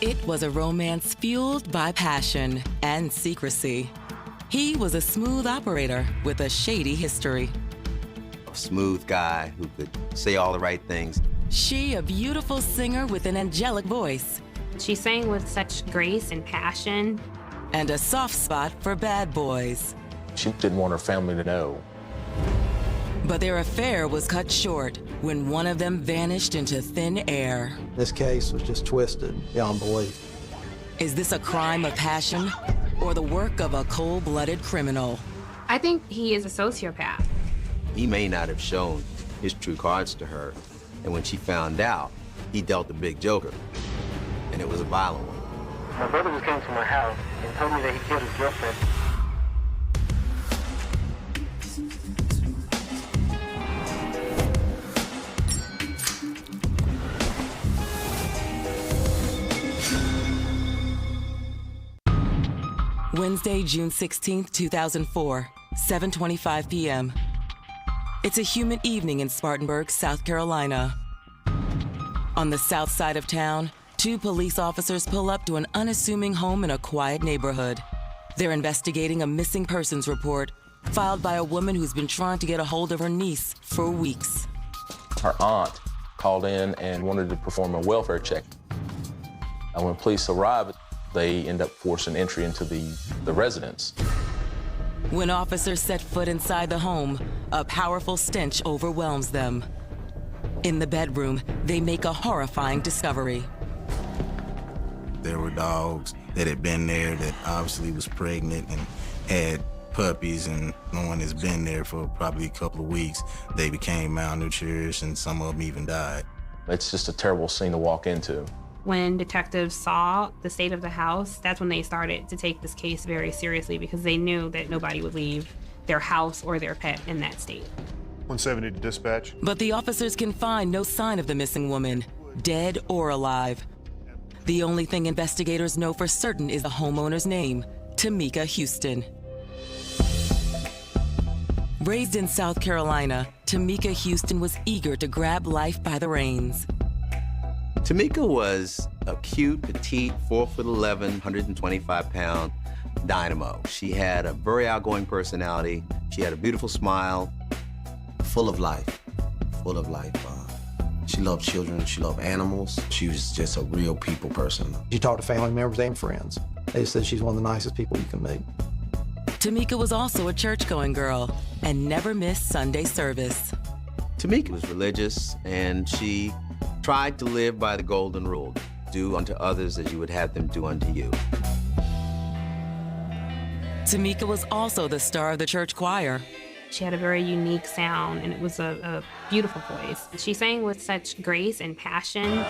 It was a romance fueled by passion and secrecy. He was a smooth operator with a shady history. A smooth guy who could say all the right things. She, a beautiful singer with an angelic voice. She sang with such grace and passion. And a soft spot for bad boys. She didn't want her family to know. But their affair was cut short when one of them vanished into thin air. This case was just twisted beyond belief. Is this a crime of passion or the work of a cold-blooded criminal? I think he is a sociopath. He may not have shown his true cards to her, and when she found out, he dealt a big joker, and it was a violent one. My brother just came to my house and told me that he killed his girlfriend. Wednesday, June 16th, 2004, 7:25 p.m. It's a humid evening in Spartanburg, South Carolina. On the south side of town, two police officers pull up to an unassuming home in a quiet neighborhood. They're investigating a missing persons report filed by a woman who's been trying to get a hold of her niece for weeks. Her aunt called in and wanted to perform a welfare check. And when police arrived, they end up forcing entry into the residence. When officers set foot inside the home, a powerful stench overwhelms them. In the bedroom, they make a horrifying discovery. There were dogs that had been there that obviously was pregnant and had puppies, and one has been there for probably a couple of weeks. They became malnourished and some of them even died. It's just a terrible scene to walk into. When detectives saw the state of the house, that's when they started to take this case very seriously because they knew that nobody would leave their house or their pet in that state. 170 to dispatch. But the officers can find no sign of the missing woman, dead or alive. The only thing investigators know for certain is the homeowner's name, Tamika Houston. Raised in South Carolina, Tamika Houston was eager to grab life by the reins. Tamika was a cute, petite, 4'11", 125-pound dynamo. She had a very outgoing personality. She had a beautiful smile. Full of life, full of life. She loved children, she loved animals. She was just a real people person. She talked to family members and friends. They said she's one of the nicest people you can meet. Tamika was also a church-going girl and never missed Sunday service. Tamika was religious, and she tried to live by the golden rule. Do unto others as you would have them do unto you. Tamika was also the star of the church choir. She had a very unique sound, and it was a beautiful voice. She sang with such grace and passion.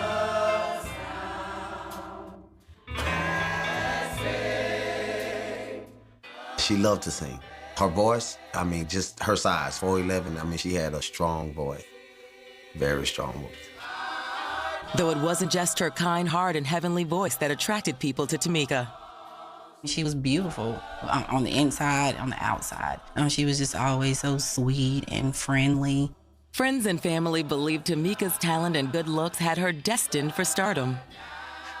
She loved to sing. Her voice, I mean, just her size, 4'11", I mean, she had a strong voice, very strong voice. Though it wasn't just her kind heart and heavenly voice that attracted people to Tamika. She was beautiful on the inside, on the outside. She was just always so sweet and friendly. Friends and family believed Tamika's talent and good looks had her destined for stardom.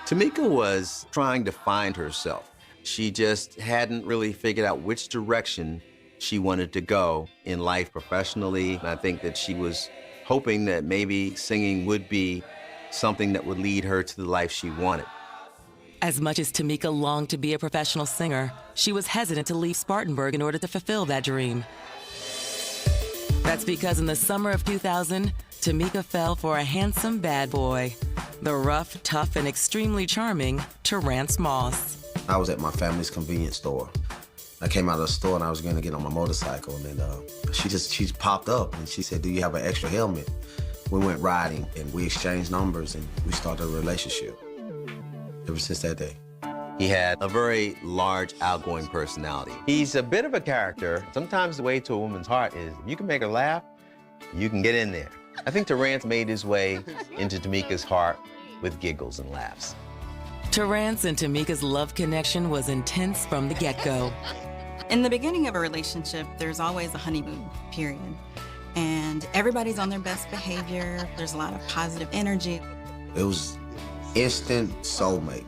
Tamika was trying to find herself. She just hadn't really figured out which direction she wanted to go in life professionally. And I think that she was hoping that maybe singing would be something that would lead her to the life she wanted. As much as Tamika longed to be a professional singer, she was hesitant to leave Spartanburg in order to fulfill that dream. That's because in the summer of 2000, Tamika fell for a handsome bad boy, the rough, tough, and extremely charming Terrence Moss. I was at my family's convenience store. I came out of the store and I was going to get on my motorcycle, and then she popped up and she said, "Do you have an extra helmet?" We went riding and we exchanged numbers and we started a relationship ever since that day. He had a very large, outgoing personality. He's a bit of a character. Sometimes the way to a woman's heart is, if you can make her laugh, you can get in there. I think Terrence made his way into Tamika's heart with giggles and laughs. Terrence and Tamika's love connection was intense from the get-go. In the beginning of a relationship, there's always a honeymoon period. And everybody's on their best behavior. There's a lot of positive energy. It was instant soulmate.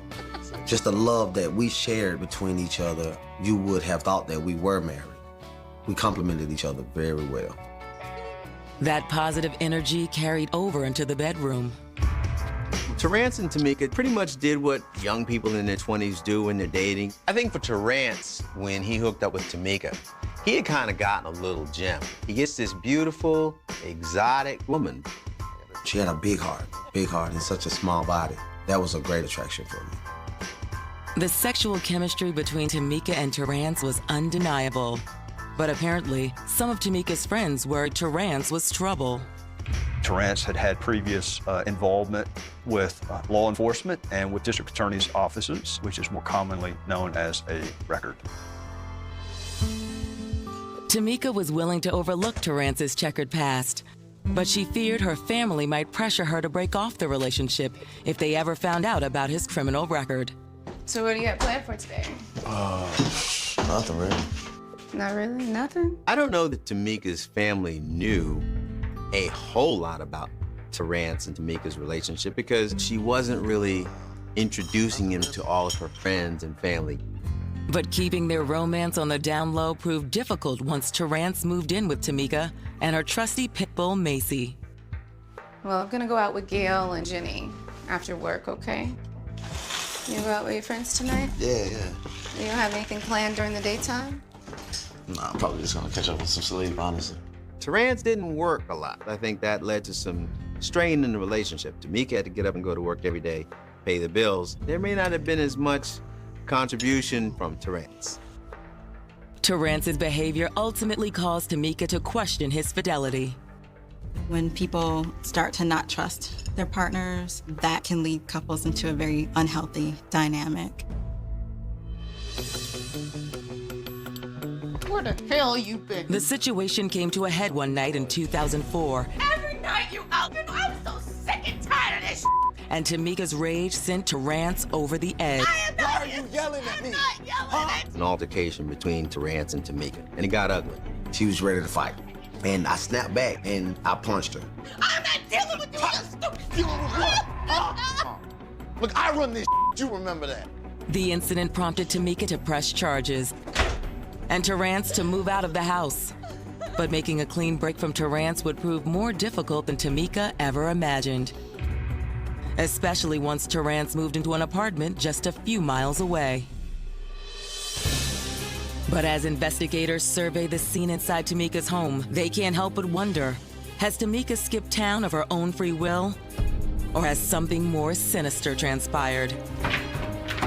Just the love that we shared between each other, you would have thought that we were married. We complemented each other very well. That positive energy carried over into the bedroom. Terrence and Tamika pretty much did what young people in their 20s do when they're dating. I think for Terrence, when he hooked up with Tamika, he had kind of gotten a little gem. He gets this beautiful, exotic woman. She had a big heart and such a small body. That was a great attraction for me. The sexual chemistry between Tamika and Terrence was undeniable. But apparently, some of Tamika's friends worried Terrence was trouble. Terrence had had previous involvement with law enforcement and with district attorney's offices, which is more commonly known as a record. Tamika was willing to overlook Terrence's checkered past, but she feared her family might pressure her to break off the relationship if they ever found out about his criminal record. So what do you got planned for today? Nothing really. Not really? Nothing? I don't know that Tamika's family knew a whole lot about Terrence and Tamika's relationship because she wasn't really introducing him to all of her friends and family. But keeping their romance on the down low proved difficult once Terrence moved in with Tamika and her trusty pit bull, Macy. Well, I'm gonna go out with Gail and Jenny after work, okay? You go out with your friends tonight? Yeah. You don't have anything planned during the daytime? Nah, I'm probably just gonna catch up on some sleep, honestly. Terrence didn't work a lot. I think that led to some strain in the relationship. Tamika had to get up and go to work every day, pay the bills. There may not have been as much contribution from Terrence. Terrence's behavior ultimately caused Tamika to question his fidelity. When people start to not trust their partners, that can lead couples into a very unhealthy dynamic. Where the hell you been? The situation came to a head one night in 2004. Every night you out, I'm so sick and tired of this. And Tamika's rage sent Terrence over the edge. Why are you yelling at me? An altercation between Terrence and Tamika, and it got ugly. She was ready to fight. And I snapped back and I punched her. I'm not dealing with you, you stupid. Dealing with what? Look, I run this you remember that. The incident prompted Tamika to press charges and Terrence to move out of the house. But making a clean break from Terrence would prove more difficult than Tamika ever imagined. Especially once Terrence moved into an apartment just a few miles away. But as investigators survey the scene inside Tamika's home, they can't help but wonder, has Tamika skipped town of her own free will? Or has something more sinister transpired?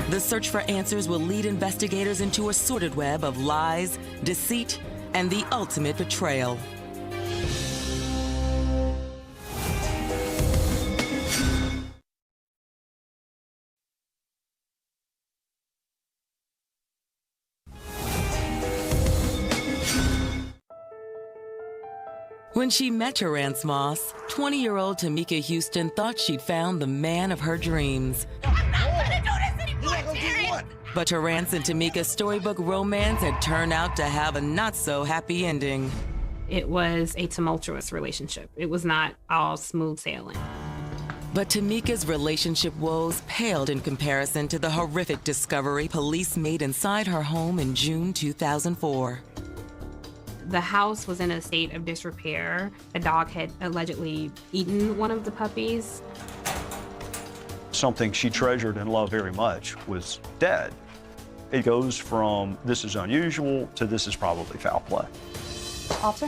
The search for answers will lead investigators into a sordid web of lies, deceit, and the ultimate betrayal. When she met Terrence Moss, 20-year-old Tamika Houston thought she'd found the man of her dreams. I'm not gonna do this anymore, Terrence. But Terrence and Tamika's storybook romance had turned out to have a not-so-happy ending. It was a tumultuous relationship. It was not all smooth sailing. But Tamika's relationship woes paled in comparison to the horrific discovery police made inside her home in June 2004. The house was in a state of disrepair. A dog had allegedly eaten one of the puppies. Something she treasured and loved very much was dead. It goes from this is unusual to this is probably foul play. Officer,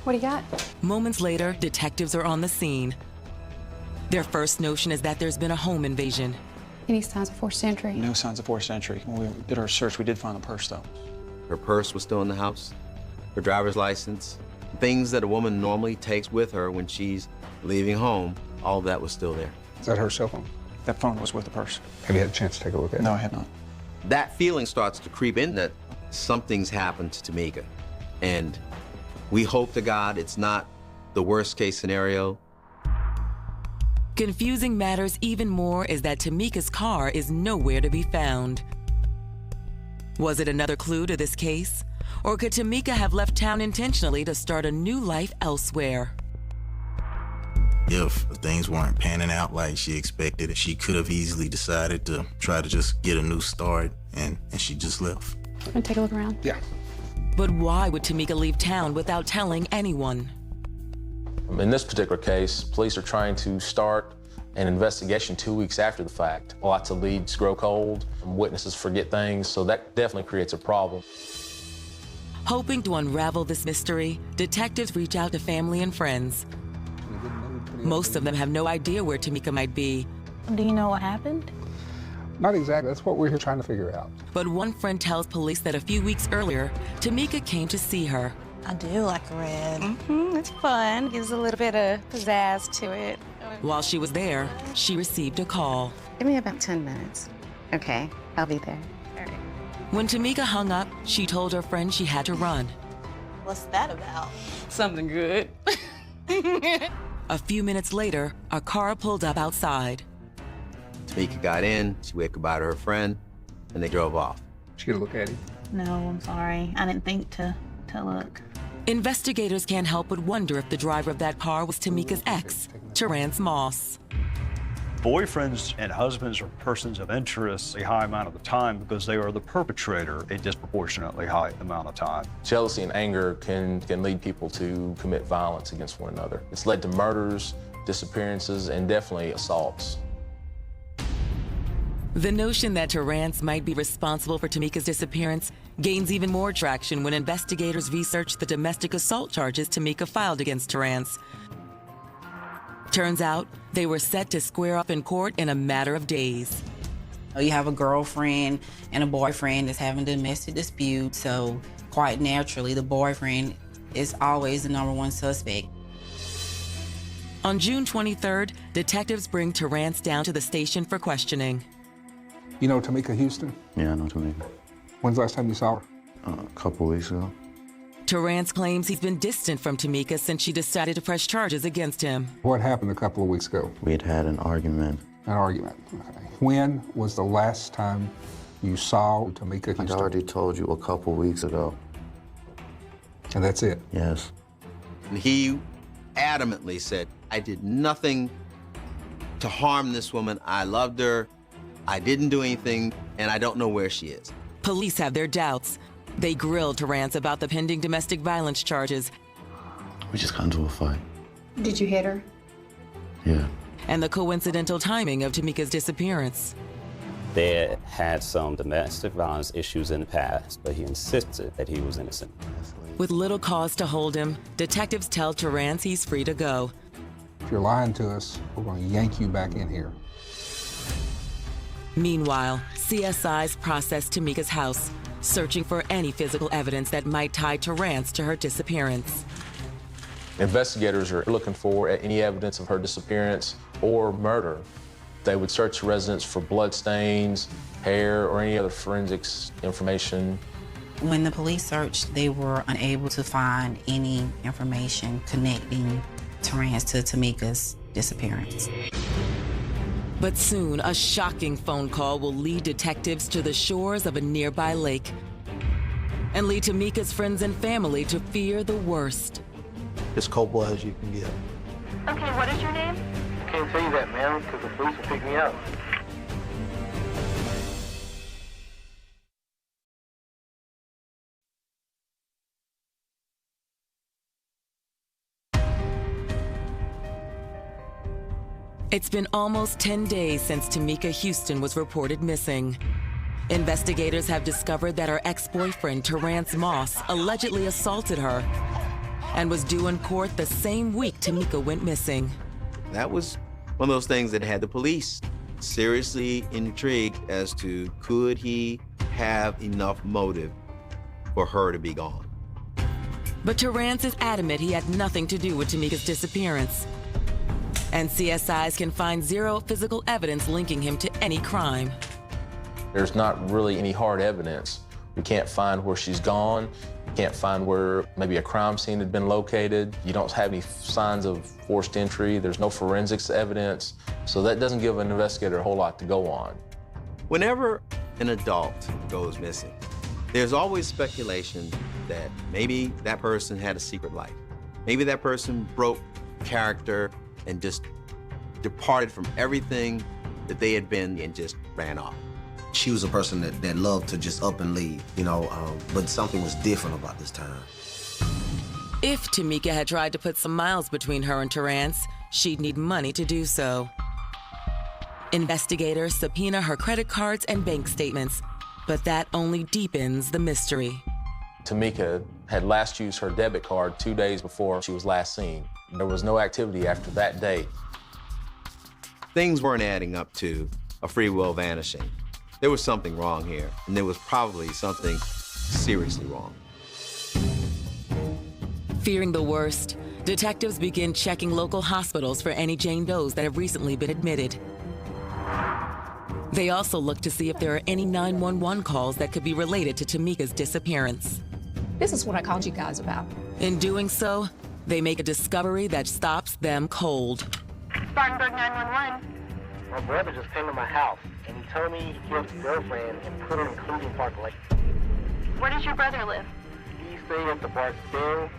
what do you got? Moments later, detectives are on the scene. Their first notion is that there's been a home invasion. Any signs of forced entry? No signs of forced entry. When we did our search, we did find the purse, though. Her purse was still in the house, her driver's license, things that a woman normally takes with her when she's leaving home, all of that was still there. Is that her cell phone? That phone was with the purse. Have you had a chance to take a look at it? No, I had not. That feeling starts to creep in that something's happened to Tamika. And we hope to God it's not the worst case scenario. Confusing matters even more is that Tamika's car is nowhere to be found. Was it another clue to this case? Or could Tamika have left town intentionally to start a new life elsewhere? If things weren't panning out like she expected, she could have easily decided to try to just get a new start, and she just left. And take a look around. Yeah. But why would Tamika leave town without telling anyone? In this particular case, police are trying to start an investigation 2 weeks after the fact. Lots of leads grow cold, witnesses forget things, so that definitely creates a problem. Hoping to unravel this mystery, detectives reach out to family and friends. Most of them have no idea where Tamika might be. Do you know what happened? Not exactly. That's what we're here trying to figure out. But one friend tells police that a few weeks earlier, Tamika came to see her. I do like red. It's fun. Gives a little bit of pizzazz to it. While she was there, she received a call. Give me about 10 minutes. Okay, I'll be there. All right. When Tamika hung up, she told her friend she had to run. What's that about? Something good. A few minutes later, a car pulled up outside. Tamika got in, she waved goodbye to her friend, and they drove off. She get a look at him? No, I'm sorry. I didn't think to look. Investigators can't help but wonder if the driver of that car was Tamika's ex, Terrence Moss. Boyfriends and husbands are persons of interest a high amount of the time because they are the perpetrator a disproportionately high amount of time. Jealousy and anger can lead people to commit violence against one another. It's led to murders, disappearances, and definitely assaults. The notion that Terrence might be responsible for Tamika's disappearance gains even more traction when investigators research the domestic assault charges Tamika filed against Terrence. Turns out, they were set to square up in court in a matter of days. You have a girlfriend and a boyfriend that's having a domestic dispute, so quite naturally, the boyfriend is always the #1 suspect. On June 23rd, detectives bring Terrence down to the station for questioning. You know Tamika Houston? Yeah, I know Tamika. When's the last time you saw her? A couple weeks ago. Terrence claims he's been distant from Tamika since she decided to press charges against him. What happened a couple of weeks ago? We had an argument. An argument, okay. When was the last time you saw Tamika Houston? I already told you a couple weeks ago. And that's it? Yes. And he adamantly said, I did nothing to harm this woman. I loved her. I didn't do anything, and I don't know where she is. Police have their doubts. They grilled Terrence about the pending domestic violence charges. We just got into a fight. Did you hit her? Yeah. And the coincidental timing of Tamika's disappearance. They had some domestic violence issues in the past, but he insisted that he was innocent. With little cause to hold him, detectives tell Terrence he's free to go. If you're lying to us, we're going to yank you back in here. Meanwhile, CSIs process Tamika's house, searching for any physical evidence that might tie Terrence to her disappearance. Investigators are looking for any evidence of her disappearance or murder. They would search the residence for blood stains, hair, or any other forensics information. When the police searched, they were unable to find any information connecting Terrence to Tamika's disappearance. But soon, a shocking phone call will lead detectives to the shores of a nearby lake and lead Tamika's friends and family to fear the worst. As cold-blooded as you can get. Okay, what is your name? I can't tell you that, ma'am, because the police will pick me up. It's been almost 10 days since Tamika Houston was reported missing. Investigators have discovered that her ex-boyfriend, Terrence Moss, allegedly assaulted her and was due in court the same week Tamika went missing. That was one of those things that had the police seriously intrigued as to could he have enough motive for her to be gone. But Terrence is adamant he had nothing to do with Tamika's disappearance. And CSIs can find zero physical evidence linking him to any crime. There's not really any hard evidence. We can't find where she's gone. You can't find where maybe a crime scene had been located. You don't have any signs of forced entry. There's no forensics evidence. So that doesn't give an investigator a whole lot to go on. Whenever an adult goes missing, there's always speculation that maybe that person had a secret life. Maybe that person broke character and just departed from everything that they had been and just ran off. She was a person that loved to just up and leave, you know, but something was different about this time. If Tamika had tried to put some miles between her and Terrance, she'd need money to do so. Investigators subpoena her credit cards and bank statements, but that only deepens the mystery. Tamika had last used her debit card 2 days before she was last seen. There was no activity after that date. Things weren't adding up to a free will vanishing. There was something wrong here, and there was probably something seriously wrong. Fearing the worst, detectives begin checking local hospitals for any Jane Does that have recently been admitted. They also look to see if there are any 911 calls that could be related to Tamika's disappearance. This is what I called you guys about. In doing so, they make a discovery that stops them cold. Spartanburg 911. My brother just came to my house, and he told me he killed his girlfriend and put her in Cleveland Park Lake. Where does your brother live? He stayed at the Barksdale.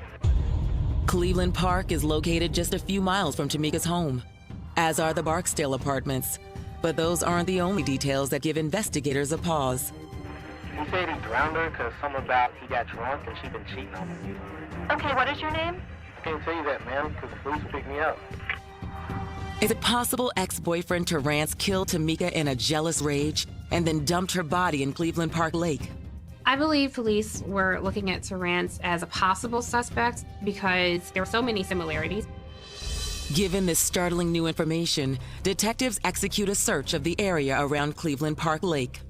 Cleveland Park is located just a few miles from Tamika's home, as are the Barksdale apartments. But those aren't the only details that give investigators a pause. He said he drowned her because something about he got drunk and she'd been cheating on him. Okay, what is your name? I can't tell you that, ma'am, because the police will pick me up. Is it possible ex-boyfriend Terrance killed Tamika in a jealous rage and then dumped her body in Cleveland Park Lake? I believe police were looking at Terrance as a possible suspect because there were so many similarities. Given this startling new information, detectives execute a search of the area around Cleveland Park Lake.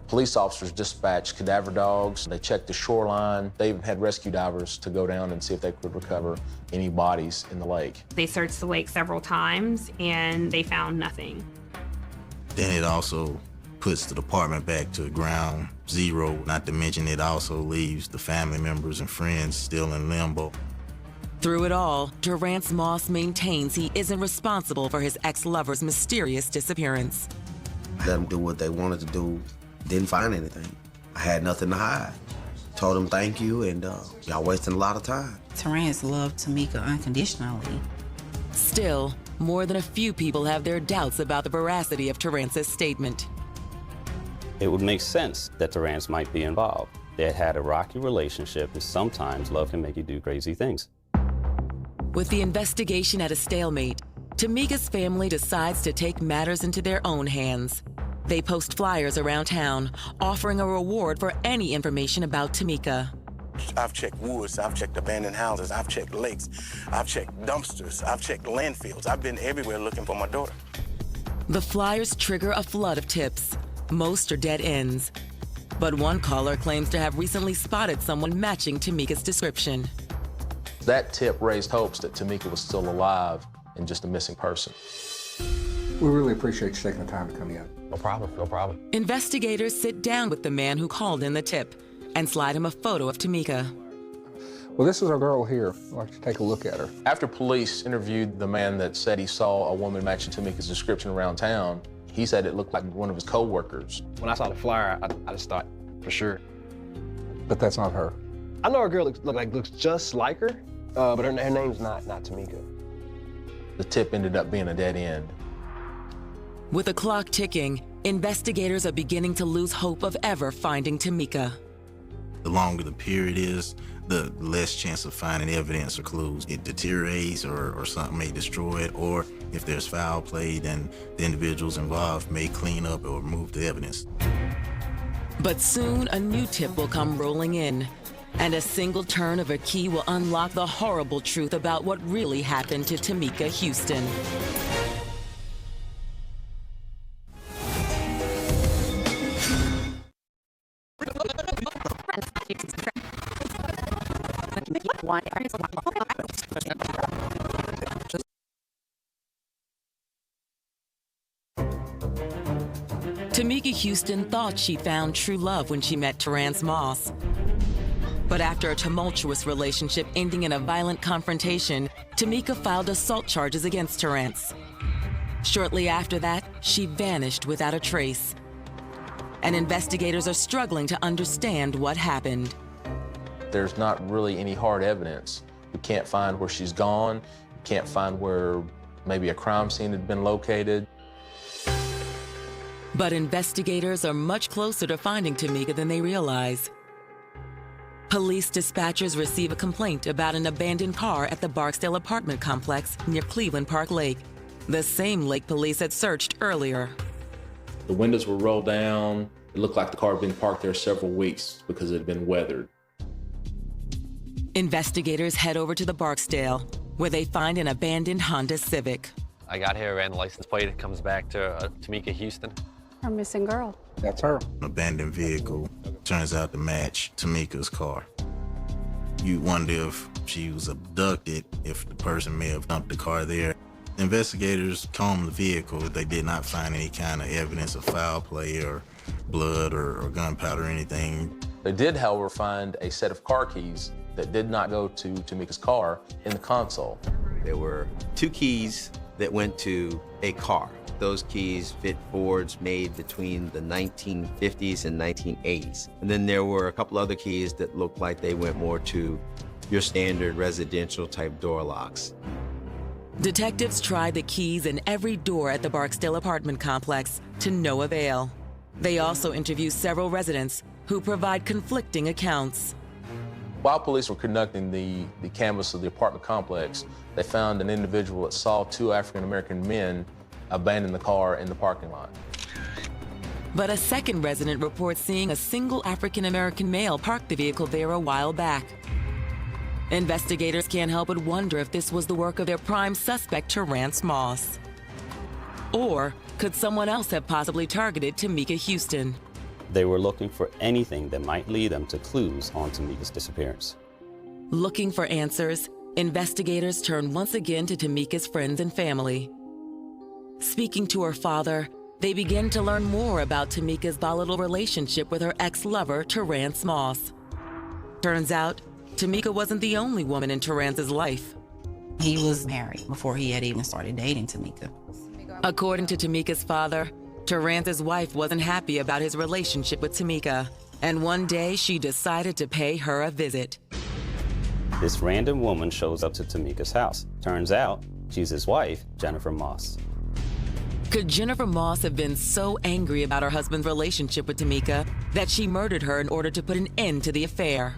Police officers dispatched cadaver dogs. They checked the shoreline. They even had rescue divers to go down and see if they could recover any bodies in the lake. They searched the lake several times and they found nothing. Then it also puts the department back to ground zero, not to mention it also leaves the family members and friends still in limbo. Through it all, Terrance Moss maintains he isn't responsible for his ex-lover's mysterious disappearance. Let them do what they wanted to do. Didn't find anything. I had nothing to hide. Told them thank you, and y'all wasting a lot of time. Terrance loved Tamika unconditionally. Still, more than a few people have their doubts about the veracity of Terrance's statement. It would make sense that Terrance might be involved. They had had a rocky relationship, and sometimes love can make you do crazy things. With the investigation at a stalemate, Tamika's family decides to take matters into their own hands. They post flyers around town, offering a reward for any information about Tamika. I've checked woods, I've checked abandoned houses, I've checked lakes, I've checked dumpsters, I've checked landfills. I've been everywhere looking for my daughter. The flyers trigger a flood of tips. Most are dead ends. But one caller claims to have recently spotted someone matching Tamika's description. That tip raised hopes that Tamika was still alive and just a missing person. We really appreciate you taking the time to come in. No problem, no problem. Investigators sit down with the man who called in the tip and slide him a photo of Tamika. Well, this is our girl here. I'd like to take a look at her. After police interviewed the man that said he saw a woman matching Tamika's description around town, he said it looked like one of his co-workers. When I saw the flyer, I just thought, for sure. But that's not her. I know her girl looks just like her, but her name's not Tamika. The tip ended up being a dead end. With the clock ticking, investigators are beginning to lose hope of ever finding Tamika. The longer the period is, the less chance of finding evidence or clues. It deteriorates or something may destroy it, or if there's foul play, then the individuals involved may clean up or remove the evidence. But soon a new tip will come rolling in, and a single turn of a key will unlock the horrible truth about what really happened to Tamika Houston. Tamika Houston thought she found true love when she met Terrance Moss. But after a tumultuous relationship ending in a violent confrontation, Tamika filed assault charges against Terrance. Shortly after that, she vanished without a trace. And investigators are struggling to understand what happened. There's not really any hard evidence. We can't find where she's gone. We can't find where maybe a crime scene had been located. But investigators are much closer to finding Tamika than they realize. Police dispatchers receive a complaint about an abandoned car at the Barksdale apartment complex near Cleveland Park Lake, the same lake police had searched earlier. The windows were rolled down. It looked like the car had been parked there several weeks because it had been weathered. Investigators head over to the Barksdale, where they find an abandoned Honda Civic. I got here, ran the license plate. It comes back to Tamika Houston. Our missing girl. That's her. An abandoned vehicle turns out to match Tamika's car. You wonder if she was abducted, if the person may have dumped the car there. Investigators combed the vehicle. They did not find any kind of evidence of foul play or blood or gunpowder or anything. They did, however, find a set of car keys that did not go to Tamika's car in the console. There were 2 keys that went to a car. Those keys fit Fords made between the 1950s and 1980s. And then there were a couple other keys that looked like they went more to your standard residential type door locks. Detectives tried the keys in every door at the Barksdale apartment complex to no avail. They also interview several residents who provide conflicting accounts. While police were conducting the canvass of the apartment complex, they found an individual that saw 2 African-American men abandon the car in the parking lot. But a second resident reports seeing a single African-American male park the vehicle there a while back. Investigators can't help but wonder if this was the work of their prime suspect, Terrence Moss. Or could someone else have possibly targeted Tamika Houston? They were looking for anything that might lead them to clues on Tamika's disappearance. Looking for answers, investigators turn once again to Tamika's friends and family. Speaking to her father, they begin to learn more about Tamika's volatile relationship with her ex-lover, Terrence Moss. Turns out, Tamika wasn't the only woman in Terrence's life. He was married before he had even started dating Tamika. According to Tamika's father, Terrence's wife wasn't happy about his relationship with Tamika, and one day she decided to pay her a visit. This random woman shows up to Tamika's house. Turns out, she's his wife, Jennifer Moss. Could Jennifer Moss have been so angry about her husband's relationship with Tamika that she murdered her in order to put an end to the affair?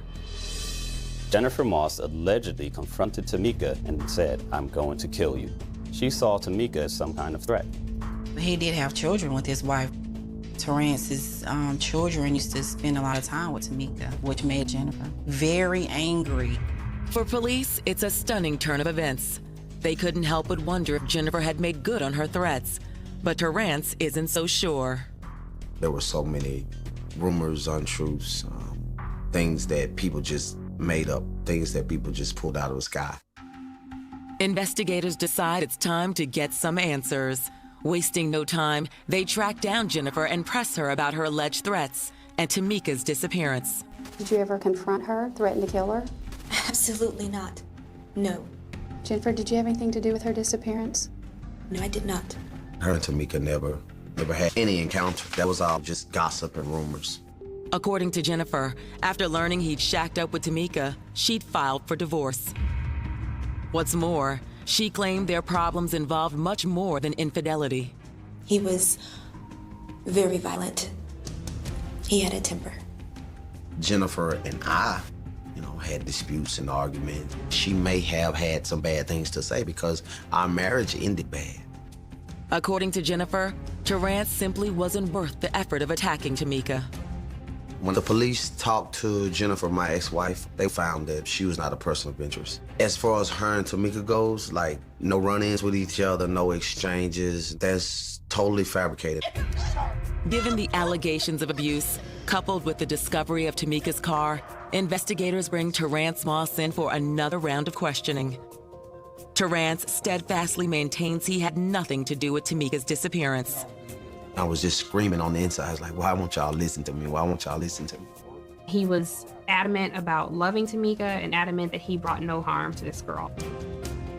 Jennifer Moss allegedly confronted Tamika and said, "I'm going to kill you." She saw Tamika as some kind of threat. He did have children with his wife. Terrence's children used to spend a lot of time with Tamika, which made Jennifer very angry. For police, it's a stunning turn of events. They couldn't help but wonder if Jennifer had made good on her threats, but Terrence isn't so sure. There were so many rumors, untruths, things that people just made up, things that people just pulled out of the sky. Investigators decide it's time to get some answers. Wasting no time, they track down Jennifer and press her about her alleged threats and Tamika's disappearance. Did you ever confront her, threaten to kill her? Absolutely not. No. Jennifer, did you have anything to do with her disappearance? No, I did not. Her and Tamika never had any encounter. That was all just gossip and rumors. According to Jennifer, after learning he'd shacked up with Tamika, she'd filed for divorce. What's more, she claimed their problems involved much more than infidelity. He was very violent. He had a temper. Jennifer and I, had disputes and arguments. She may have had some bad things to say because our marriage ended bad. According to Jennifer, Terrence simply wasn't worth the effort of attacking Tamika. When the police talked to Jennifer, my ex-wife, they found that she was not a person of interest. As far as her and Tamika goes, no run-ins with each other, no exchanges, that's totally fabricated. Given the allegations of abuse, coupled with the discovery of Tamika's car, investigators bring Terrence Moss in for another round of questioning. Terrence steadfastly maintains he had nothing to do with Tamika's disappearance. I was just screaming on the inside. I was like, why won't y'all listen to me? Why won't y'all listen to me? He was adamant about loving Tamika and adamant that he brought no harm to this girl.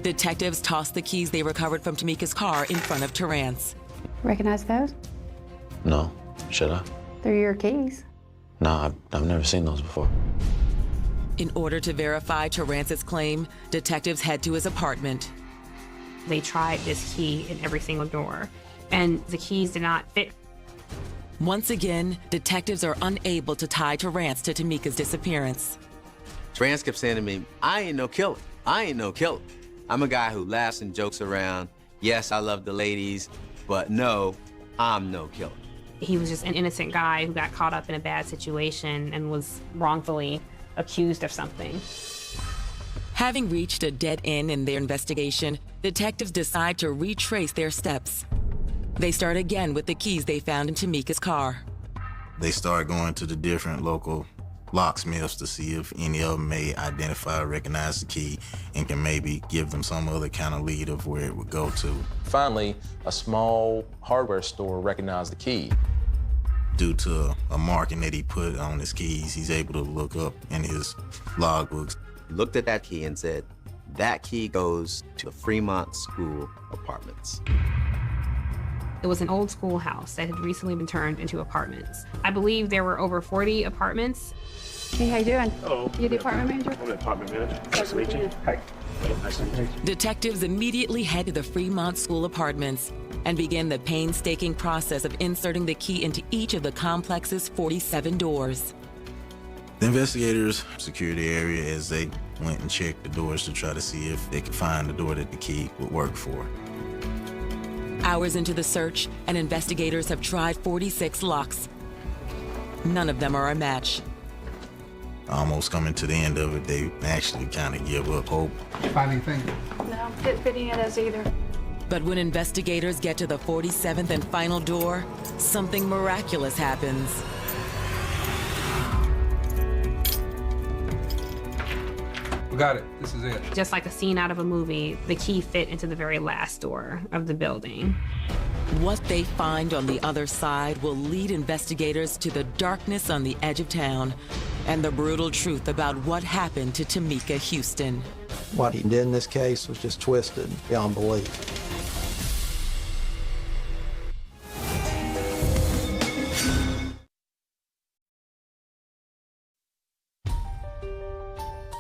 Detectives tossed the keys they recovered from Tamika's car in front of Terrence. Recognize those? No. Should I? They're your keys. No, I've never seen those before. In order to verify Terrence's claim, detectives head to his apartment. They tried this key in every single door, and the keys did not fit. Once again, detectives are unable to tie Terrance to Tamika's disappearance. Terrance kept saying to me, I ain't no killer. I ain't no killer. I'm a guy who laughs and jokes around. Yes, I love the ladies, but no, I'm no killer. He was just an innocent guy who got caught up in a bad situation and was wrongfully accused of something. Having reached a dead end in their investigation, detectives decide to retrace their steps. They start again with the keys they found in Tamika's car. They start going to the different local locksmiths to see if any of them may identify or recognize the key and can maybe give them some other kind of lead of where it would go to. Finally, a small hardware store recognized the key. Due to a marking that he put on his keys, he's able to look up in his logbooks. Looked at that key and said, that key goes to the Fremont School Apartments. It was an old schoolhouse that had recently been turned into apartments. I believe there were over 40 apartments. Hey, how you doing? Hello. You the apartment manager? I'm the apartment manager. Nice to meet you. Hi. Nice to meet you. Detectives immediately head to the Fremont School Apartments and begin the painstaking process of inserting the key into each of the complex's 47 doors. The investigators secured the area as they went and checked the doors to try to see if they could find the door that the key would work for. Hours into the search, and investigators have tried 46 locks. None of them are a match. Almost coming to the end of it, they actually kind of give up hope. Find anything? No, didn't fit any of those either. But when investigators get to the 47th and final door, something miraculous happens. We got it. This is it. Just like a scene out of a movie, the key fit into the very last door of the building. What they find on the other side will lead investigators to the darkness on the edge of town and the brutal truth about what happened to Tamika Houston. What he did in this case was just twisted beyond belief.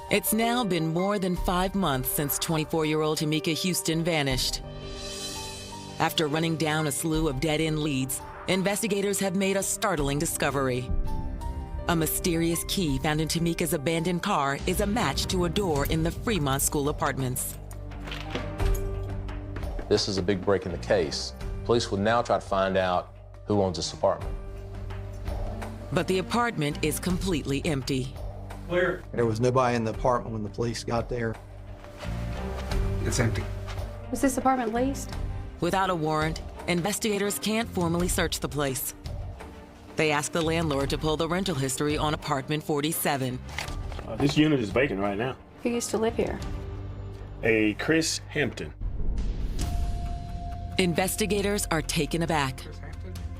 It's now been more than 5 months since 24-year-old Tamika Houston vanished. After running down a slew of dead-end leads, investigators have made a startling discovery. A mysterious key found in Tamika's abandoned car is a match to a door in the Fremont School Apartments. This is a big break in the case. Police will now try to find out who owns this apartment. But the apartment is completely empty. Clear. There was nobody in the apartment when the police got there. It's empty. Was this apartment leased? Without a warrant, investigators can't formally search the place. They ask the landlord to pull the rental history on apartment 47. This unit is vacant right now. Who used to live here? A Chris Hampton. Investigators are taken aback.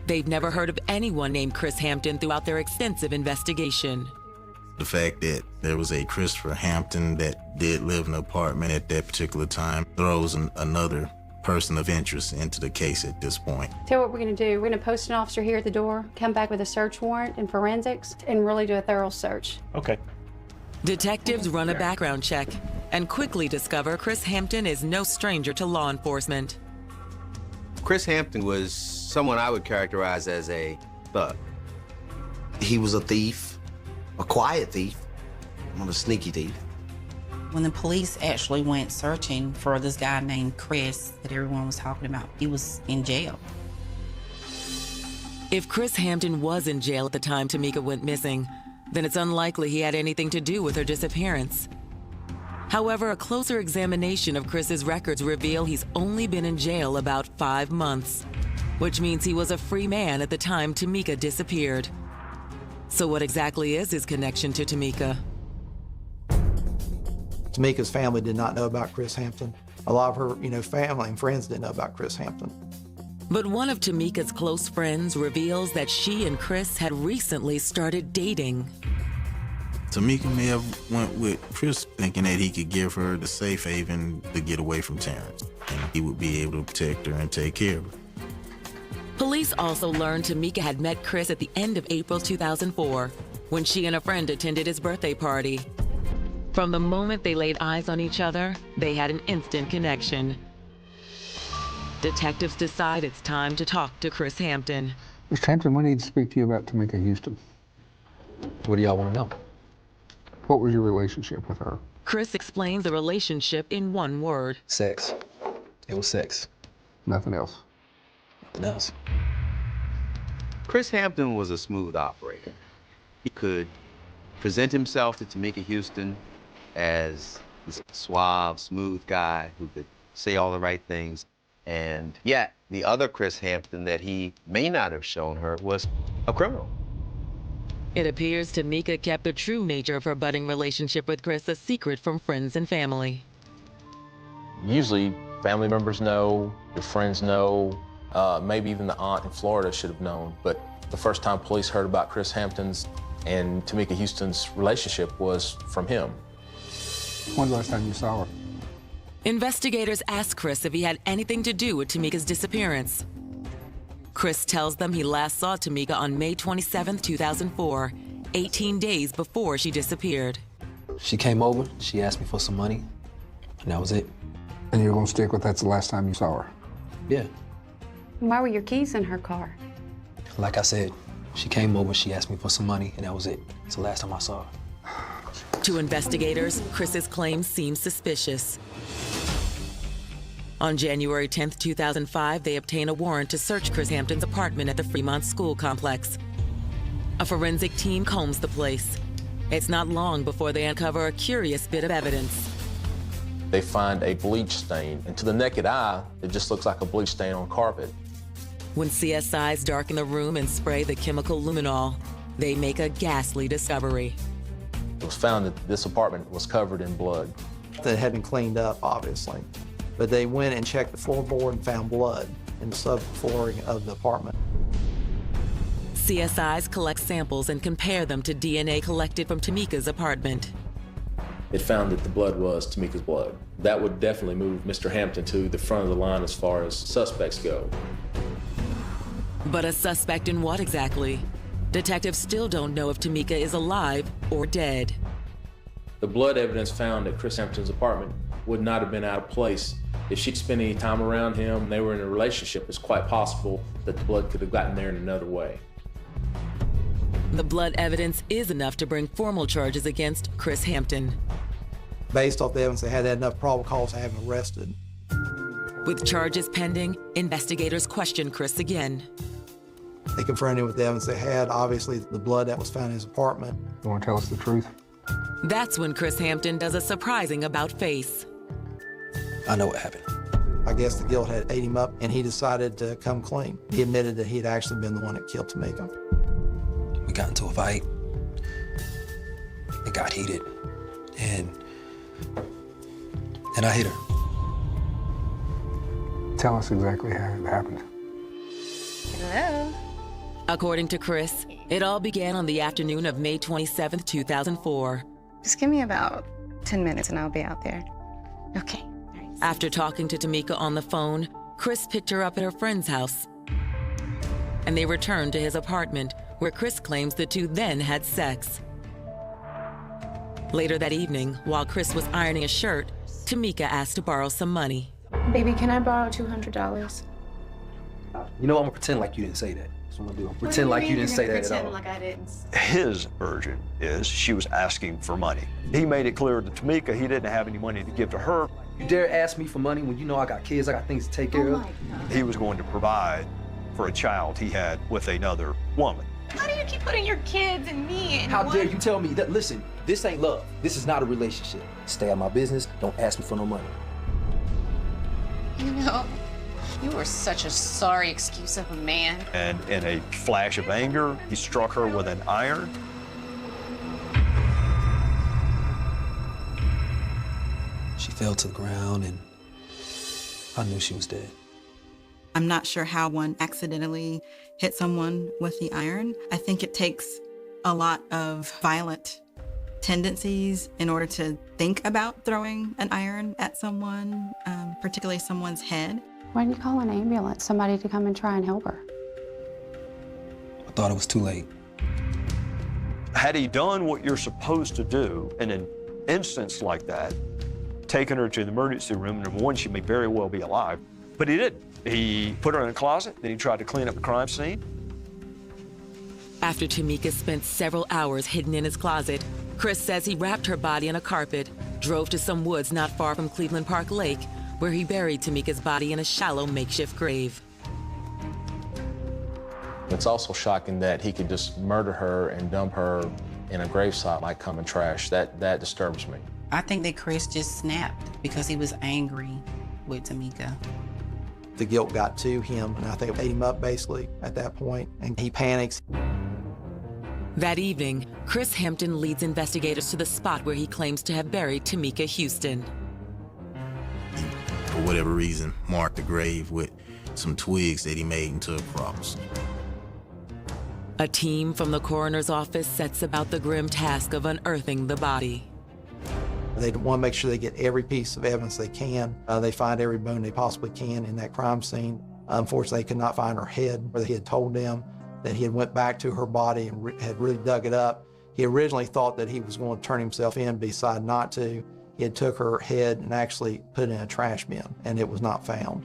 They've never heard of anyone named Chris Hampton throughout their extensive investigation. The fact that there was a Christopher Hampton that did live in an apartment at that particular time throws another person of interest into the case at this point. Tell you what we're gonna do. We're gonna post an officer here at the door, come back with a search warrant and forensics, and really do a thorough search. Okay. Detectives run a background check and quickly discover Chris Hampton is no stranger to law enforcement. Chris Hampton was someone I would characterize as a thug. He was a thief, a quiet thief, not a sneaky thief. When the police actually went searching for this guy named Chris that everyone was talking about, he was in jail. If Chris Hampton was in jail at the time Tamika went missing, then it's unlikely he had anything to do with her disappearance. However, a closer examination of Chris's records reveal he's only been in jail about 5 months, which means he was a free man at the time Tamika disappeared. So what exactly is his connection to Tamika? Tamika's family did not know about Chris Hampton. A lot of her, family and friends didn't know about Chris Hampton. But one of Tamika's close friends reveals that she and Chris had recently started dating. Tamika may have went with Chris thinking that he could give her the safe haven to get away from Terrance, and he would be able to protect her and take care of her. Police also learned Tamika had met Chris at the end of April 2004, when she and a friend attended his birthday party. From the moment they laid eyes on each other, they had an instant connection. Detectives decide it's time to talk to Chris Hampton. Mr. Hampton, we need to speak to you about Tamika Houston. What do y'all want to know? What was your relationship with her? Chris explains the relationship in one word. Sex. It was sex. Nothing else. Nothing else. Chris Hampton was a smooth operator. He could present himself to Tamika Houston as this suave, smooth guy who could say all the right things. And yet, the other Chris Hampton that he may not have shown her was a criminal. It appears Tamika kept the true nature of her budding relationship with Chris a secret from friends and family. Usually, family members know, your friends know, maybe even the aunt in Florida should have known. But the first time police heard about Chris Hampton's and Tamika Houston's relationship was from him. When's the last time you saw her? Investigators ask Chris if he had anything to do with Tamika's disappearance. Chris tells them he last saw Tamika on May 27, 2004, 18 days before she disappeared. She came over, she asked me for some money, and that was it. And you're gonna stick with that's the last time you saw her? Yeah. Why were your keys in her car? Like I said, she came over, she asked me for some money, and that was it. It's the last time I saw her. To investigators, Chris's claims seem suspicious. On January 10, 2005, they obtain a warrant to search Chris Hampton's apartment at the Fremont School Complex. A forensic team combs the place. It's not long before they uncover a curious bit of evidence. They find a bleach stain, and to the naked eye, it just looks like a bleach stain on carpet. When CSIs darken the room and spray the chemical luminol, they make a ghastly discovery. It was found that this apartment was covered in blood. That had been cleaned up, obviously. But they went and checked the floorboard and found blood in the subflooring of the apartment. CSIs collect samples and compare them to DNA collected from Tamika's apartment. It found that the blood was Tamika's blood. That would definitely move Mr. Hampton to the front of the line as far as suspects go. But a suspect in what exactly? Detectives still don't know if Tamika is alive or dead. The blood evidence found at Chris Hampton's apartment would not have been out of place. If she'd spent any time around him and they were in a relationship, it's quite possible that the blood could have gotten there in another way. The blood evidence is enough to bring formal charges against Chris Hampton. Based off the evidence, they had enough probable cause to have him arrested. With charges pending, investigators question Chris again. They confronted him with the evidence they had, obviously the blood that was found in his apartment. You want to tell us the truth? That's when Chris Hampton does a surprising about-face. I know what happened. I guess the guilt had ate him up, and he decided to come clean. He admitted that he had actually been the one that killed Tamika. We got into a fight. It got heated, and I hit her. Tell us exactly how it happened. Hello? According to Chris, it all began on the afternoon of May 27, 2004. Just give me about 10 minutes and I'll be out there. Okay. After talking to Tamika on the phone, Chris picked her up at her friend's house. And they returned to his apartment, where Chris claims the two then had sex. Later that evening, while Chris was ironing a shirt, Tamika asked to borrow some money. Baby, can I borrow $200? You know, I'm gonna pretend like you didn't say that. That's what I'm gonna do. Pretend like you didn't say that at all. Like I didn't. His version is she was asking for money. He made it clear to Tamika he didn't have any money to give to her. You dare ask me for money when you know I got kids, I got things to take care of? He was going to provide for a child he had with another woman. How do you keep putting your kids and me in How one? dare you tell me that, listen, this ain't love. This is not a relationship. Stay out of my business, don't ask me for no money. You know, you are such a sorry excuse of a man. And in a flash of anger, he struck her with an iron. She fell to the ground and I knew she was dead. I'm not sure how one accidentally hit someone with the iron. I think it takes a lot of violent tendencies in order to think about throwing an iron at someone, particularly someone's head. Why didn't you call an ambulance, somebody to come and try and help her? I thought it was too late. Had he done what you're supposed to do in an instance like that, taken her to the emergency room, number one, she may very well be alive. But he didn't. He put her in a closet, then he tried to clean up the crime scene. After Tamika spent several hours hidden in his closet, Chris says he wrapped her body in a carpet, drove to some woods not far from Cleveland Park Lake, where he buried Tamika's body in a shallow makeshift grave. It's also shocking that he could just murder her and dump her in a gravesite like common trash. That disturbs me. I think that Chris just snapped because he was angry with Tamika. The guilt got to him, and I think it ate him up basically at that point, and he panics. That evening, Chris Hampton leads investigators to the spot where he claims to have buried Tamika Houston. For whatever reason, marked the grave with some twigs that he made into a cross. A team from the coroner's office sets about the grim task of unearthing the body. They want to make sure they get every piece of evidence they can. They find every bone they possibly can in that crime scene. Unfortunately, they could not find her head, where he had told them that he had went back to her body and had really dug it up. He originally thought that he was going to turn himself in, but decided not to. He had took her head and actually put it in a trash bin, and it was not found.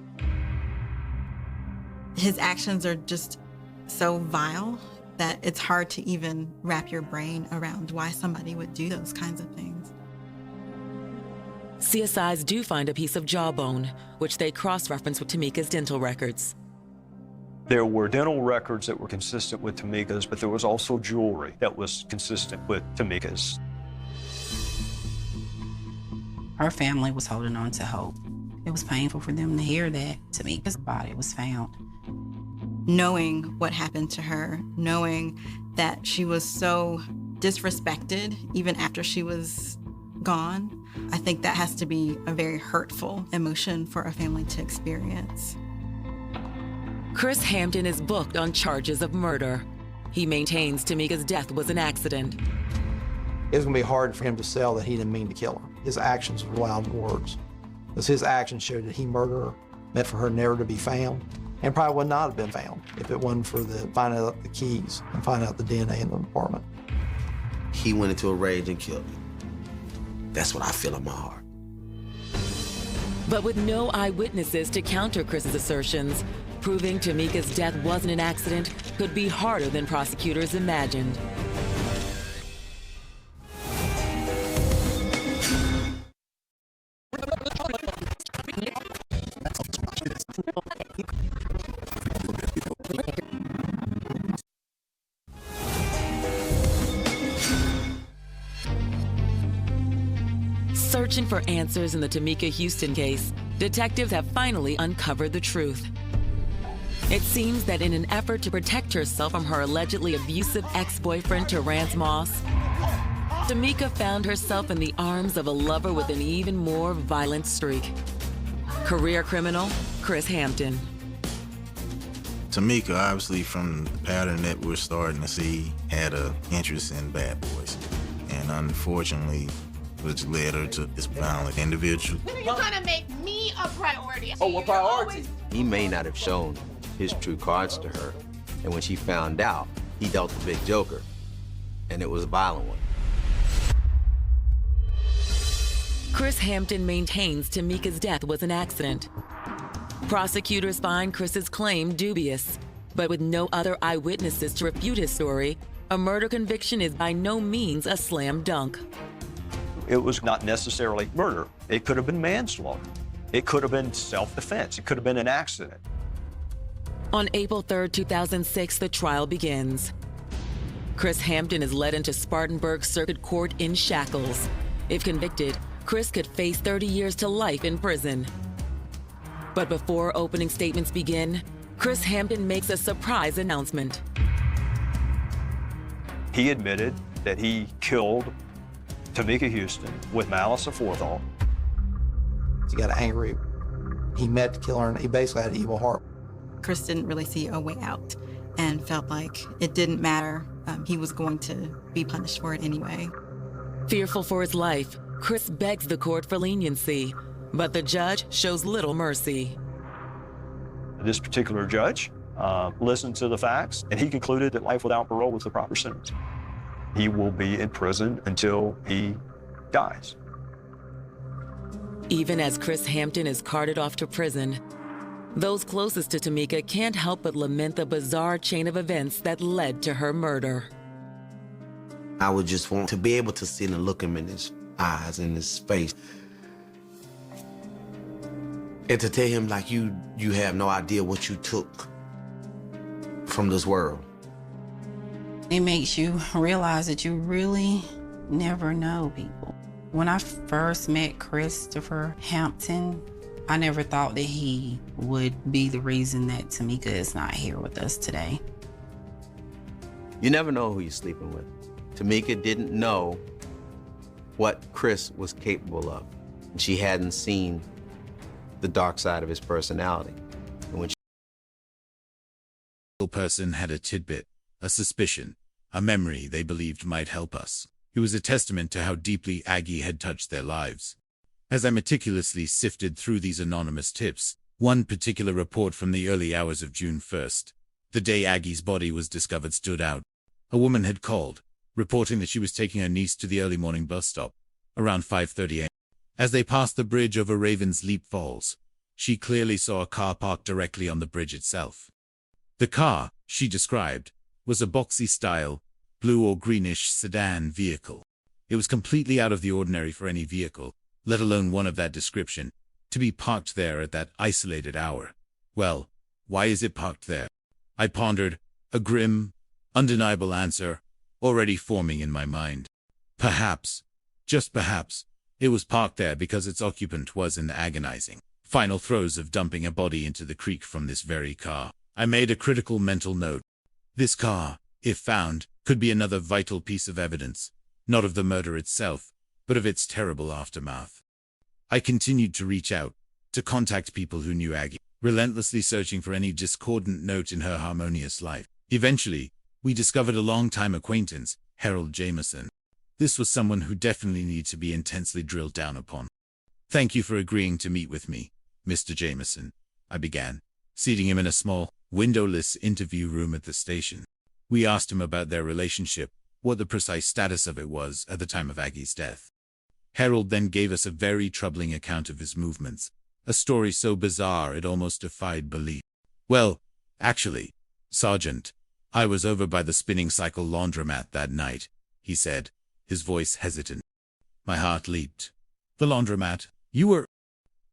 His actions are just so vile that it's hard to even wrap your brain around why somebody would do those kinds of things. CSIs do find a piece of jawbone, which they cross-reference with Tamika's dental records. There were dental records that were consistent with Tamika's, but there was also jewelry that was consistent with Tamika's. Her family was holding on to hope. It was painful for them to hear that Tamika's body was found. Knowing what happened to her, knowing that she was so disrespected even after she was gone, I think that has to be a very hurtful emotion for a family to experience. Chris Hampton is booked on charges of murder. He maintains Tamika's death was an accident. It was going to be hard for him to sell that he didn't mean to kill her. His actions were loud words. Because his actions showed that he murdered her, meant for her never to be found, and probably would not have been found if it wasn't for finding out the keys and finding out the DNA in the apartment. He went into a rage and killed me. That's what I feel in my heart. But with no eyewitnesses to counter Chris's assertions, proving Tamika's death wasn't an accident could be harder than prosecutors imagined. Searching for answers in the Tamika Houston case, detectives have finally uncovered the truth. It seems that in an effort to protect herself from her allegedly abusive ex-boyfriend, Terrence Moss, Tamika found herself in the arms of a lover with an even more violent streak. Career criminal, Chris Hampton. Tamika, obviously from the pattern that we're starting to see, had an interest in bad boys. And unfortunately, which led her to this violent individual. When are you gonna make me a priority? Oh, what priority? He may not have shown his true cards to her, and when she found out, he dealt the big joker, and it was a violent one. Chris Hampton maintains Tamika's death was an accident. Prosecutors find Chris's claim dubious, but with no other eyewitnesses to refute his story, a murder conviction is by no means a slam dunk. It was not necessarily murder. It could have been manslaughter. It could have been self-defense. It could have been an accident. On April 3rd, 2006, the trial begins. Chris Hampton is led into Spartanburg Circuit Court in shackles. If convicted, Chris could face 30 years to life in prison. But before opening statements begin, Chris Hampton makes a surprise announcement. He admitted that he killed Tamika Houston with malice aforethought. He got angry. He meant to kill her, and he basically had an evil heart. Chris didn't really see a way out and felt like it didn't matter. He was going to be punished for it anyway. Fearful for his life, Chris begs the court for leniency, but the judge shows little mercy. This particular judge listened to the facts, and he concluded that life without parole was the proper sentence. He will be in prison until he dies. Even as Chris Hampton is carted off to prison, Those closest to Tamika can't help but lament the bizarre chain of events that led to her murder. I would just want to be able to sit and look him in his eyes, in his face, and to tell him, like, you have no idea what you took from this world. It makes you realize that you really never know people. When I first met Christopher Hampton, I never thought that he would be the reason that Tamika is not here with us today. You never know who you're sleeping with. Tamika didn't know what Chris was capable of. She hadn't seen the dark side of his personality. And when person had a tidbit, a suspicion, a memory they believed might help us. It was a testament to how deeply Aggie had touched their lives. As I meticulously sifted through these anonymous tips, one particular report from the early hours of June 1st, the day Aggie's body was discovered, stood out. A woman had called, reporting that she was taking her niece to the early morning bus stop, around 5:30 a.m. As they passed the bridge over Raven's Leap Falls, she clearly saw a car parked directly on the bridge itself. The car, she described, was a boxy-style, blue or greenish sedan vehicle. It was completely out of the ordinary for any vehicle, let alone one of that description, to be parked there at that isolated hour. Well, why is it parked there? I pondered, a grim, undeniable answer already forming in my mind. Perhaps, just perhaps, it was parked there because its occupant was in the agonizing final throes of dumping a body into the creek from this very car. I made a critical mental note. This car, if found, could be another vital piece of evidence, not of the murder itself, but of its terrible aftermath. I continued to reach out, to contact people who knew Aggie, relentlessly searching for any discordant note in her harmonious life. Eventually, we discovered a long-time acquaintance, Harold Jameson. This was someone who definitely needed to be intensely drilled down upon. "Thank you for agreeing to meet with me, Mr. Jameson," I began, seating him in a small, windowless interview room at the station. We asked him about their relationship, what the precise status of it was at the time of Aggie's death. Harold then gave us a very troubling account of his movements, a story so bizarre it almost defied belief. "Well, actually, Sergeant, I was over by the spinning cycle laundromat that night," he said, his voice hesitant. My heart leaped. "The laundromat? You were—"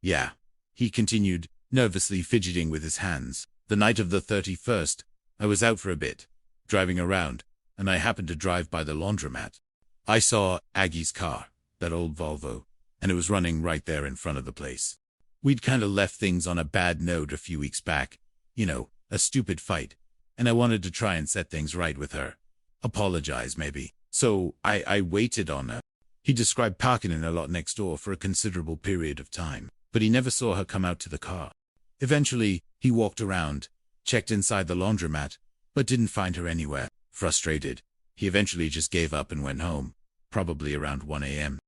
"Yeah," he continued, nervously fidgeting with his hands. "The night of the 31st, I was out for a bit, driving around, and I happened to drive by the laundromat. I saw Aggie's car, that old Volvo, and it was running right there in front of the place. We'd kind of left things on a bad note a few weeks back, you know, a stupid fight, and I wanted to try and set things right with her. Apologize, maybe. So I waited on her." He described parking in her lot next door for a considerable period of time, but he never saw her come out to the car. Eventually, he walked around, checked inside the laundromat, but didn't find her anywhere. Frustrated, he eventually just gave up and went home, probably around 1 a.m.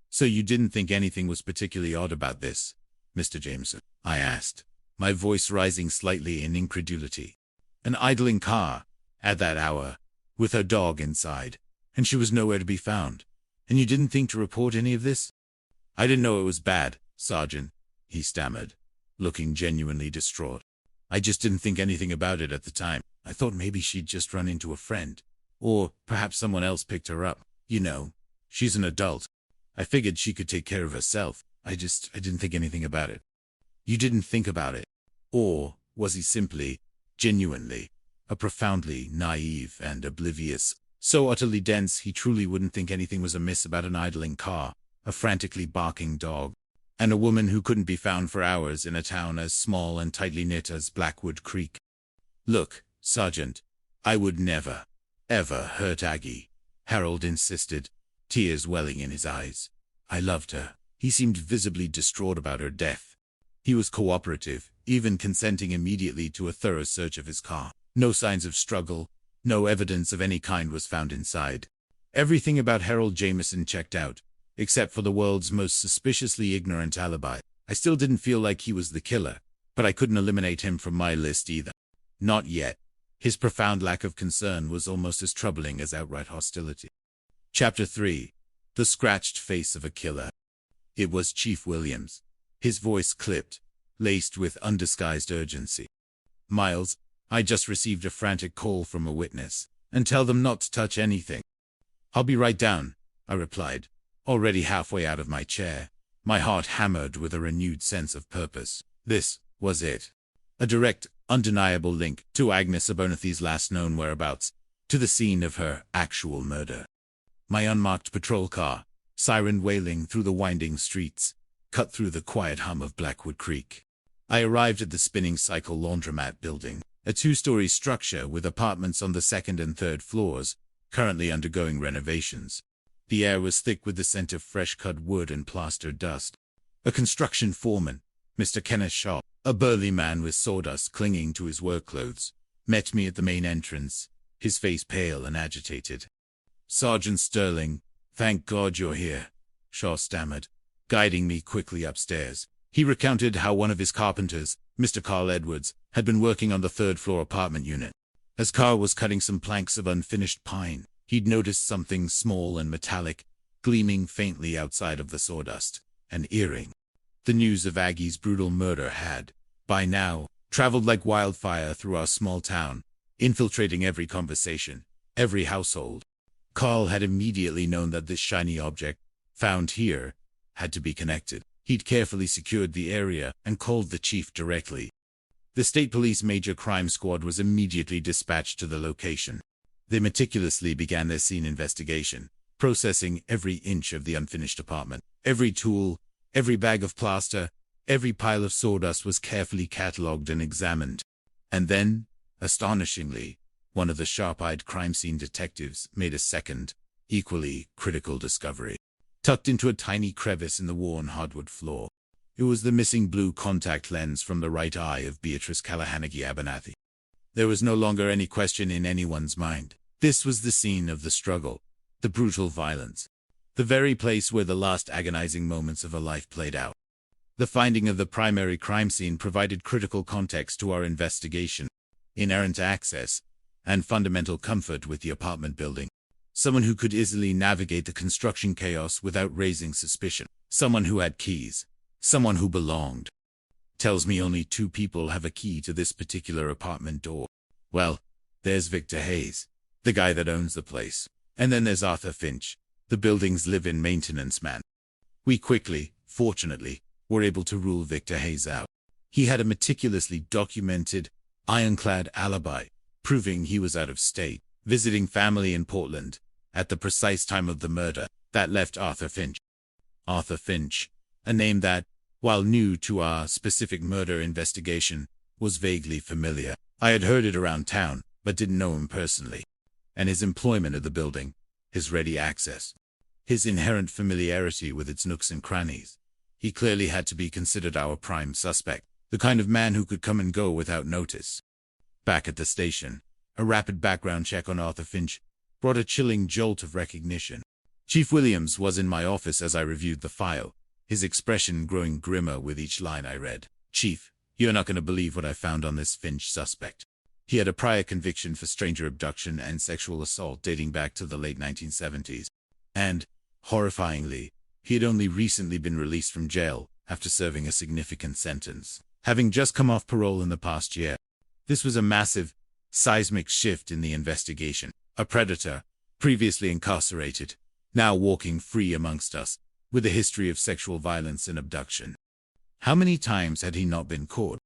"So you didn't think anything was particularly odd about this, Mr. Jameson?" I asked, my voice rising slightly in incredulity. "An idling car, at that hour, with her dog inside, and she was nowhere to be found. And you didn't think to report any of this?" "I didn't know it was bad, Sergeant," he stammered, looking genuinely distraught. "I just didn't think anything about it at the time. I thought maybe she'd just run into a friend. Or perhaps someone else picked her up. You know, she's an adult. I figured she could take care of herself. I didn't think anything about it." "You didn't think about it?" Or was he simply, genuinely, a profoundly naive and oblivious, so utterly dense he truly wouldn't think anything was amiss about an idling car, a frantically barking dog, and a woman who couldn't be found for hours in a town as small and tightly knit as Blackwood Creek? "Look, Sergeant, I would never, ever hurt Aggie," Harold insisted, tears welling in his eyes. "I loved her." He seemed visibly distraught about her death. He was cooperative, even consenting immediately to a thorough search of his car. No signs of struggle, no evidence of any kind was found inside. Everything about Harold Jameson checked out, except for the world's most suspiciously ignorant alibi. I still didn't feel like he was the killer, but I couldn't eliminate him from my list either. Not yet. His profound lack of concern was almost as troubling as outright hostility. Chapter 3. The Scratched Face of a Killer. It was Chief Williams. His voice clipped, laced with undisguised urgency. "Miles, I just received a frantic call from a witness, and tell them not to touch anything." "I'll be right down," I replied, already halfway out of my chair, my heart hammered with a renewed sense of purpose. This was it. A direct, undeniable link to Agnes Abernathy's last known whereabouts, to the scene of her actual murder. My unmarked patrol car, siren wailing through the winding streets, cut through the quiet hum of Blackwood Creek. I arrived at the Spinning Cycle Laundromat building, a two-story structure with apartments on the second and third floors, currently undergoing renovations. The air was thick with the scent of fresh-cut wood and plaster dust. A construction foreman, Mr. Kenneth Shaw, a burly man with sawdust clinging to his work clothes, met me at the main entrance, his face pale and agitated. "Sergeant Sterling, thank God you're here," Shaw stammered, guiding me quickly upstairs. He recounted how one of his carpenters, Mr. Carl Edwards, had been working on the third-floor apartment unit. As Carl was cutting some planks of unfinished pine, he'd noticed something small and metallic, gleaming faintly outside of the sawdust, an earring. The news of Aggie's brutal murder had, by now, traveled like wildfire through our small town, infiltrating every conversation, every household. Carl had immediately known that this shiny object, found here, had to be connected. He'd carefully secured the area and called the chief directly. The State Police Major Crime Squad was immediately dispatched to the location. They meticulously began their scene investigation, processing every inch of the unfinished apartment. Every tool, every bag of plaster, every pile of sawdust was carefully catalogued and examined. And then, astonishingly, one of the sharp-eyed crime scene detectives made a second, equally critical discovery. Tucked into a tiny crevice in the worn hardwood floor, it was the missing blue contact lens from the right eye of Beatrice Callahanaghy Abernathy. There was no longer any question in anyone's mind. This was the scene of the struggle, the brutal violence, the very place where the last agonizing moments of her life played out. The finding of the primary crime scene provided critical context to our investigation, inerrant access, and fundamental comfort with the apartment building. Someone who could easily navigate the construction chaos without raising suspicion. Someone who had keys. Someone who belonged. Tells me only 2 people have a key to this particular apartment door. Well, there's Victor Hayes, the guy that owns the place. And then there's Arthur Finch, the building's live-in maintenance man. We quickly, fortunately, were able to rule Victor Hayes out. He had a meticulously documented, ironclad alibi, proving he was out of state, visiting family in Portland, at the precise time of the murder. That left Arthur Finch. Arthur Finch, a name that, while new to our specific murder investigation, was vaguely familiar. I had heard it around town, but didn't know him personally. And his employment at the building, his ready access, his inherent familiarity with its nooks and crannies. He clearly had to be considered our prime suspect, the kind of man who could come and go without notice. Back at the station, a rapid background check on Arthur Finch brought a chilling jolt of recognition. Chief Williams was in my office as I reviewed the file, his expression growing grimmer with each line I read. "Chief, you're not going to believe what I found on this Finch suspect. He had a prior conviction for stranger abduction and sexual assault dating back to the late 1970s. And, horrifyingly, he had only recently been released from jail after serving a significant sentence, having just come off parole in the past year. This was a massive, seismic shift in the investigation. A predator, previously incarcerated, now walking free amongst us, with a history of sexual violence and abduction. How many times had he not been caught?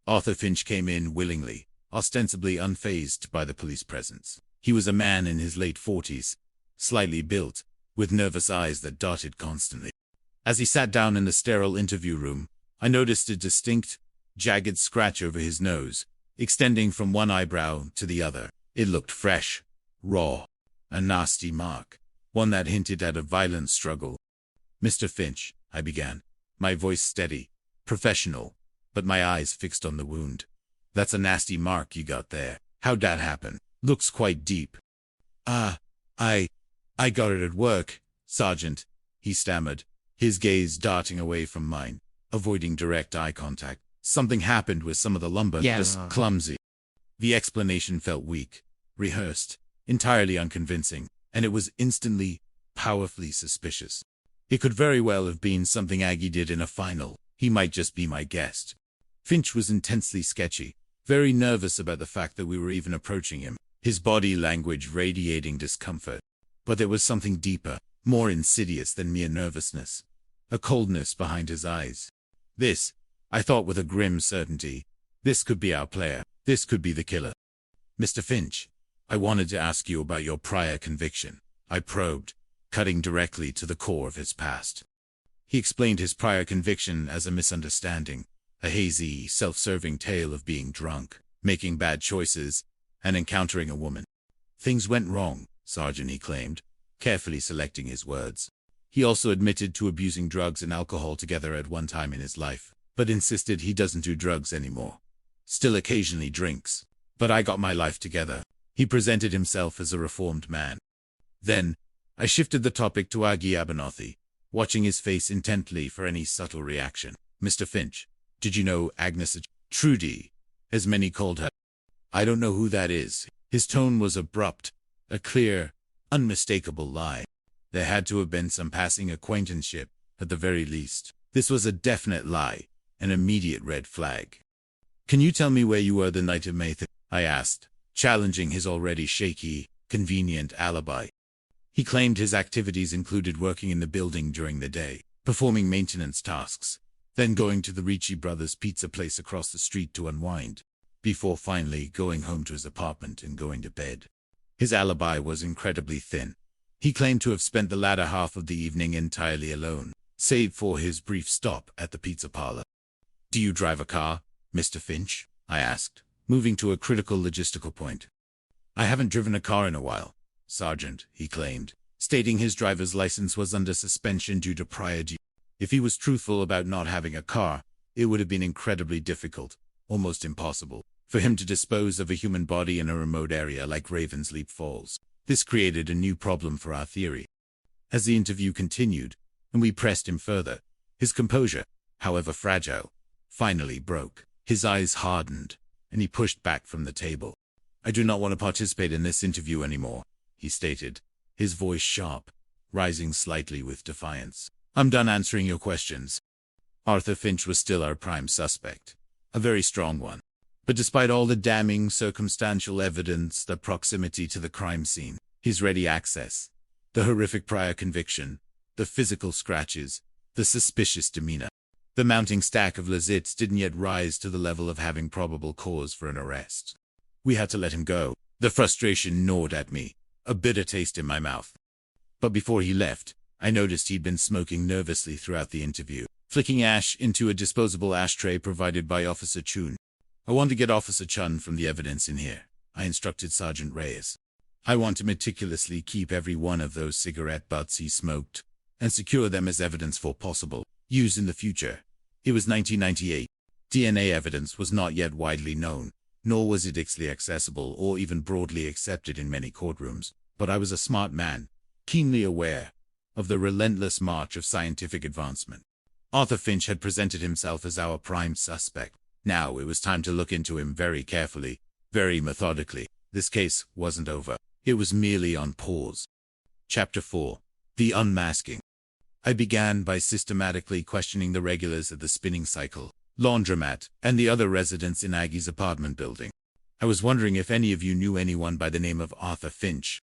Arthur Finch came in willingly, ostensibly unfazed by the police presence. He was a man in his late 40s, slightly built, with nervous eyes that darted constantly. As he sat down in the sterile interview room, I noticed a distinct, jagged scratch over his nose, extending from one eyebrow to the other. It looked fresh, raw, a nasty mark, one that hinted at a violent struggle. "Mr. Finch," I began, my voice steady, professional, but my eyes fixed on the wound. "That's a nasty mark you got there. How'd that happen? Looks quite deep." I got it at work, Sergeant," he stammered, his gaze darting away from mine, avoiding direct eye contact. "Something happened with some of the lumber, just clumsy." The explanation felt weak, rehearsed, entirely unconvincing, and it was instantly, powerfully suspicious. It could very well have been something Aggie did in a final, He might just be my guest. Finch was intensely sketchy, very nervous about the fact that we were even approaching him, his body language radiating discomfort. But there was something deeper, more insidious than mere nervousness, a coldness behind his eyes. This, I thought with a grim certainty, this could be our player, this could be the killer. Mr. Finch, I wanted to ask you about your prior conviction. I probed, cutting directly to the core of his past. He explained his prior conviction as a misunderstanding, a hazy, self-serving tale of being drunk, making bad choices, and encountering a woman. Things went wrong, Sergeant, he claimed, carefully selecting his words. He also admitted to abusing drugs and alcohol together at one time in his life, but insisted he doesn't do drugs anymore. Still occasionally drinks. But I got my life together. He presented himself as a reformed man. Then, I shifted the topic to Aggie Abernathy, watching his face intently for any subtle reaction. Mr. Finch, did you know Agnes Trudy, as many called her? I don't know who that is. His tone was abrupt, a clear, unmistakable lie. There had to have been some passing acquaintanceship, at the very least. This was a definite lie, an immediate red flag. Can you tell me where you were the night of May 3rd? I asked, challenging his already shaky, convenient alibi. He claimed his activities included working in the building during the day, performing maintenance tasks, then going to the Ricci Brothers pizza place across the street to unwind, before finally going home to his apartment and going to bed. His alibi was incredibly thin. He claimed to have spent the latter half of the evening entirely alone, save for his brief stop at the pizza parlor. Do you drive a car, Mr. Finch? I asked, moving to a critical logistical point. I haven't driven a car in a while, Sergeant, he claimed, stating his driver's license was under suspension due to prior duty. If he was truthful about not having a car, it would have been incredibly difficult, almost impossible, for him to dispose of a human body in a remote area like Ravensleep Falls. This created a new problem for our theory. As the interview continued, and we pressed him further, his composure, however fragile, finally broke. His eyes hardened, and he pushed back from the table. I do not want to participate in this interview anymore, he stated, his voice sharp, rising slightly with defiance. I'm done answering your questions. Arthur Finch was still our prime suspect, a very strong one. But despite all the damning circumstantial evidence, the proximity to the crime scene, his ready access, the horrific prior conviction, the physical scratches, the suspicious demeanor, the mounting stack of lazits didn't yet rise to the level of having probable cause for an arrest. We had to let him go. The frustration gnawed at me, a bitter taste in my mouth. But before he left, I noticed he'd been smoking nervously throughout the interview, flicking ash into a disposable ashtray provided by Officer Chun. I want to get Officer Chun from the evidence in here, I instructed Sergeant Reyes. I want to meticulously keep every one of those cigarette butts he smoked, and secure them as evidence for possible use in the future. It was 1998. DNA evidence was not yet widely known, nor was it easily accessible or even broadly accepted in many courtrooms. But I was a smart man, keenly aware of the relentless march of scientific advancement. Arthur Finch had presented himself as our prime suspect. Now it was time to look into him very carefully, very methodically. This case wasn't over. It was merely on pause. Chapter 4. The Unmasking. I began by systematically questioning the regulars at the spinning cycle, laundromat, and the other residents in Aggie's apartment building. I was wondering if any of you knew anyone by the name of Arthur Finch.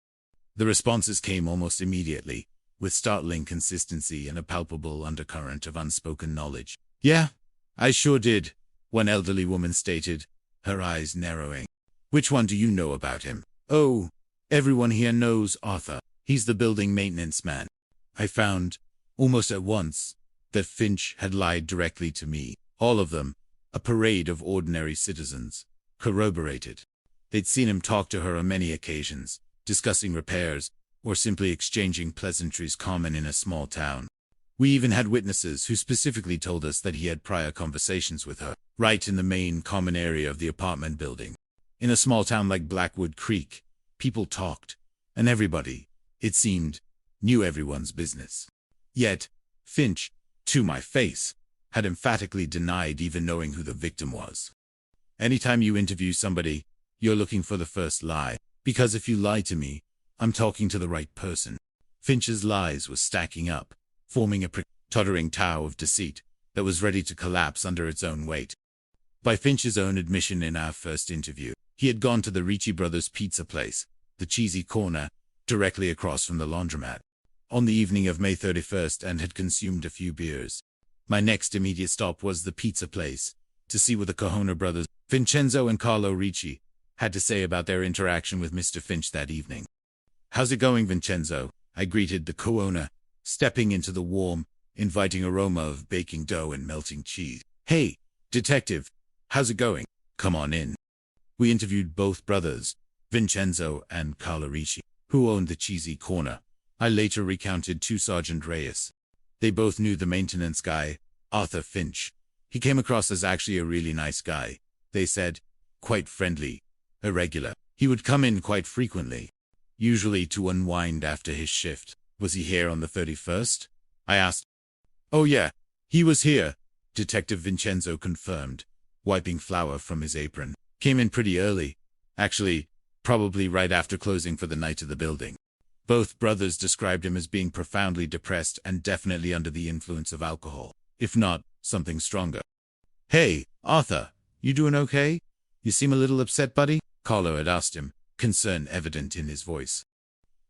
The responses came almost immediately, with startling consistency and a palpable undercurrent of unspoken knowledge. Yeah, I sure did, one elderly woman stated, her eyes narrowing. Which one do you know about him? Oh, everyone here knows Arthur. He's the building maintenance man. I found, almost at once, that Finch had lied directly to me. All of them, a parade of ordinary citizens, corroborated. They'd seen him talk to her on many occasions, discussing repairs, or simply exchanging pleasantries common in a small town. We even had witnesses who specifically told us that he had prior conversations with her, right in the main common area of the apartment building. In a small town like Blackwood Creek, people talked, and everybody, it seemed, knew everyone's business. Yet, Finch, to my face, had emphatically denied even knowing who the victim was. Anytime you interview somebody, you're looking for the first lie, because if you lie to me, I'm talking to the right person. Finch's lies were stacking up, forming a tottering tower of deceit, that was ready to collapse under its own weight. By Finch's own admission in our first interview, he had gone to the Ricci Brothers pizza place, the Cheesy Corner, directly across from the laundromat, on the evening of May 31st and had consumed a few beers. My next immediate stop was the pizza place, to see what the Corona brothers, Vincenzo and Carlo Ricci, had to say about their interaction with Mr. Finch that evening. "How's it going, Vincenzo?" I greeted the co-owner, stepping into the warm, inviting aroma of baking dough and melting cheese. "Hey, detective, how's it going? Come on in." We interviewed both brothers, Vincenzo and Carlo Ricci, who owned the Cheesy Corner. I later recounted to Sergeant Reyes. They both knew the maintenance guy, Arthur Finch. He came across as actually a really nice guy. They said, quite friendly, irregular. He would come in quite frequently, usually to unwind after his shift. "Was he here on the 31st? I asked. "Oh yeah, he was here," Detective Vincenzo confirmed, wiping flour from his apron. "Came in pretty early. Actually, probably right after closing for the night of the building." Both brothers described him as being profoundly depressed and definitely under the influence of alcohol, if not something stronger. "Hey, Arthur, you doing okay? You seem a little upset, buddy?" Carlo had asked him, concern evident in his voice.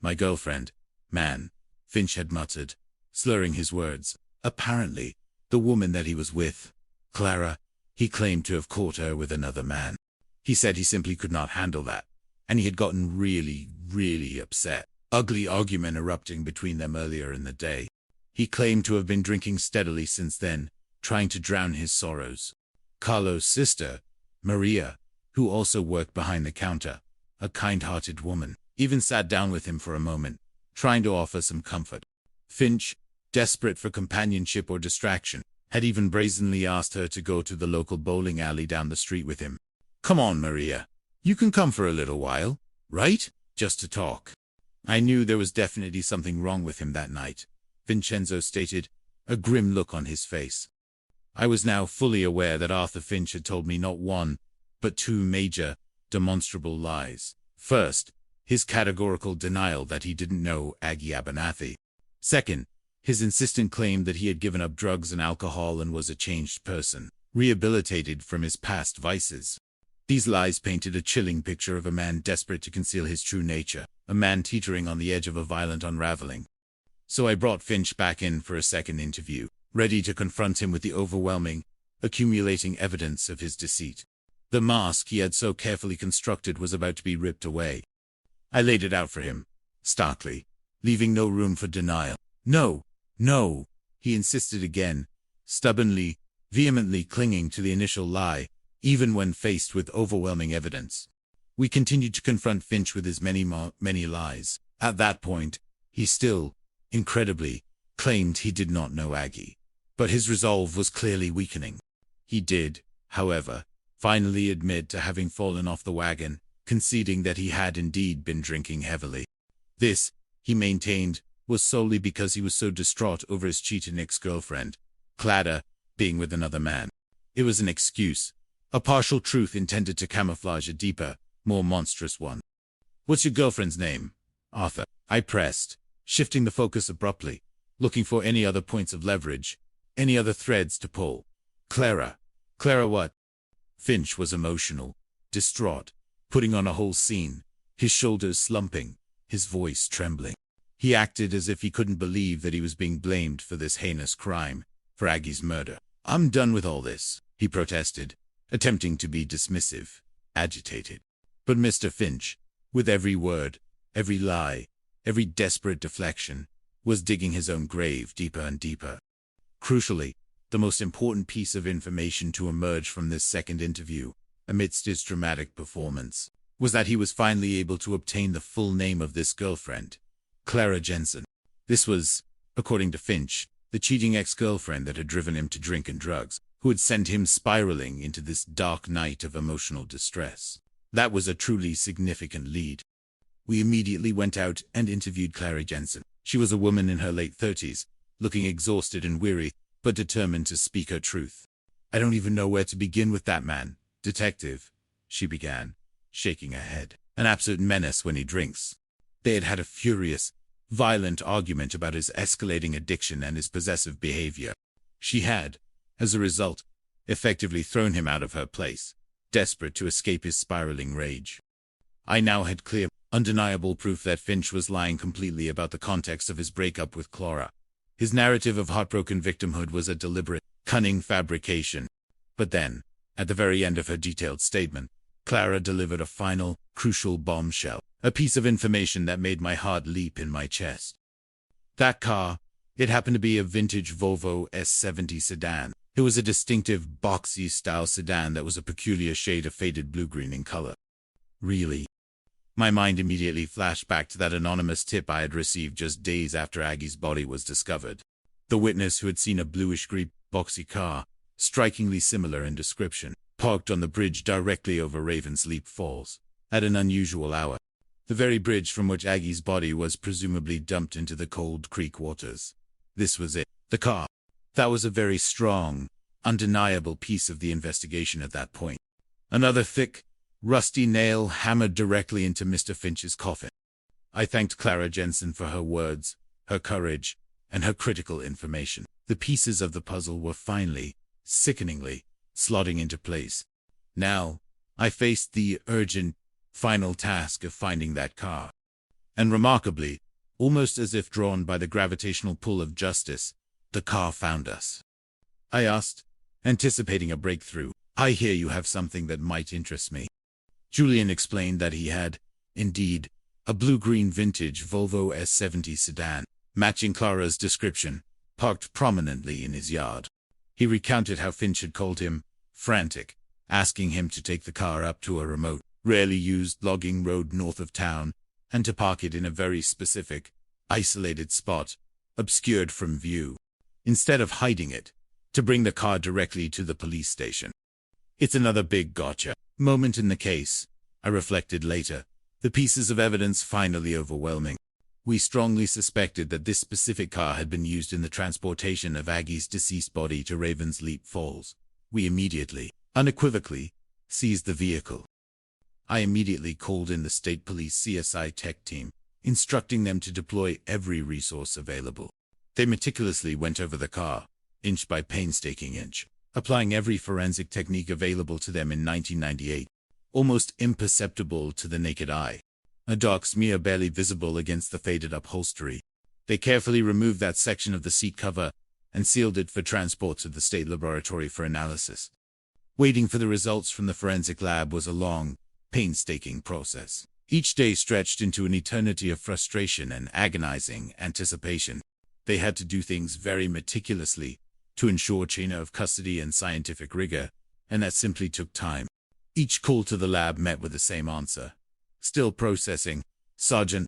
"My girlfriend, man," Finch had muttered, slurring his words. Apparently, the woman that he was with, Clara, he claimed to have caught her with another man. He said he simply could not handle that, and he had gotten really, really upset. Ugly argument erupting between them earlier in the day. He claimed to have been drinking steadily since then, trying to drown his sorrows. Carlo's sister, Maria, who also worked behind the counter, a kind-hearted woman, even sat down with him for a moment, trying to offer some comfort. Finch, desperate for companionship or distraction, had even brazenly asked her to go to the local bowling alley down the street with him. "Come on, Maria. You can come for a little while, right? Just to talk." I knew there was definitely something wrong with him that night, Vincenzo stated, a grim look on his face. I was now fully aware that Arthur Finch had told me not one, but two major, demonstrable lies. First, his categorical denial that he didn't know Aggie Abernathy. Second, his insistent claim that he had given up drugs and alcohol and was a changed person, rehabilitated from his past vices. These lies painted a chilling picture of a man desperate to conceal his true nature, a man teetering on the edge of a violent unraveling. So I brought Finch back in for a second interview, ready to confront him with the overwhelming, accumulating evidence of his deceit. The mask he had so carefully constructed was about to be ripped away. I laid it out for him, starkly, leaving no room for denial. "No, no," he insisted again, stubbornly, vehemently clinging to the initial lie, even when faced with overwhelming evidence. We continued to confront Finch with his many lies. At that point, he still, incredibly, claimed he did not know Aggie. But his resolve was clearly weakening. He did, however, finally admit to having fallen off the wagon, conceding that he had indeed been drinking heavily. This, he maintained, was solely because he was so distraught over his cheating ex-girlfriend, Clara, being with another man. It was an excuse, a partial truth intended to camouflage a deeper, more monstrous one. "What's your girlfriend's name, Arthur?" I pressed, shifting the focus abruptly, looking for any other points of leverage, any other threads to pull. "Clara. Clara what?" Finch was emotional, distraught, putting on a whole scene, his shoulders slumping, his voice trembling. He acted as if he couldn't believe that he was being blamed for this heinous crime, for Aggie's murder. "I'm done with all this," he protested, attempting to be dismissive, agitated. But Mr. Finch, with every word, every lie, every desperate deflection, was digging his own grave deeper and deeper. Crucially, the most important piece of information to emerge from this second interview, amidst his dramatic performance, was that he was finally able to obtain the full name of this girlfriend, Clara Jensen. This was, according to Finch, the cheating ex-girlfriend that had driven him to drink and drugs, who had sent him spiraling into this dark night of emotional distress. That was a truly significant lead. We immediately went out and interviewed Clara Jensen. She was a woman in her late 30s, looking exhausted and weary, but determined to speak her truth. "I don't even know where to begin with that man, detective," she began, shaking her head. "An absolute menace when he drinks." They had had a furious, violent argument about his escalating addiction and his possessive behavior. She had, as a result, effectively thrown him out of her place, desperate to escape his spiraling rage. I now had clear, undeniable proof that Finch was lying completely about the context of his breakup with Clara. His narrative of heartbroken victimhood was a deliberate, cunning fabrication. But then, at the very end of her detailed statement, Clara delivered a final, crucial bombshell, a piece of information that made my heart leap in my chest. That car, it happened to be a vintage Volvo S70 sedan. It was a distinctive, boxy-style sedan that was a peculiar shade of faded blue-green in color. Really? My mind immediately flashed back to that anonymous tip I had received just days after Aggie's body was discovered. The witness who had seen a bluish-green, boxy car, strikingly similar in description, parked on the bridge directly over Raven's Leap Falls, at an unusual hour. The very bridge from which Aggie's body was presumably dumped into the cold creek waters. This was it. The car. That was a very strong, undeniable piece of the investigation at that point. Another thick, rusty nail hammered directly into Mr. Finch's coffin. I thanked Clara Jensen for her words, her courage, and her critical information. The pieces of the puzzle were finally, sickeningly, slotting into place. Now, I faced the urgent, final task of finding that car. And remarkably, almost as if drawn by the gravitational pull of justice, the car found us. I asked, anticipating a breakthrough, "I hear you have something that might interest me." Julian explained that he had, indeed, a blue-green vintage Volvo S70 sedan, matching Clara's description, parked prominently in his yard. He recounted how Finch had called him, frantic, asking him to take the car up to a remote, rarely used logging road north of town, and to park it in a very specific, isolated spot, obscured from view. Instead of hiding it, to bring the car directly to the police station. It's another big gotcha moment in the case, I reflected later, the pieces of evidence finally overwhelming. We strongly suspected that this specific car had been used in the transportation of Aggie's deceased body to Raven's Leap Falls. We immediately, unequivocally, seized the vehicle. I immediately called in the state police CSI tech team, instructing them to deploy every resource available. They meticulously went over the car, inch by painstaking inch, applying every forensic technique available to them in 1998, almost imperceptible to the naked eye. A dark smear barely visible against the faded upholstery. They carefully removed that section of the seat cover and sealed it for transport to the state laboratory for analysis. Waiting for the results from the forensic lab was a long, painstaking process. Each day stretched into an eternity of frustration and agonizing anticipation. They had to do things very meticulously to ensure chain of custody and scientific rigor, and that simply took time. Each call to the lab met with the same answer. Still processing, Sergeant.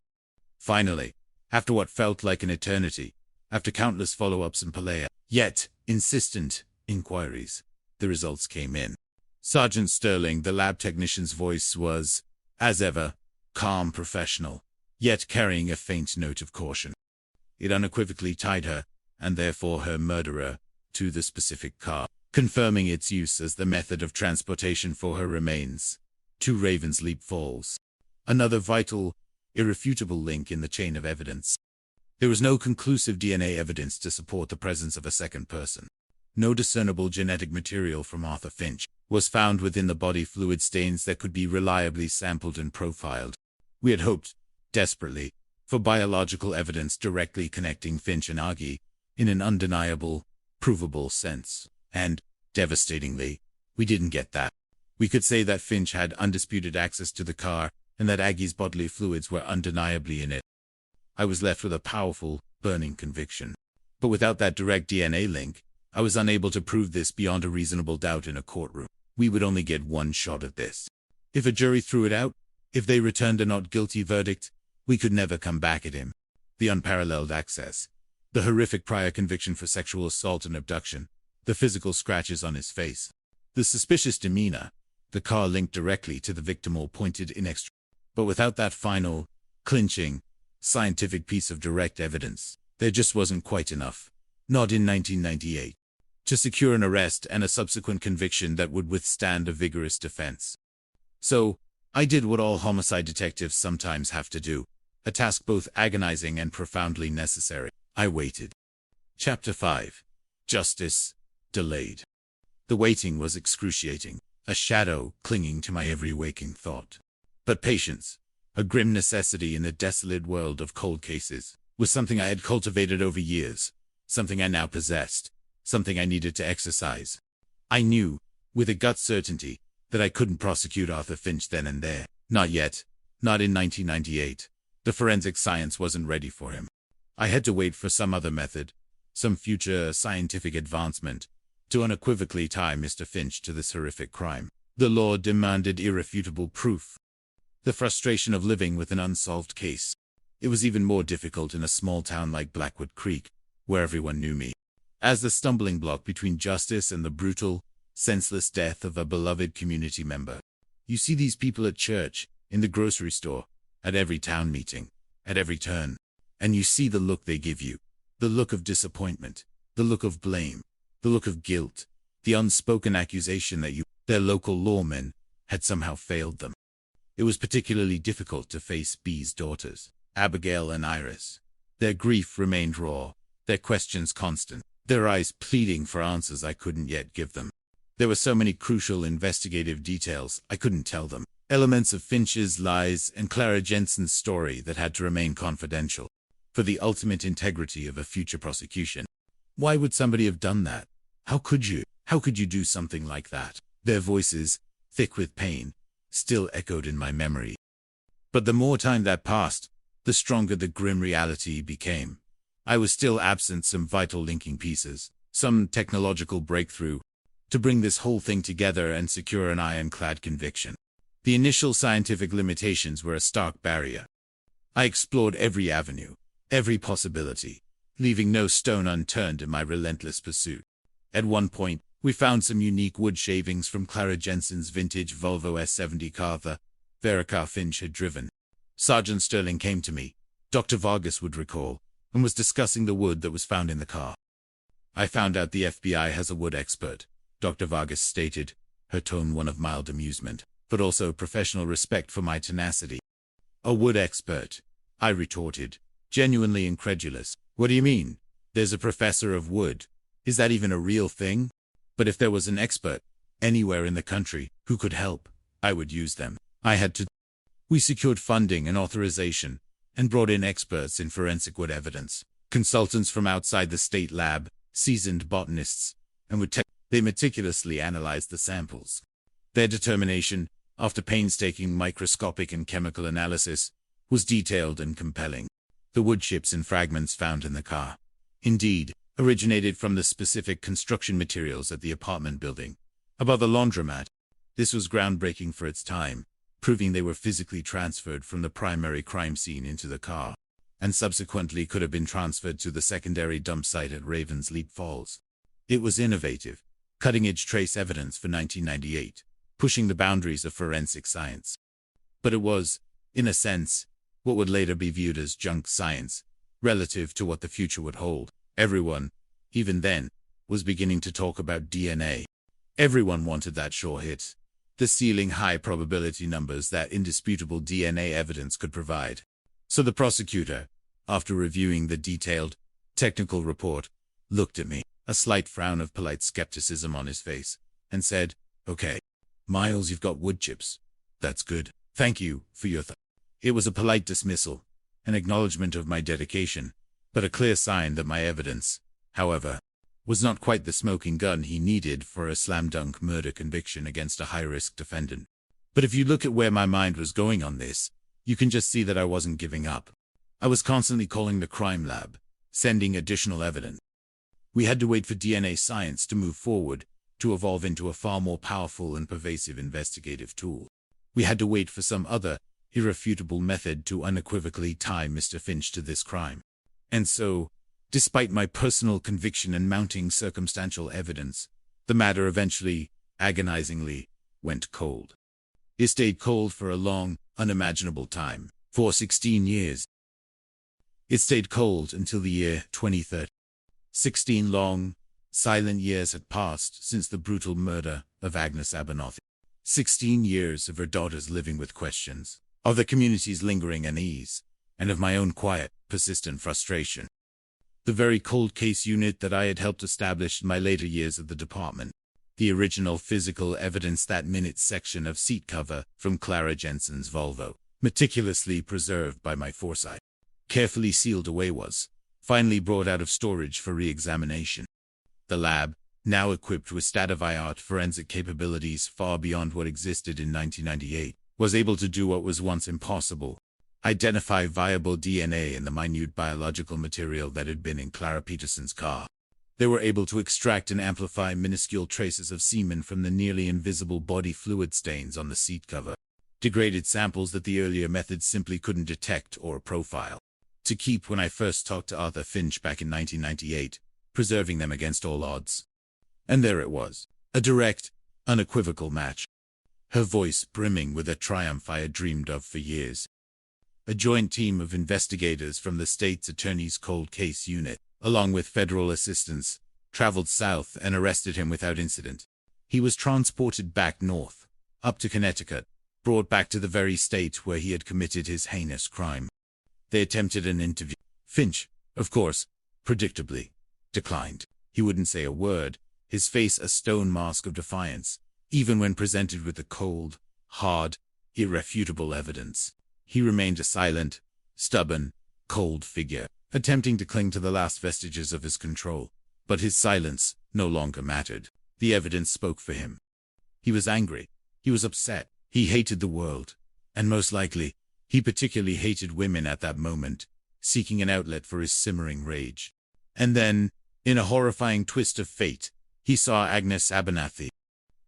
Finally, after what felt like an eternity, after countless follow-ups and yet insistent inquiries, the results came in. Sergeant Sterling, the lab technician's voice was, as ever, calm, professional, yet carrying a faint note of caution. It unequivocally tied her, and therefore her murderer, to the specific car, confirming its use as the method of transportation for her remains, to Raven's Leap Falls. Another vital, irrefutable link in the chain of evidence. There was no conclusive DNA evidence to support the presence of a second person. No discernible genetic material from Arthur Finch was found within the body fluid stains that could be reliably sampled and profiled. We had hoped, desperately, for biological evidence directly connecting Finch and Aggie in an undeniable, provable sense. And, devastatingly, we didn't get that. We could say that Finch had undisputed access to the car and that Aggie's bodily fluids were undeniably in it. I was left with a powerful, burning conviction. But without that direct DNA link, I was unable to prove this beyond a reasonable doubt in a courtroom. We would only get one shot at this. If a jury threw it out, if they returned a not guilty verdict, we could never come back at him. The unparalleled access, the horrific prior conviction for sexual assault and abduction, the physical scratches on his face, the suspicious demeanor, the car linked directly to the victim all pointed inextricably. But without that final, clinching, scientific piece of direct evidence, there just wasn't quite enough, not in 1998, to secure an arrest and a subsequent conviction that would withstand a vigorous defense. So, I did what all homicide detectives sometimes have to do, a task both agonizing and profoundly necessary. I waited. Chapter 5. Justice delayed. The waiting was excruciating, a shadow clinging to my every waking thought. But patience, a grim necessity in the desolate world of cold cases, was something I had cultivated over years, something I now possessed, something I needed to exercise. I knew, with a gut certainty, that I couldn't prosecute Arthur Finch then and there. Not yet. Not in 1998. The forensic science wasn't ready for him. I had to wait for some other method, some future scientific advancement, to unequivocally tie Mr. Finch to this horrific crime. The law demanded irrefutable proof. The frustration of living with an unsolved case. It was even more difficult in a small town like Blackwood Creek, where everyone knew me as the stumbling block between justice and the brutal, senseless death of a beloved community member. You see these people at church, in the grocery store, at every town meeting, at every turn, and you see the look they give you, the look of disappointment, the look of blame, the look of guilt, the unspoken accusation that their local lawmen, had somehow failed them. It was particularly difficult to face B's daughters, Abigail and Iris. Their grief remained raw, their questions constant, their eyes pleading for answers I couldn't yet give them. There were so many crucial investigative details I couldn't tell them, elements of Finch's lies and Clara Jensen's story that had to remain confidential, for the ultimate integrity of a future prosecution. Why would somebody have done that? How could you? How could you do something like that? Their voices, thick with pain, still echoed in my memory. But the more time that passed, the stronger the grim reality became. I was still absent some vital linking pieces, some technological breakthrough, to bring this whole thing together and secure an ironclad conviction. The initial scientific limitations were a stark barrier. I explored every avenue, every possibility, leaving no stone unturned in my relentless pursuit. At one point, we found some unique wood shavings from Clara Jensen's vintage Volvo S70 car the Vericar Finch had driven. Sergeant Sterling came to me, Dr. Vargas would recall, and was discussing the wood that was found in the car. I found out the FBI has a wood expert, Dr. Vargas stated, her tone one of mild amusement, but also professional respect for my tenacity. A wood expert, I retorted, genuinely incredulous. What do you mean? There's a professor of wood. Is that even a real thing? But if there was an expert, anywhere in the country, who could help, I would use them. I had to. We secured funding and authorization, and brought in experts in forensic wood evidence, consultants from outside the state lab, seasoned botanists, and they meticulously analyzed the samples. Their determination, after painstaking microscopic and chemical analysis, was detailed and compelling. The wood chips and fragments found in the car, indeed, originated from the specific construction materials at the apartment building, above a laundromat. This was groundbreaking for its time, proving they were physically transferred from the primary crime scene into the car, and subsequently could have been transferred to the secondary dump site at Ravens Leap Falls. It was innovative, cutting-edge trace evidence for 1998, pushing the boundaries of forensic science. But it was, in a sense, what would later be viewed as junk science, relative to what the future would hold. Everyone, even then, was beginning to talk about DNA. Everyone wanted that sure hit, the ceiling high probability numbers that indisputable DNA evidence could provide. So the prosecutor, after reviewing the detailed, technical report, looked at me, a slight frown of polite skepticism on his face, and said, "Okay, Miles, you've got wood chips. That's good. Thank you for your It was a polite dismissal, an acknowledgement of my dedication, but a clear sign that my evidence, however, was not quite the smoking gun he needed for a slam-dunk murder conviction against a high-risk defendant. But if you look at where my mind was going on this, you can just see that I wasn't giving up. I was constantly calling the crime lab, sending additional evidence. We had to wait for DNA science to move forward, to evolve into a far more powerful and pervasive investigative tool. We had to wait for some other, irrefutable method to unequivocally tie Mr. Finch to this crime. And so, despite my personal conviction and mounting circumstantial evidence, the matter eventually, agonizingly, went cold. It stayed cold for a long, unimaginable time, for 16 years. It stayed cold until the year 2030. 16 long, silent years had passed since the brutal murder of Agnes Abernathy. 16 years of her daughters living with questions, of the community's lingering unease, and of my own quiet, persistent frustration. The very cold case unit that I had helped establish in my later years at the department. The original physical evidence, that minute section of seat cover from Clara Jensen's Volvo, meticulously preserved by my foresight, carefully sealed away, was finally brought out of storage for re-examination. The lab, now equipped with state-of-the-art forensic capabilities far beyond what existed in 1998, was able to do what was once impossible: identify viable DNA in the minute biological material that had been in Clara Peterson's car. They were able to extract and amplify minuscule traces of semen from the nearly invisible body fluid stains on the seat cover, degraded samples that the earlier methods simply couldn't detect or profile. To keep, when I first talked to Arthur Finch back in 1998, preserving them against all odds. And there it was, a direct, unequivocal match. Her voice brimming with a triumph I had dreamed of for years. A joint team of investigators from the state's attorney's cold case unit, along with federal assistance, traveled south and arrested him without incident. He was transported back north, up to Connecticut, brought back to the very state where he had committed his heinous crime. They attempted an interview. Finch, of course, predictably, declined. He wouldn't say a word, his face a stone mask of defiance, even when presented with the cold, hard, irrefutable evidence. He remained a silent, stubborn, cold figure, attempting to cling to the last vestiges of his control. But his silence no longer mattered. The evidence spoke for him. He was angry. He was upset. He hated the world. And most likely, he particularly hated women at that moment, seeking an outlet for his simmering rage. And then, in a horrifying twist of fate, he saw Agnes Abernathy.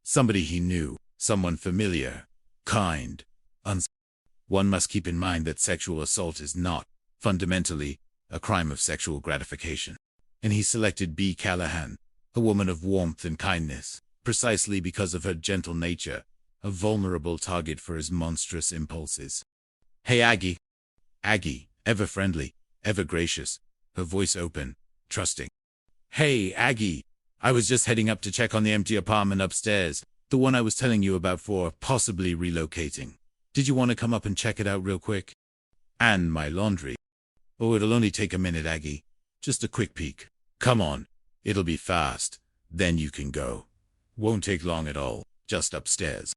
Somebody he knew, someone familiar, kind, One must keep in mind that sexual assault is not, fundamentally, a crime of sexual gratification. And he selected B. Callahan, a woman of warmth and kindness, precisely because of her gentle nature, a vulnerable target for his monstrous impulses. "Hey, Aggie." Aggie, ever friendly, ever gracious, her voice open, trusting. "Hey, Aggie. I was just heading up to check on the empty apartment upstairs, the one I was telling you about for possibly relocating. Did you want to come up and check it out real quick? And my laundry." "Oh, it'll only take a minute, Aggie. Just a quick peek. Come on. It'll be fast. Then you can go. Won't take long at all. Just upstairs."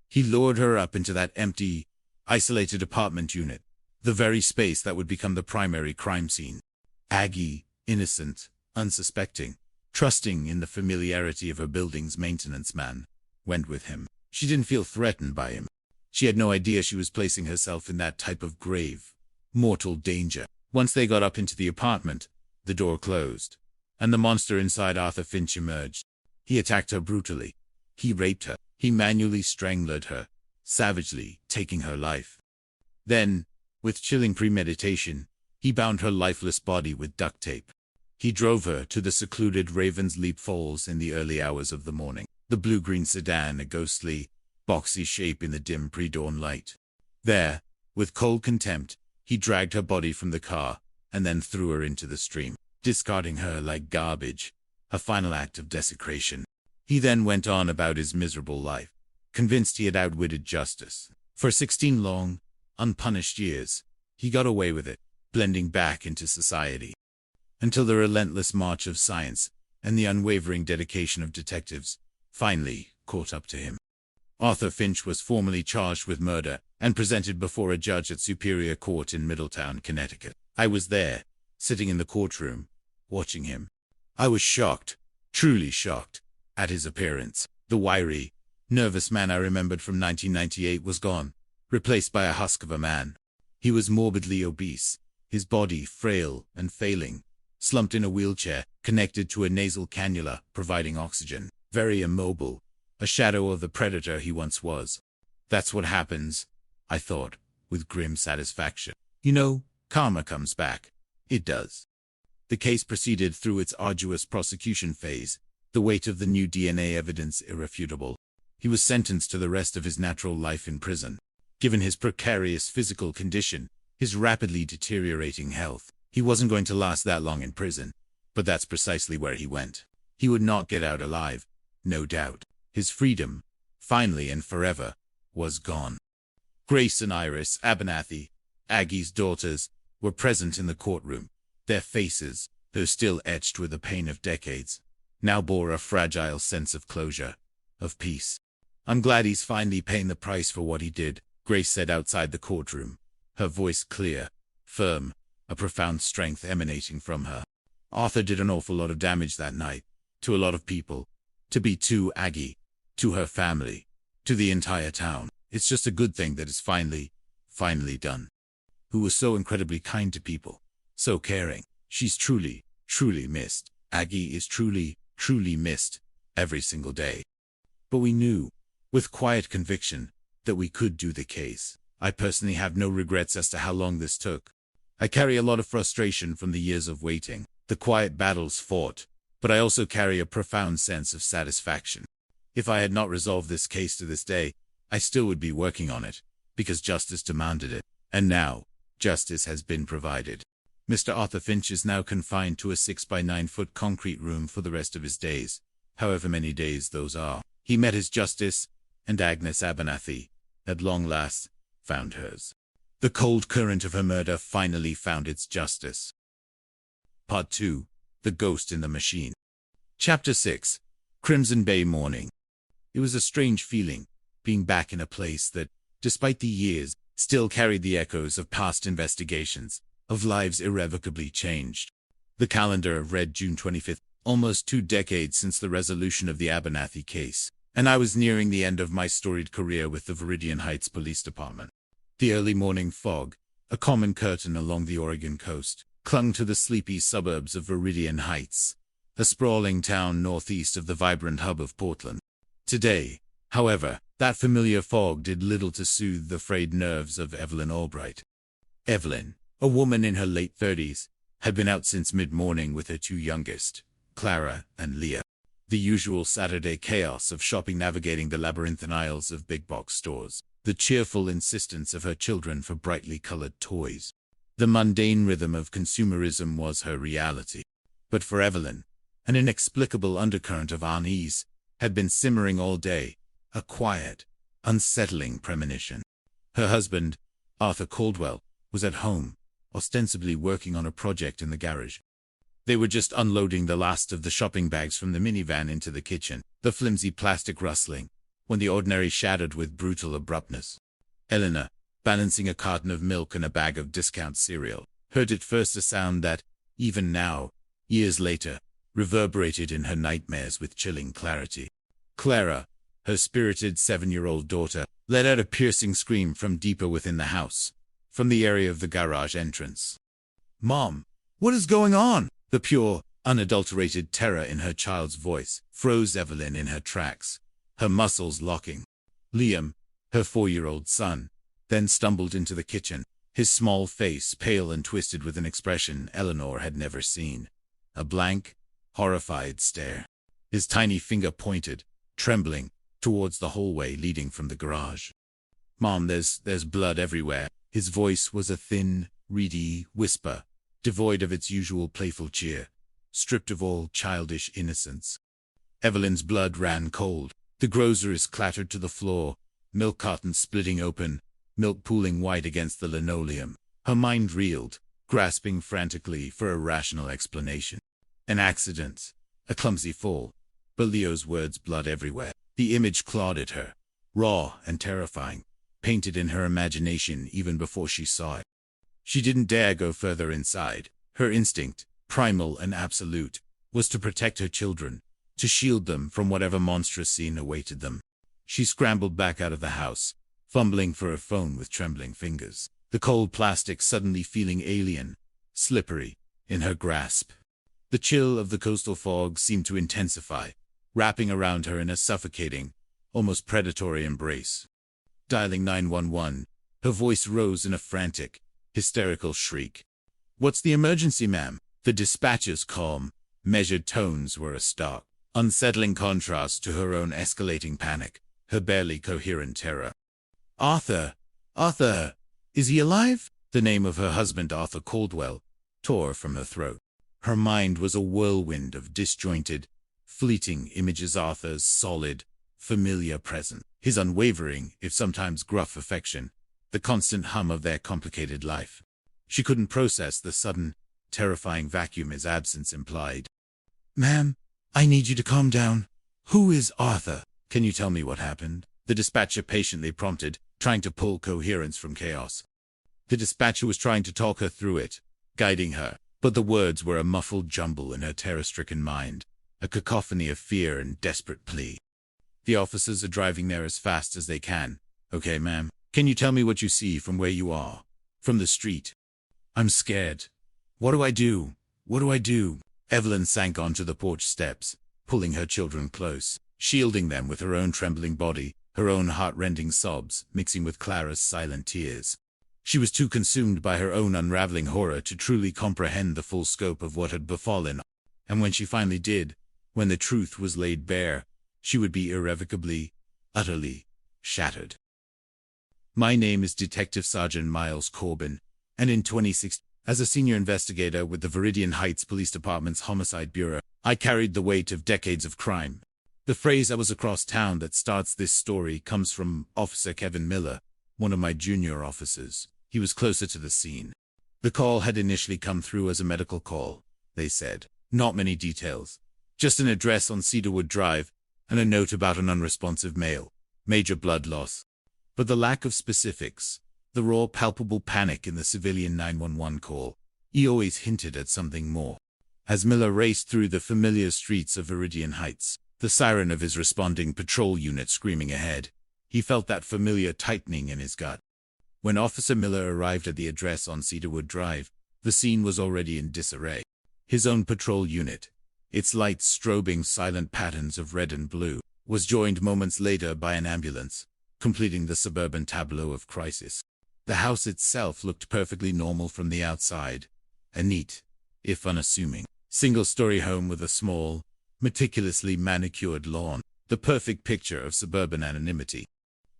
He lured her up into that empty, isolated apartment unit, the very space that would become the primary crime scene. Aggie, innocent, unsuspecting, trusting in the familiarity of her building's maintenance man, went with him. She didn't feel threatened by him. She had no idea she was placing herself in that type of grave, mortal danger. Once they got up into the apartment, the door closed, and the monster inside Arthur Finch emerged. He attacked her brutally. He raped her. He manually strangled her, savagely taking her life. Then, with chilling premeditation, he bound her lifeless body with duct tape. He drove her to the secluded Raven's Leap Falls in the early hours of the morning, the blue-green sedan a ghostly, boxy shape in the dim pre-dawn light. There, with cold contempt, he dragged her body from the car and then threw her into the stream, discarding her like garbage, a final act of desecration. He then went on about his miserable life, convinced he had outwitted justice. For 16 long, unpunished years, he got away with it, blending back into society. Until the relentless march of science and the unwavering dedication of detectives finally caught up to him. Arthur Finch was formally charged with murder and presented before a judge at Superior Court in Middletown, Connecticut. I was there, sitting in the courtroom, watching him. I was shocked, truly shocked, at his appearance. The wiry, nervous man I remembered from 1998 was gone, replaced by a husk of a man. He was morbidly obese, his body frail and failing, slumped in a wheelchair, connected to a nasal cannula providing oxygen, very immobile, a shadow of the predator he once was. That's what happens, I thought, with grim satisfaction. You know, karma comes back. It does. The case proceeded through its arduous prosecution phase, the weight of the new DNA evidence irrefutable. He was sentenced to the rest of his natural life in prison. Given his precarious physical condition, his rapidly deteriorating health, he wasn't going to last that long in prison. But that's precisely where he went. He would not get out alive, no doubt. His freedom, finally and forever, was gone. Grace and Iris Abernathy, Aggie's daughters, were present in the courtroom, their faces though still etched with the pain of decades, now bore a fragile sense of closure, of peace. "I'm glad he's finally paying the price for what he did," Grace said outside the courtroom, her voice clear, firm, a profound strength emanating from her. "Arthur did an awful lot of damage that night, to a lot of people, to be too Aggie, to her family, to the entire town. It's just a good thing that it's finally done. Who was so incredibly kind to people, so caring. She's truly missed. Aggie is truly missed every single day." But we knew, with quiet conviction, that we could do the case. I personally have no regrets as to how long this took. I carry a lot of frustration from the years of waiting, the quiet battles fought, but I also carry a profound sense of satisfaction. If I had not resolved this case to this day, I still would be working on it, because justice demanded it. And now, justice has been provided. Mr. Arthur Finch is now confined to a 6-by-9-foot concrete room for the rest of his days, however many days those are. He met his justice, and Agnes Abernathy, at long last, found hers. The cold current of her murder finally found its justice. Part 2. The Ghost in the Machine. Chapter 6. Crimson Bay Morning. It was a strange feeling, being back in a place that, despite the years, still carried the echoes of past investigations, of lives irrevocably changed. The calendar read June 25th, almost 2 decades since the resolution of the Abernathy case, and I was nearing the end of my storied career with the Viridian Heights Police Department. The early morning fog, a common curtain along the Oregon coast, clung to the sleepy suburbs of Viridian Heights, a sprawling town northeast of the vibrant hub of Portland. Today, however, that familiar fog did little to soothe the frayed nerves of Evelyn Albright. Evelyn, a woman in her late 30s, had been out since mid-morning with her 2 youngest, Clara and Leah. The usual Saturday chaos of shopping navigating the labyrinthine aisles of big-box stores, the cheerful insistence of her children for brightly colored toys. The mundane rhythm of consumerism was her reality. But for Evelyn, an inexplicable undercurrent of unease had been simmering all day, a quiet, unsettling premonition. Her husband, Arthur Caldwell, was at home, ostensibly working on a project in the garage. They were just unloading the last of the shopping bags from the minivan into the kitchen, the flimsy plastic rustling, when the ordinary shattered with brutal abruptness. Eleanor, balancing a carton of milk and a bag of discount cereal, heard at first a sound that, even now, years later, reverberated in her nightmares with chilling clarity. Clara, her spirited 7-year-old daughter, let out a piercing scream from deeper within the house, from the area of the garage entrance. "Mom, what is going on?" The pure, unadulterated terror in her child's voice froze Evelyn in her tracks, her muscles locking. Liam, her 4-year-old son, then stumbled into the kitchen, his small face pale and twisted with an expression Eleanor had never seen. A blank, horrified stare. His tiny finger pointed, trembling, towards the hallway leading from the garage. "Mom, there's blood everywhere." His voice was a thin, reedy whisper, devoid of its usual playful cheer, stripped of all childish innocence. Evelyn's blood ran cold. The groceries clattered to the floor, milk cartons splitting open, milk pooling white against the linoleum. Her mind reeled, grasping frantically for a rational explanation. An accident, a clumsy fall, but Leo's words blood everywhere. The image clawed at her, raw and terrifying, painted in her imagination even before she saw it. She didn't dare go further inside. Her instinct, primal and absolute, was to protect her children, to shield them from whatever monstrous scene awaited them. She scrambled back out of the house, fumbling for her phone with trembling fingers, the cold plastic suddenly feeling alien, slippery, in her grasp. The chill of the coastal fog seemed to intensify, wrapping around her in a suffocating, almost predatory embrace. Dialing 911, her voice rose in a frantic, hysterical shriek. "What's the emergency, ma'am?" The dispatcher's calm, measured tones were a stark, unsettling contrast to her own escalating panic, her barely coherent terror. Arthur, is he alive?" The name of her husband, Arthur Caldwell, tore from her throat. Her mind was a whirlwind of disjointed, fleeting images. Arthur's solid, familiar presence, his unwavering, if sometimes gruff affection, the constant hum of their complicated life. She couldn't process the sudden, terrifying vacuum his absence implied. "Ma'am, I need you to calm down. Who is Arthur? Can you tell me what happened?" The dispatcher patiently prompted, trying to pull coherence from chaos. The dispatcher was trying to talk her through it, guiding her, but the words were a muffled jumble in her terror-stricken mind, a cacophony of fear and desperate plea. "The officers are driving there as fast as they can. Okay, ma'am. Can you tell me what you see from where you are? From the street?" "I'm scared. What do I do? What do I do?" Evelyn sank onto the porch steps, pulling her children close, shielding them with her own trembling body, her own heart-rending sobs mixing with Clara's silent tears. She was too consumed by her own unraveling horror to truly comprehend the full scope of what had befallen, and when she finally did, when the truth was laid bare, she would be irrevocably, utterly shattered. My name is Detective Sergeant Miles Corbin, and in 2016, as a senior investigator with the Viridian Heights Police Department's Homicide Bureau, I carried the weight of decades of crime. The phrase "I was across town" that starts this story comes from Officer Kevin Miller, one of my junior officers. He was closer to the scene. The call had initially come through as a medical call, they said. Not many details. Just an address on Cedarwood Drive and a note about an unresponsive male. Major blood loss. But the lack of specifics, the raw palpable panic in the civilian 911 call, he always hinted at something more. As Miller raced through the familiar streets of Viridian Heights, the siren of his responding patrol unit screaming ahead, he felt that familiar tightening in his gut. When Officer Miller arrived at the address on Cedarwood Drive, the scene was already in disarray. His own patrol unit, its lights strobing silent patterns of red and blue, was joined moments later by an ambulance, completing the suburban tableau of crisis. The house itself looked perfectly normal from the outside, a neat, if unassuming, single-story home with a small, meticulously manicured lawn, the perfect picture of suburban anonymity.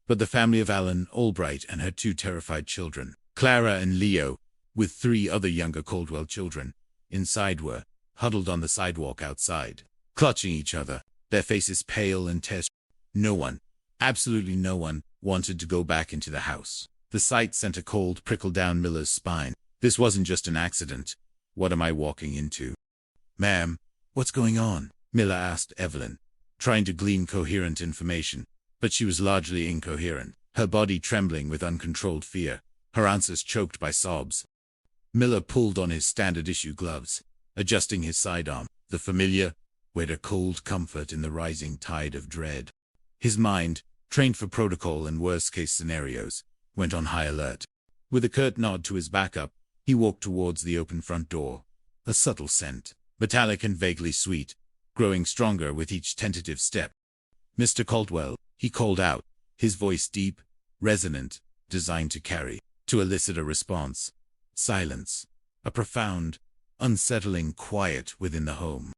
But the family of Alan Albright and her two terrified children, Clara and Leo, with 3 other younger Caldwell children, inside were huddled on the sidewalk outside, clutching each other, their faces pale and tear. No one, absolutely no one, wanted to go back into the house. The sight sent a cold prickle down Miller's spine. This wasn't just an accident. What am I walking into? "Ma'am, what's going on?" Miller asked Evelyn, trying to glean coherent information, but she was largely incoherent, her body trembling with uncontrolled fear, her answers choked by sobs. Miller pulled on his standard-issue gloves, adjusting his sidearm, the familiar, with a cold comfort in the rising tide of dread. His mind, trained for protocol and worst-case scenarios, went on high alert. With a curt nod to his backup, he walked towards the open front door. A subtle scent, metallic and vaguely sweet, growing stronger with each tentative step. "Mr. Caldwell," he called out, his voice deep, resonant, designed to elicit a response. Silence. A profound, unsettling quiet within the home.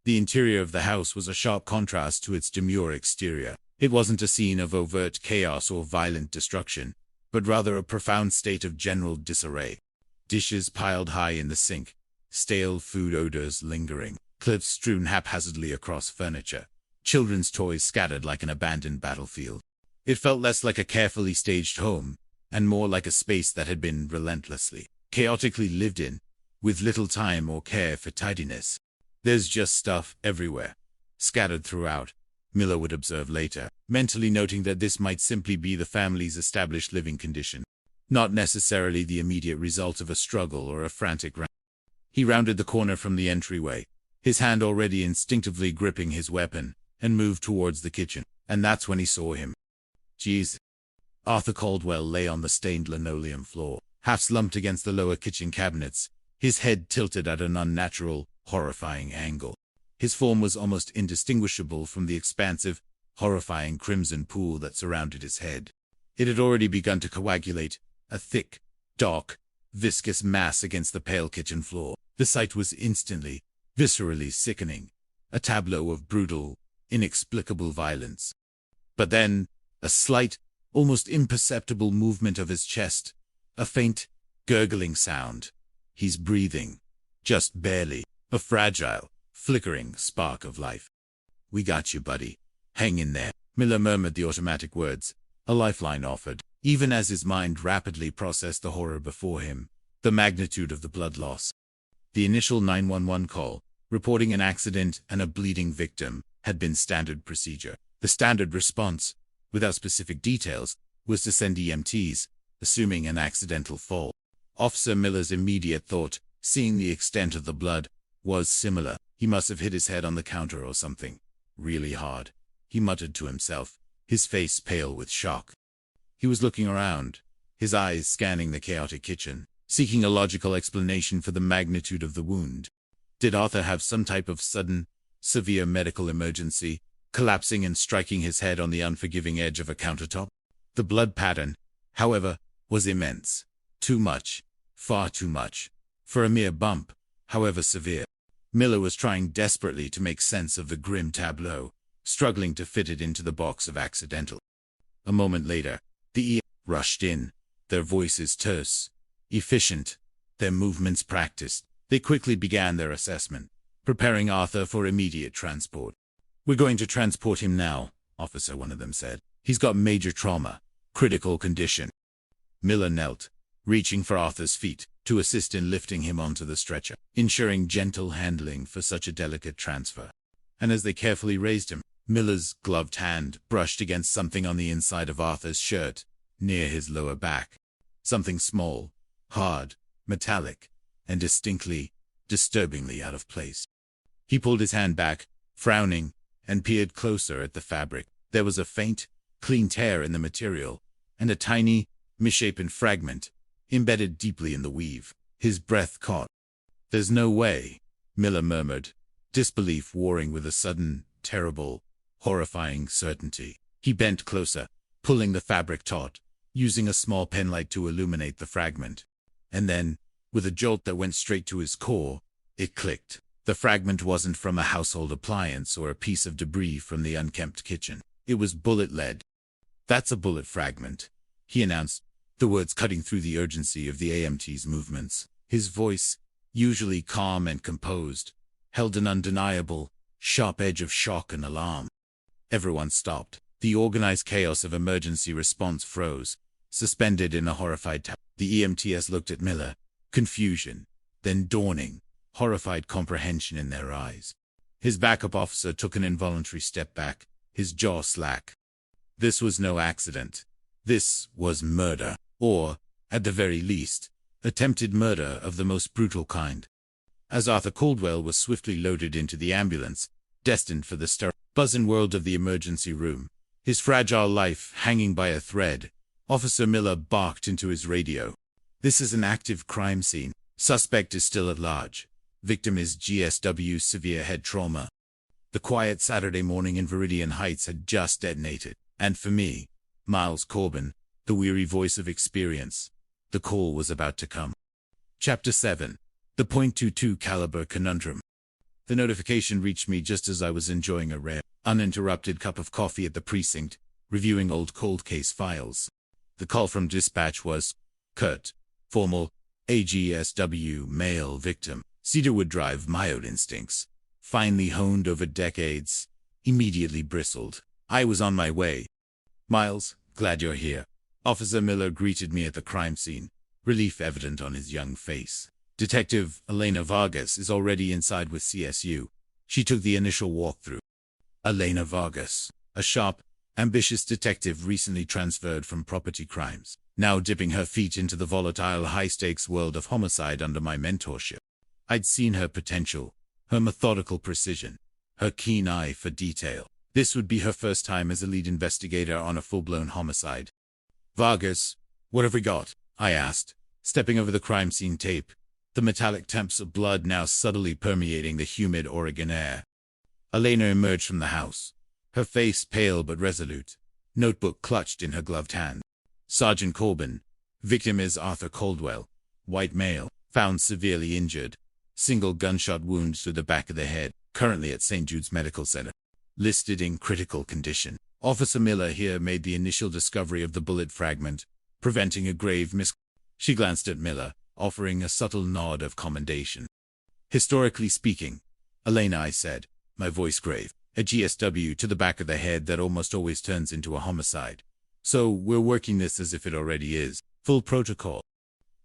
The interior of the house was a sharp contrast to its demure exterior. It wasn't a scene of overt chaos or violent destruction, but rather a profound state of general disarray. Dishes piled high in the sink, stale food odors lingering, clips strewn haphazardly across furniture, children's toys scattered like an abandoned battlefield. It felt less like a carefully staged home, and more like a space that had been relentlessly, chaotically lived in, with little time or care for tidiness. "There's just stuff everywhere, scattered throughout," Miller would observe later, mentally noting that this might simply be the family's established living condition, not necessarily the immediate result of a struggle or a frantic run. He rounded the corner from the entryway, his hand already instinctively gripping his weapon, and moved towards the kitchen, and that's when he saw him. "Geez." Arthur Caldwell lay on the stained linoleum floor, half slumped against the lower kitchen cabinets, his head tilted at an unnatural, horrifying angle. His form was almost indistinguishable from the expansive, horrifying crimson pool that surrounded his head. It had already begun to coagulate, a thick, dark, viscous mass against the pale kitchen floor. The sight was instantly, viscerally sickening, a tableau of brutal, inexplicable violence. But then, a slight, almost imperceptible movement of his chest, a faint, gurgling sound. He's breathing, just barely, a fragile, flickering spark of life. "We got you, buddy. Hang in there." Miller murmured the automatic words, a lifeline offered, even as his mind rapidly processed the horror before him, the magnitude of the blood loss. The initial 911 call, reporting an accident and a bleeding victim, had been standard procedure. The standard response, without specific details, was to send EMTs, assuming an accidental fall. Officer Miller's immediate thought, seeing the extent of the blood, was similar. He must have hit his head on the counter or something. Really hard, he muttered to himself, his face pale with shock. He was looking around, his eyes scanning the chaotic kitchen, seeking a logical explanation for the magnitude of the wound. Did Arthur have some type of sudden, severe medical emergency, collapsing and striking his head on the unforgiving edge of a countertop? The blood pattern, however, was immense. Too much, far too much, for a mere bump, however severe. Miller was trying desperately to make sense of the grim tableau, struggling to fit it into the box of accidental. A moment later, the EMTs rushed in, their voices terse, efficient, their movements practiced. They quickly began their assessment, preparing Arthur for immediate transport. "We're going to transport him now," officer one of them said. "He's got major trauma, critical condition." Miller knelt, reaching for Arthur's feet, to assist in lifting him onto the stretcher, ensuring gentle handling for such a delicate transfer. And as they carefully raised him, Miller's gloved hand brushed against something on the inside of Arthur's shirt, near his lower back. Something small, hard, metallic, and disturbingly out of place. He pulled his hand back, frowning, and peered closer at the fabric. There was a faint, clean tear in the material, and a tiny, misshapen fragment, embedded deeply in the weave. His breath caught. "There's no way," Miller murmured, disbelief warring with a sudden, terrible, horrifying certainty. He bent closer, pulling the fabric taut, using a small penlight to illuminate the fragment. And then, with a jolt that went straight to his core, it clicked. The fragment wasn't from a household appliance or a piece of debris from the unkempt kitchen. It was bullet lead. "That's a bullet fragment," he announced, the words cutting through the urgency of the AMT's movements. His voice, usually calm and composed, held an undeniable, sharp edge of shock and alarm. Everyone stopped. The organized chaos of emergency response froze, suspended in a horrified terror. The EMTs looked at Miller, confusion, then dawning, horrified comprehension in their eyes. His backup officer took an involuntary step back, his jaw slack. This was no accident. This was murder, or, at the very least, attempted murder of the most brutal kind. As Arthur Caldwell was swiftly loaded into the ambulance, destined for the sterile, buzzing world of the emergency room, his fragile life hanging by a thread, Officer Miller barked into his radio. "This is an active crime scene. Suspect is still at large. Victim is GSW severe head trauma." The quiet Saturday morning in Viridian Heights had just detonated, and for me, Miles Corbin, the weary voice of experience, the call was about to come. Chapter 7. The .22 caliber conundrum. The notification reached me just as I was enjoying a rare, uninterrupted cup of coffee at the precinct, reviewing old cold case files. The call from dispatch was, curt, formal, AGSW male victim, Cedarwood Drive. My own instincts, finely honed over decades, immediately bristled. I was on my way. "Miles, glad you're here." Officer Miller greeted me at the crime scene, relief evident on his young face. "Detective Elena Vargas is already inside with CSU." She took the initial walkthrough. Elena Vargas, a sharp, ambitious detective recently transferred from property crimes, now dipping her feet into the volatile high-stakes world of homicide under my mentorship. I'd seen her potential, her methodical precision, her keen eye for detail. This would be her first time as a lead investigator on a full-blown homicide. "Vargas, what have we got?" I asked, stepping over the crime scene tape, the metallic temps of blood now subtly permeating the humid Oregon air. Elena emerged from the house, her face pale but resolute, notebook clutched in her gloved hand. "Sergeant Corbin, victim is Arthur Caldwell, white male, found severely injured, single gunshot wounds to the back of the head, currently at St. Jude's Medical Center. Listed in critical condition." Officer Miller here made the initial discovery of the bullet fragment, preventing a grave She glanced at Miller, offering a subtle nod of commendation. "Historically speaking," Elena, I said, my voice grave, "a GSW to the back of the head that almost always turns into a homicide. So we're working this as if it already is. Full protocol."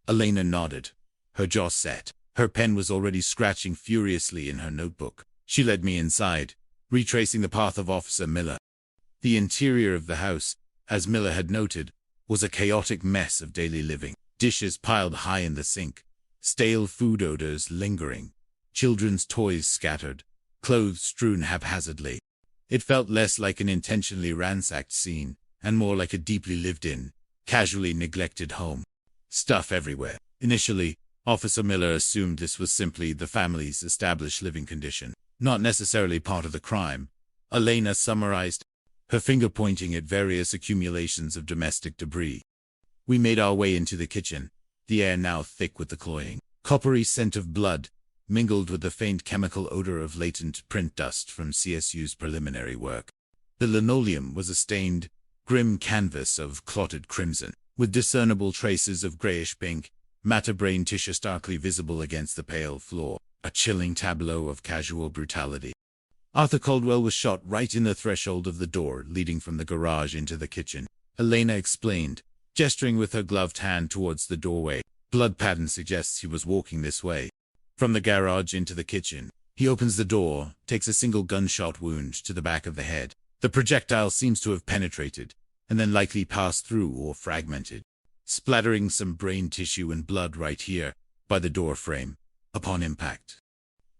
Elena nodded, her jaw set. Her pen was already scratching furiously in her notebook. She led me inside, retracing the path of Officer Miller. The interior of the house, as Miller had noted, was a chaotic mess of daily living. Dishes piled high in the sink, stale food odors lingering, children's toys scattered, clothes strewn haphazardly. It felt less like an intentionally ransacked scene, and more like a deeply lived-in, casually neglected home. Stuff everywhere. Initially, Officer Miller assumed this was simply the family's established living condition, not necessarily part of the crime. Elena summarized, her finger pointing at various accumulations of domestic debris. We made our way into the kitchen, the air now thick with the cloying, coppery scent of blood, mingled with the faint chemical odor of latent print dust from CSU's preliminary work. The linoleum was a stained, grim canvas of clotted crimson, with discernible traces of grayish pink, matter brain tissue starkly visible against the pale floor, a chilling tableau of casual brutality. Arthur Caldwell was shot right in the threshold of the door leading from the garage into the kitchen, Elena explained, gesturing with her gloved hand towards the doorway. Blood pattern suggests he was walking this way. From the garage into the kitchen, he opens the door, takes a single gunshot wound to the back of the head. The projectile seems to have penetrated, and then likely passed through or fragmented, splattering some brain tissue and blood right here, by the door frame, upon impact.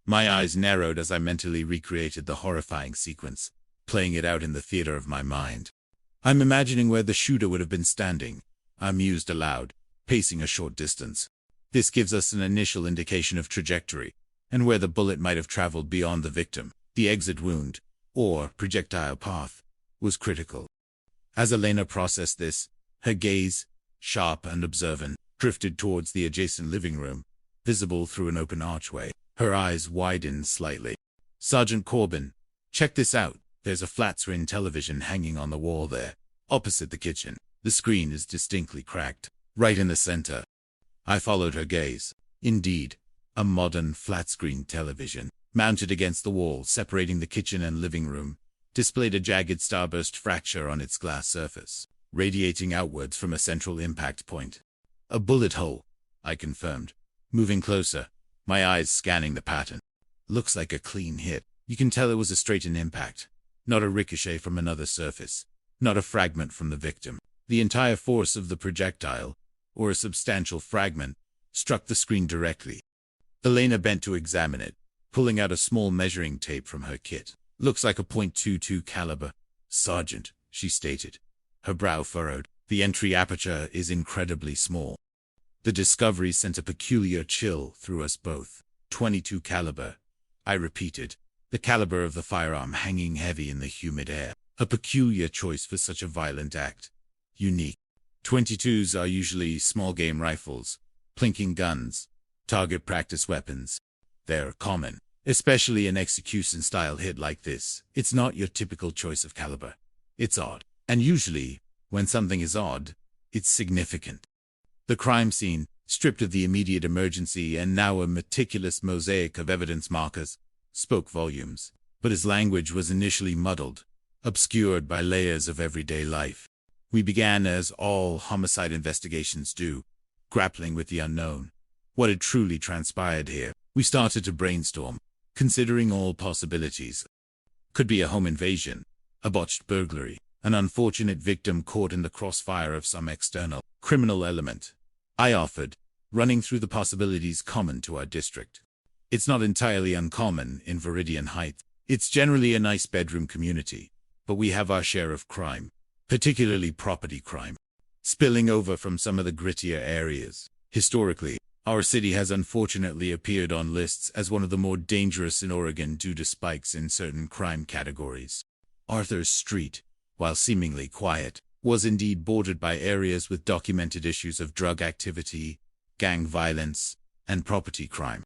My eyes narrowed as I mentally recreated the horrifying sequence, playing it out in the theater of my mind. I'm imagining where the shooter would have been standing, I mused aloud, pacing a short distance. This gives us an initial indication of trajectory, and where the bullet might have traveled beyond the victim. The exit wound, or projectile path, was critical. As Elena processed this, her gaze, sharp and observant, drifted towards the adjacent living room, visible through an open archway. Her eyes widened slightly. Sergeant Corbin, check this out. There's a flat-screen television hanging on the wall there, opposite the kitchen. The screen is distinctly cracked, right in the center. I followed her gaze. Indeed, a modern flat-screen television, mounted against the wall separating the kitchen and living room, displayed a jagged starburst fracture on its glass surface, radiating outwards from a central impact point. A bullet hole, I confirmed, moving closer, my eyes scanning the pattern. Looks like a clean hit. You can tell it was a straight-in impact, not a ricochet from another surface, not a fragment from the victim. The entire force of the projectile, or a substantial fragment, struck the screen directly. Elena bent to examine it, pulling out a small measuring tape from her kit. Looks like a .22 caliber. Sergeant, she stated, her brow furrowed. The entry aperture is incredibly small. The discovery sent a peculiar chill through us both. .22 caliber, I repeated, the caliber of the firearm hanging heavy in the humid air. A peculiar choice for such a violent act. Unique. .22s are usually small game rifles, plinking guns, target practice weapons. They're common, especially an execution-style hit like this. It's not your typical choice of caliber. It's odd. And usually, when something is odd, it's significant. The crime scene, stripped of the immediate emergency and now a meticulous mosaic of evidence markers, spoke volumes. But his language was initially muddled, obscured by layers of everyday life. We began as all homicide investigations do, grappling with the unknown. What had truly transpired here? We started to brainstorm, considering all possibilities. Could be a home invasion, a botched burglary, an unfortunate victim caught in the crossfire of some external criminal element. I offered, running through the possibilities common to our district. It's not entirely uncommon in Viridian Heights. It's generally a nice bedroom community, but we have our share of crime, particularly property crime, spilling over from some of the grittier areas. Historically, our city has unfortunately appeared on lists as one of the more dangerous in Oregon due to spikes in certain crime categories. Arthur's Street, while seemingly quiet, was indeed bordered by areas with documented issues of drug activity, gang violence, and property crime.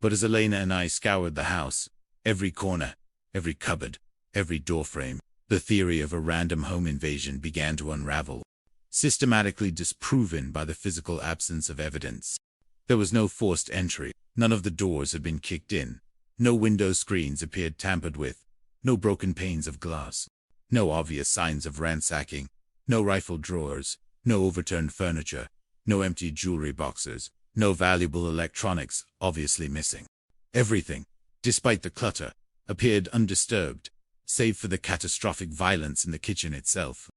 But as Elena and I scoured the house, every corner, every cupboard, every doorframe, the theory of a random home invasion began to unravel, systematically disproven by the physical absence of evidence. There was no forced entry, none of the doors had been kicked in, no window screens appeared tampered with, no broken panes of glass, no obvious signs of ransacking, no rifled drawers, no overturned furniture, no empty jewelry boxes, No valuable electronics, obviously missing. Everything, despite the clutter, appeared undisturbed, save for the catastrophic violence in the kitchen itself.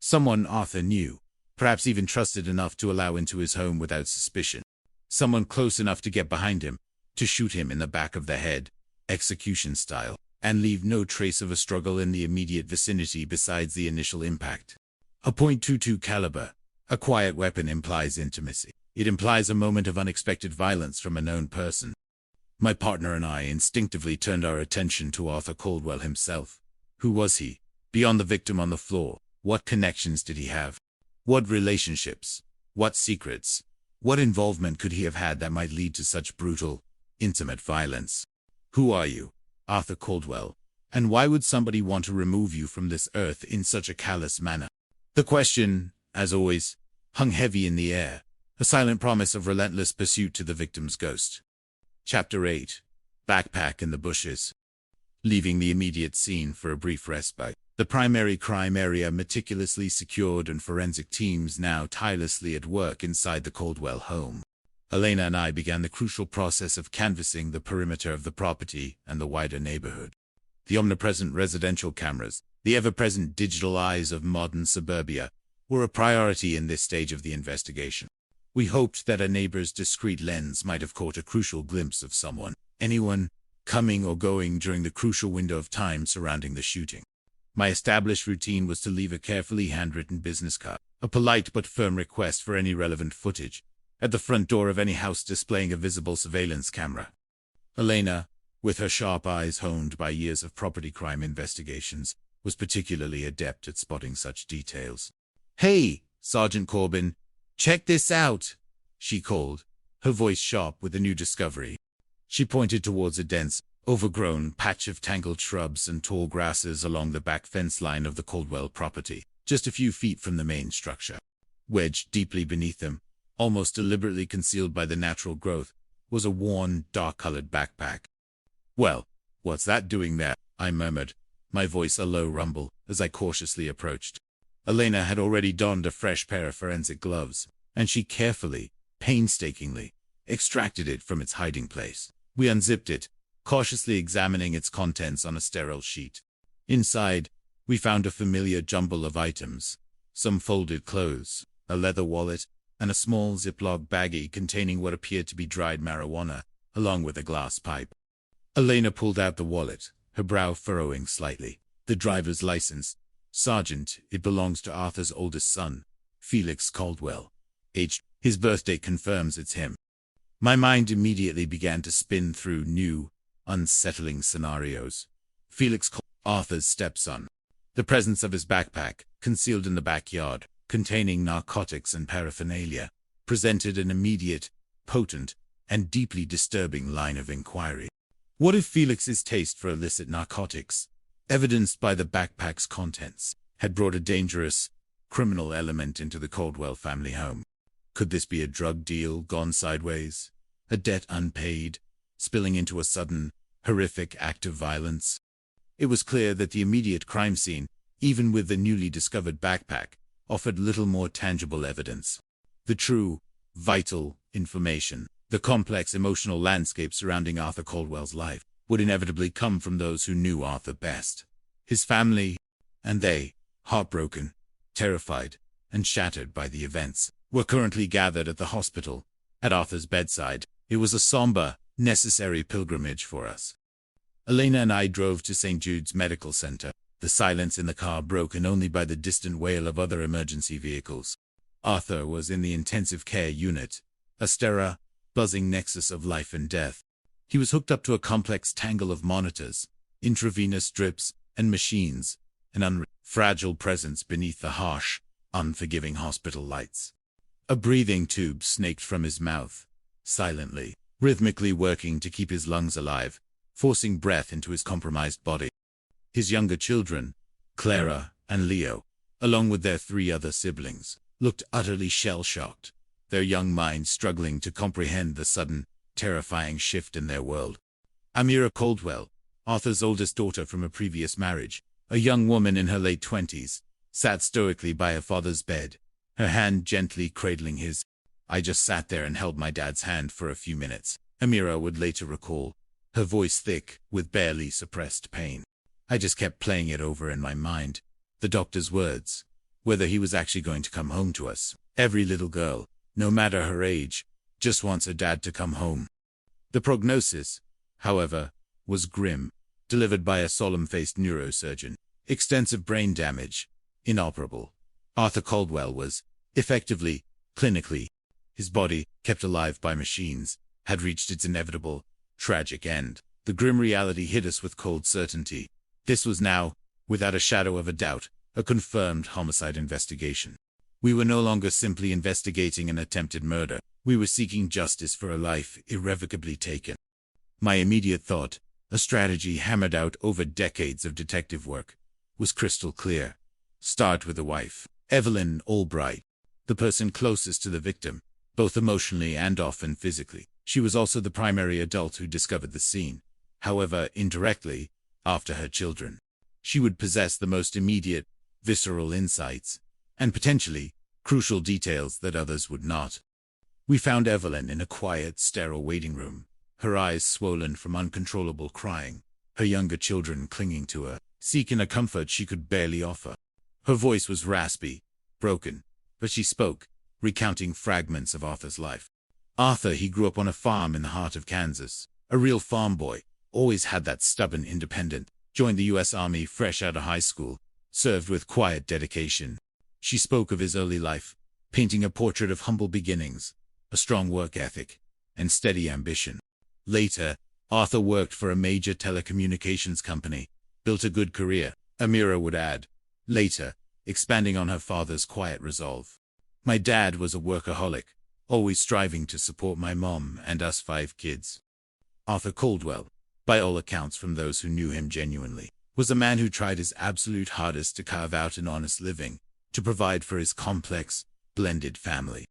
Someone Arthur knew, perhaps even trusted enough to allow into his home without suspicion. Someone close enough to get behind him, to shoot him in the back of the head, execution style, and leave no trace of a struggle in the immediate vicinity besides the initial impact. A .22 caliber, a quiet weapon, implies intimacy. It implies a moment of unexpected violence from a known person. My partner and I instinctively turned our attention to Arthur Caldwell himself. Who was he? Beyond the victim on the floor, what connections did he have? What relationships? What secrets? What involvement could he have had that might lead to such brutal, intimate violence? Who are you, Arthur Caldwell, and why would somebody want to remove you from this earth in such a callous manner? The question, as always, hung heavy in the air, a silent promise of relentless pursuit to the victim's ghost. Chapter 8. Backpack in the Bushes. Leaving the immediate scene for a brief respite, the primary crime area meticulously secured and forensic teams now tirelessly at work inside the Caldwell home. Elena and I began the crucial process of canvassing the perimeter of the property and the wider neighborhood. The omnipresent residential cameras, the ever-present digital eyes of modern suburbia, were a priority in this stage of the investigation. We hoped that a neighbor's discreet lens might have caught a crucial glimpse of someone, anyone, coming or going during the crucial window of time surrounding the shooting. My established routine was to leave a carefully handwritten business card, a polite but firm request for any relevant footage, at the front door of any house displaying a visible surveillance camera. Elena, with her sharp eyes honed by years of property crime investigations, was particularly adept at spotting such details. "Hey, Sergeant Corbin, check this out," she called, her voice sharp with a new discovery. She pointed towards a dense, overgrown patch of tangled shrubs and tall grasses along the back fence line of the Caldwell property, just a few feet from the main structure. Wedged deeply beneath them, almost deliberately concealed by the natural growth, was a worn, dark-colored backpack. "Well, what's that doing there?" I murmured, my voice a low rumble, as I cautiously approached. Elena had already donned a fresh pair of forensic gloves, and she carefully, painstakingly, extracted it from its hiding place. We unzipped it, cautiously examining its contents on a sterile sheet. Inside, we found a familiar jumble of items, some folded clothes, a leather wallet, and a small Ziploc baggie containing what appeared to be dried marijuana, along with a glass pipe. Elena pulled out the wallet, her brow furrowing slightly. "The driver's license. Sergeant, it belongs to Arthur's oldest son, Felix Caldwell. Aged. His birthday confirms it's him." My mind immediately began to spin through new, unsettling scenarios. Felix, Arthur's stepson. The presence of his backpack, concealed in the backyard, containing narcotics and paraphernalia, presented an immediate, potent, and deeply disturbing line of inquiry. What if Felix's taste for illicit narcotics, evidenced by the backpack's contents, had brought a dangerous, criminal element into the Caldwell family home? Could this be a drug deal gone sideways? A debt unpaid, spilling into a sudden, horrific act of violence? It was clear that the immediate crime scene, even with the newly discovered backpack, offered little more tangible evidence. The true, vital information, the complex emotional landscape surrounding Arthur Caldwell's life, would inevitably come from those who knew Arthur best. His family, and they, heartbroken, terrified, and shattered by the events, were currently gathered at the hospital. At Arthur's bedside, it was a somber, necessary pilgrimage for us. Elena and I drove to St. Jude's Medical Center, the silence in the car broken only by the distant wail of other emergency vehicles. Arthur was in the intensive care unit, a sterile, buzzing nexus of life and death. He was hooked up to a complex tangle of monitors, intravenous drips, and machines, an fragile presence beneath the harsh, unforgiving hospital lights. A breathing tube snaked from his mouth, silently, rhythmically working to keep his lungs alive, forcing breath into his compromised body. His younger children, Clara and Leo, along with their 3 other siblings, looked utterly shell-shocked, their young minds struggling to comprehend the sudden, terrifying shift in their world. Amira Caldwell, Arthur's oldest daughter from a previous marriage, a young woman in her late 20s, sat stoically by her father's bed, her hand gently cradling his. I just sat there and held my dad's hand for a few minutes, Amira would later recall, her voice thick with barely suppressed pain. I just kept playing it over in my mind, the doctor's words, whether he was actually going to come home to us. Every little girl, no matter her age, just wants her dad to come home. The prognosis, however, was grim, delivered by a solemn-faced neurosurgeon. Extensive brain damage, inoperable. Arthur Caldwell was, effectively, clinically, his body, kept alive by machines, had reached its inevitable, tragic end. The grim reality hit us with cold certainty. This was now, without a shadow of a doubt, a confirmed homicide investigation. We were no longer simply investigating an attempted murder. We were seeking justice for a life irrevocably taken. My immediate thought, a strategy hammered out over decades of detective work, was crystal clear. Start with the wife, Evelyn Albright, the person closest to the victim, both emotionally and often physically. She was also the primary adult who discovered the scene, however indirectly, after her children. She would possess the most immediate, visceral insights, and potentially crucial details that others would not. We found Evelyn in a quiet, sterile waiting room, her eyes swollen from uncontrollable crying, her younger children clinging to her, seeking a comfort she could barely offer. Her voice was raspy, broken, but she spoke, recounting fragments of Arthur's life. Arthur, he grew up on a farm in the heart of Kansas, a real farm boy, always had that stubborn independent, joined the U.S. Army fresh out of high school, served with quiet dedication. She spoke of his early life, painting a portrait of humble beginnings, a strong work ethic, and steady ambition. Later, Arthur worked for a major telecommunications company, built a good career, Amira would add, later, expanding on her father's quiet resolve. My dad was a workaholic, always striving to support my mom and us 5 kids. Arthur Caldwell, by all accounts from those who knew him genuinely, was a man who tried his absolute hardest to carve out an honest living, to provide for his complex, blended family,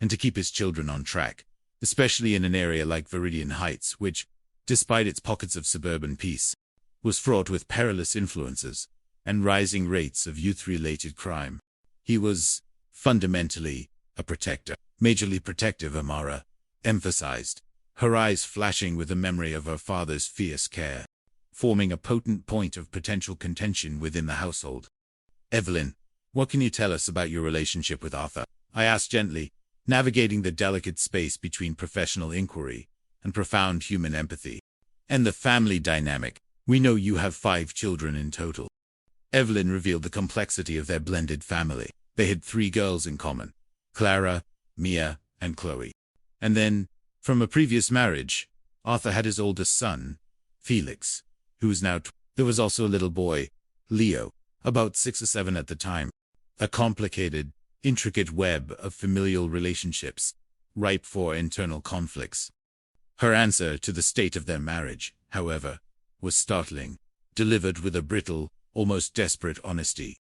and to keep his children on track, especially in an area like Viridian Heights, which, despite its pockets of suburban peace, was fraught with perilous influences and rising rates of youth-related crime. He was, fundamentally, a protector, majorly protective, Amara emphasized, her eyes flashing with the memory of her father's fierce care, forming a potent point of potential contention within the household. Evelyn, what can you tell us about your relationship with Arthur? I asked gently, navigating the delicate space between professional inquiry and profound human empathy. And the family dynamic. We know you have 5 children in total. Evelyn revealed the complexity of their blended family. They had 3 girls in common, Clara, Mia, and Chloe. And then, from a previous marriage, Arthur had his oldest son, Felix, who was now There was also a little boy, Leo, about 6 or 7 at the time. A complicated, intricate web of familial relationships, ripe for internal conflicts. Her answer to the state of their marriage, however, was startling, delivered with a brittle, almost desperate honesty.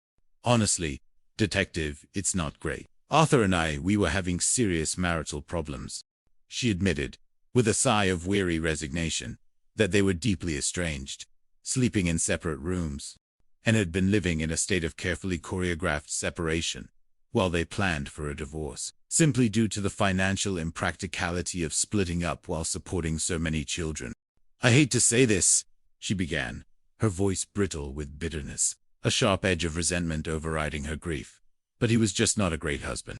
Honestly, detective, it's not great. Arthur and we were having serious marital problems. She admitted, with a sigh of weary resignation, that they were deeply estranged, sleeping in separate rooms, and had been living in a state of carefully choreographed separation, while they planned for a divorce, simply due to the financial impracticality of splitting up while supporting so many children. I hate to say this, she began, her voice brittle with bitterness, a sharp edge of resentment overriding her grief. But he was just not a great husband.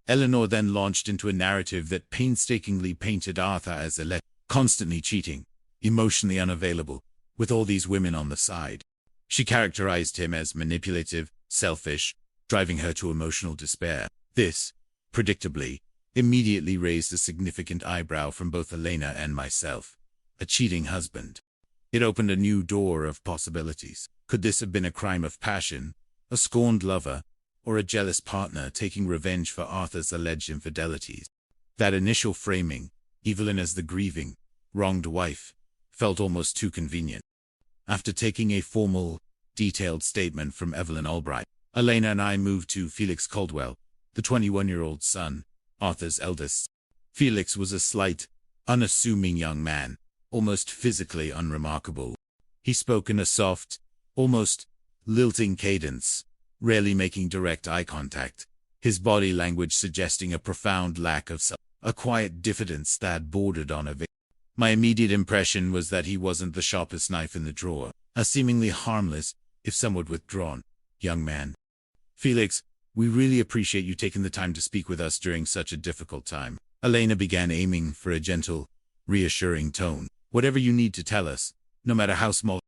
Eleanor then launched into a narrative that painstakingly painted Arthur as constantly cheating, emotionally unavailable, with all these women on the side. She characterized him as manipulative, selfish, driving her to emotional despair. This, predictably, immediately raised a significant eyebrow from both Elena and myself. A cheating husband. It opened a new door of possibilities. Could this have been a crime of passion, a scorned lover, or a jealous partner taking revenge for Arthur's alleged infidelities? That initial framing, Evelyn as the grieving, wronged wife, felt almost too convenient. After taking a formal, detailed statement from Evelyn Albright, Elena and I moved to Felix Caldwell, the 21-year-old son, Arthur's eldest. Felix was a slight, unassuming young man, almost physically unremarkable. He spoke in a soft, almost lilting cadence, rarely making direct eye contact, his body language suggesting a profound lack of self, a quiet diffidence that bordered on evasion. My immediate impression was that he wasn't the sharpest knife in the drawer, a seemingly harmless, if somewhat withdrawn, young man. Felix, we really appreciate you taking the time to speak with us during such a difficult time. Elena began aiming for a gentle, reassuring tone. Whatever you need to tell us, no matter how small.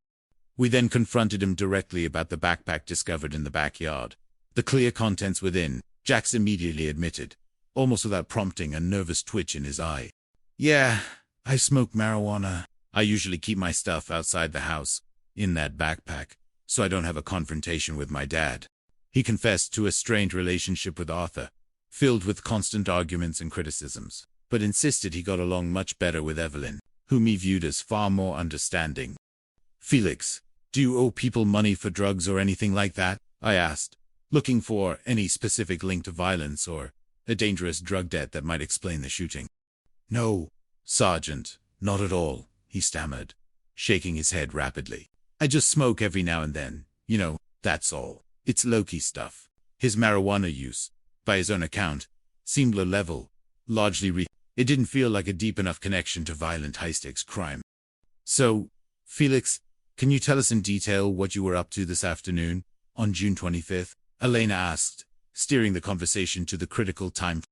We then confronted him directly about the backpack discovered in the backyard. The clear contents within, Jax immediately admitted, almost without prompting, a nervous twitch in his eye. Yeah, I smoke marijuana. I usually keep my stuff outside the house, in that backpack, so I don't have a confrontation with my dad. He confessed to a strained relationship with Arthur, filled with constant arguments and criticisms, but insisted he got along much better with Evelyn, whom he viewed as far more understanding. Felix, do you owe people money for drugs or anything like that? I asked, looking for any specific link to violence or a dangerous drug debt that might explain the shooting. No, Sergeant, not at all, he stammered, shaking his head rapidly. I just smoke every now and then, that's all. It's low-key stuff. His marijuana use, by his own account, seemed low-level, largely It didn't feel like a deep enough connection to violent high-stakes crime. So, Felix, can you tell us in detail what you were up to this afternoon, on June 25th? Elena asked, steering the conversation to the critical time.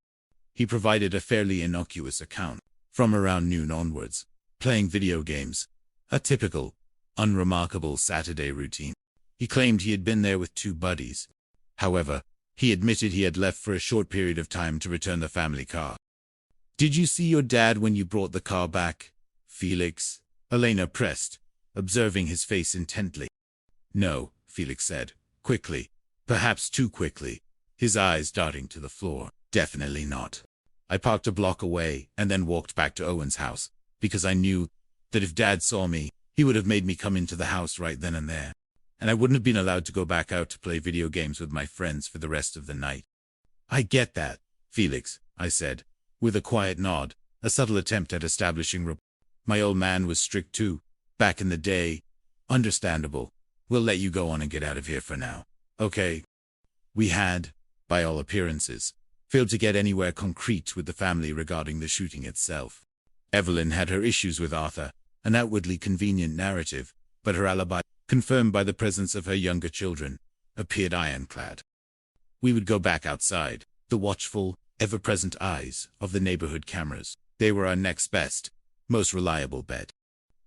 He provided a fairly innocuous account, from around noon onwards, playing video games, a typical, unremarkable Saturday routine. He claimed he had been there with 2 buddies. However, he admitted he had left for a short period of time to return the family car. Did you see your dad when you brought the car back, Felix? Elena pressed, observing his face intently. No, Felix said, quickly, perhaps too quickly, his eyes darting to the floor. Definitely not. I parked a block away and then walked back to Owen's house, because I knew that if Dad saw me, he would have made me come into the house right then and there. And I wouldn't have been allowed to go back out to play video games with my friends for the rest of the night. I get that, Felix, I said, with a quiet nod, a subtle attempt at establishing rapport. My old man was strict too, back in the day. Understandable. We'll let you go on and get out of here for now. Okay. We had, by all appearances, failed to get anywhere concrete with the family regarding the shooting itself. Evelyn had her issues with Arthur, an outwardly convenient narrative, but her alibi, confirmed by the presence of her younger children, appeared ironclad. We would go back outside, the watchful, ever-present eyes of the neighborhood cameras. They were our next best, most reliable bet.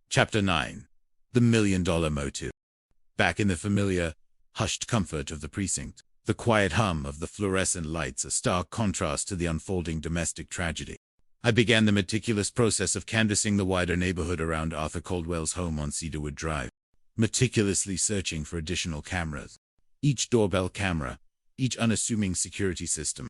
Chapter 9. The $1 Million Motive. Back in the familiar, hushed comfort of the precinct, the quiet hum of the fluorescent lights a stark contrast to the unfolding domestic tragedy. I began the meticulous process of canvassing the wider neighborhood around Arthur Caldwell's home on Cedarwood Drive, meticulously searching for additional cameras. Each doorbell camera, each unassuming security system.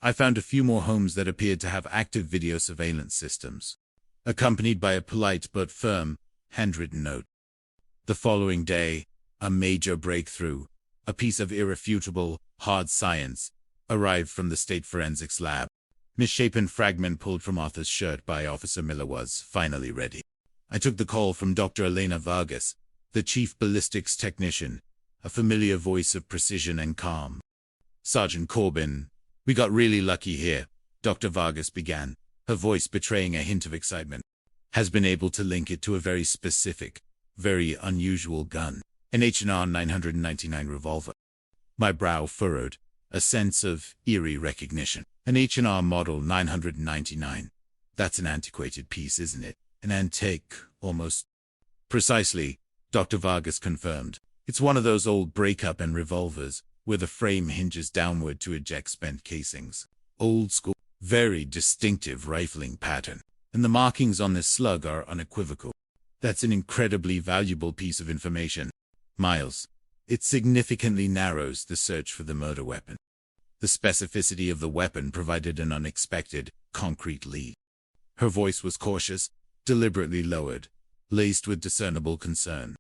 I found a few more homes that appeared to have active video surveillance systems, accompanied by a polite but firm, handwritten note. The following day, a major breakthrough, a piece of irrefutable, hard science, arrived from the state forensics lab. Misshapen fragment pulled from Arthur's shirt by Officer Miller was finally ready. I took the call from Dr. Elena Vargas, the chief ballistics technician, a familiar voice of precision and calm. Sergeant Corbin, we got really lucky here, Dr. Vargas began, her voice betraying a hint of excitement. Has been able to link it to a very specific, very unusual gun, an H&R 999 revolver. My brow furrowed, a sense of eerie recognition. An H&R model 999. That's an antiquated piece, isn't it? An antique, almost. Precisely, Dr. Vargas confirmed. It's one of those old break-up-and revolvers, where the frame hinges downward to eject spent casings. Old school, very distinctive rifling pattern. And the markings on this slug are unequivocal. That's an incredibly valuable piece of information. Miles, it significantly narrows the search for the murder weapon. The specificity of the weapon provided an unexpected, concrete lead. Her voice was cautious, deliberately lowered, laced with discernible concern.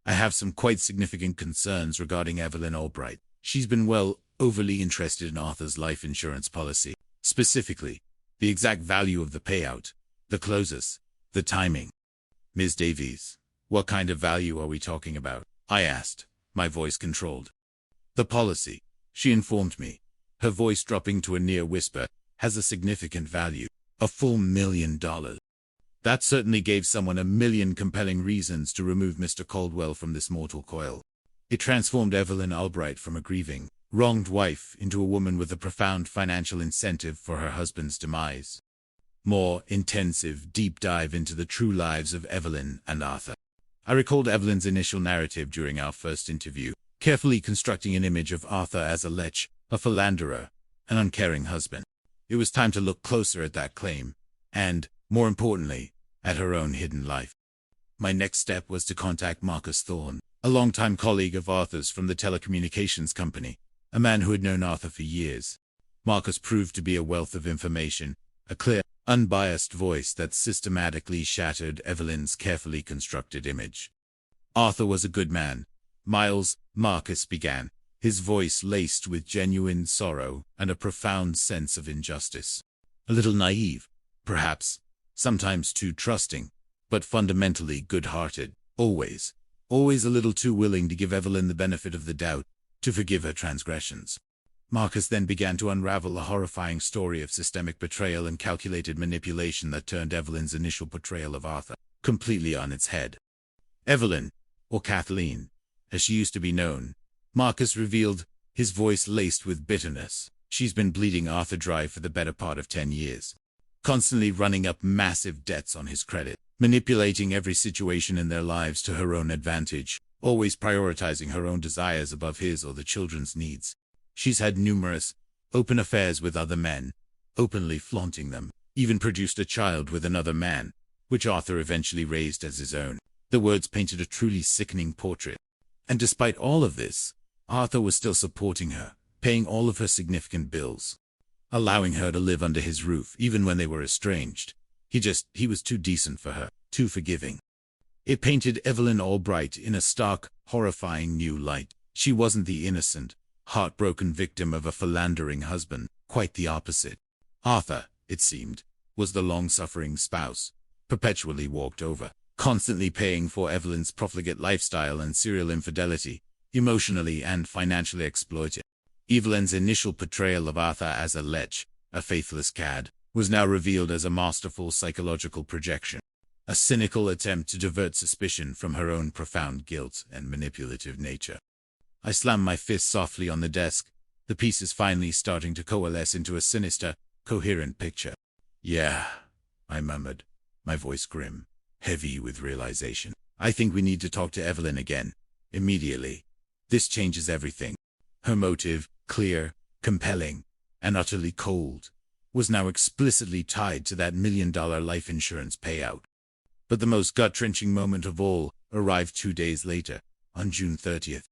I have some quite significant concerns regarding Evelyn Albright. She's been overly interested in Arthur's life insurance policy. Specifically, the exact value of the payout, the clauses, the timing. Ms. Davies, what kind of value are we talking about? I asked, my voice controlled. The policy, she informed me, her voice dropping to a near whisper, has a significant value. A full $1 million. That certainly gave someone 1,000,000 compelling reasons to remove Mr. Caldwell from this mortal coil. It transformed Evelyn Albright from a grieving, wronged wife into a woman with a profound financial incentive for her husband's demise. More intensive, deep dive into the true lives of Evelyn and Arthur. I recalled Evelyn's initial narrative during our first interview, carefully constructing an image of Arthur as a lech, a philanderer, an uncaring husband. It was time to look closer at that claim, and, more importantly, at her own hidden life. My next step was to contact Marcus Thorne, a longtime colleague of Arthur's from the telecommunications company, a man who had known Arthur for years. Marcus proved to be a wealth of information, a clear, unbiased voice that systematically shattered Evelyn's carefully constructed image. Arthur was a good man. Miles, Marcus began, his voice laced with genuine sorrow and a profound sense of injustice. A little naive, perhaps, sometimes too trusting, but fundamentally good-hearted, always a little too willing to give Evelyn the benefit of the doubt, to forgive her transgressions. Marcus then began to unravel a horrifying story of systemic betrayal and calculated manipulation that turned Evelyn's initial portrayal of Arthur completely on its head. Evelyn, or Kathleen, as she used to be known, Marcus revealed, his voice laced with bitterness. She's been bleeding Arthur dry for the better part of 10 years. Constantly running up massive debts on his credit, manipulating every situation in their lives to her own advantage, always prioritizing her own desires above his or the children's needs. She's had numerous, open affairs with other men, openly flaunting them, even produced a child with another man, which Arthur eventually raised as his own. The words painted a truly sickening portrait. And despite all of this, Arthur was still supporting her, paying all of her significant bills, allowing her to live under his roof even when they were estranged. He was too decent for her, too forgiving. It painted Evelyn Albright in a stark, horrifying new light. She wasn't the innocent, heartbroken victim of a philandering husband, quite the opposite. Arthur, it seemed, was the long-suffering spouse, perpetually walked over, constantly paying for Evelyn's profligate lifestyle and serial infidelity, emotionally and financially exploited. Evelyn's initial portrayal of Arthur as a lech, a faithless cad, was now revealed as a masterful psychological projection, a cynical attempt to divert suspicion from her own profound guilt and manipulative nature. I slammed my fist softly on the desk, the pieces finally starting to coalesce into a sinister, coherent picture. "Yeah," I murmured, my voice grim, heavy with realization. "I think we need to talk to Evelyn again, immediately. This changes everything." Her motive, clear, compelling, and utterly cold, was now explicitly tied to that $1 million life insurance payout. But the most gut-wrenching moment of all arrived 2 days later, on June 30th.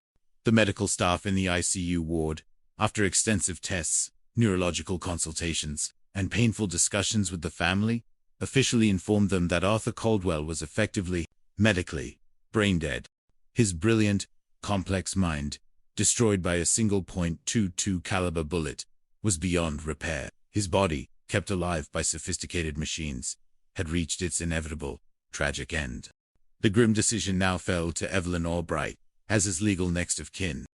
The medical staff in the ICU ward, after extensive tests, neurological consultations, and painful discussions with the family, officially informed them that Arthur Caldwell was effectively, medically, brain-dead. His brilliant, complex mind, destroyed by a single .22 caliber bullet, was beyond repair. His body, kept alive by sophisticated machines, had reached its inevitable, tragic end. The grim decision now fell to Evelyn Albright, as his legal next of kin.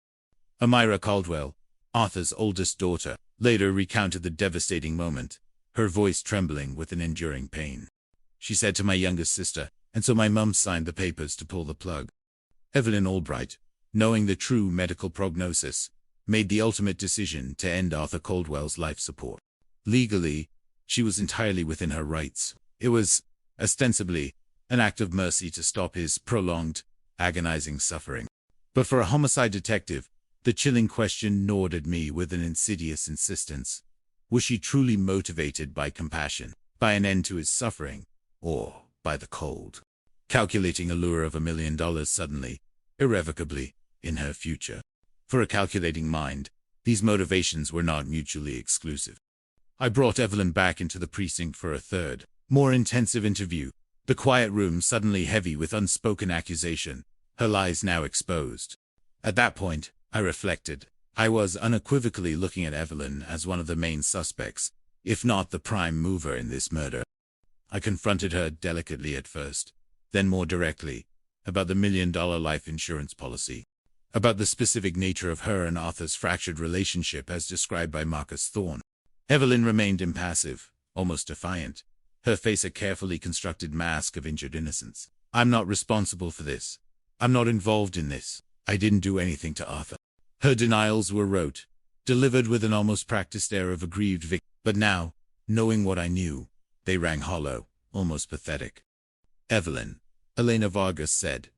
Amira Caldwell, Arthur's oldest daughter, later recounted the devastating moment, her voice trembling with an enduring pain. She said to my youngest sister, and so my mum signed the papers to pull the plug. Evelyn Albright, knowing the true medical prognosis, made the ultimate decision to end Arthur Caldwell's life support. Legally, she was entirely within her rights. It was, ostensibly, an act of mercy to stop his prolonged, agonizing suffering. But for a homicide detective, the chilling question gnawed at me with an insidious insistence. Was she truly motivated by compassion, by an end to his suffering, or by the cold, calculating allure of $1 million suddenly, irrevocably, in her future? For a calculating mind, these motivations were not mutually exclusive. I brought Evelyn back into the precinct for a third, more intensive interview, the quiet room suddenly heavy with unspoken accusation, her lies now exposed. At that point, I reflected, I was unequivocally looking at Evelyn as one of the main suspects, if not the prime mover in this murder. I confronted her delicately at first, then more directly, about the $1 million life insurance policy. about the specific nature of her and Arthur's fractured relationship as described by Marcus Thorne. Evelyn remained impassive, almost defiant, her face a carefully constructed mask of injured innocence. I'm not responsible for this. I'm not involved in this. I didn't do anything to Arthur. Her denials were rote, delivered with an almost practiced air of aggrieved victim. But now, knowing what I knew, they rang hollow, almost pathetic. Evelyn, Elena Vargas said,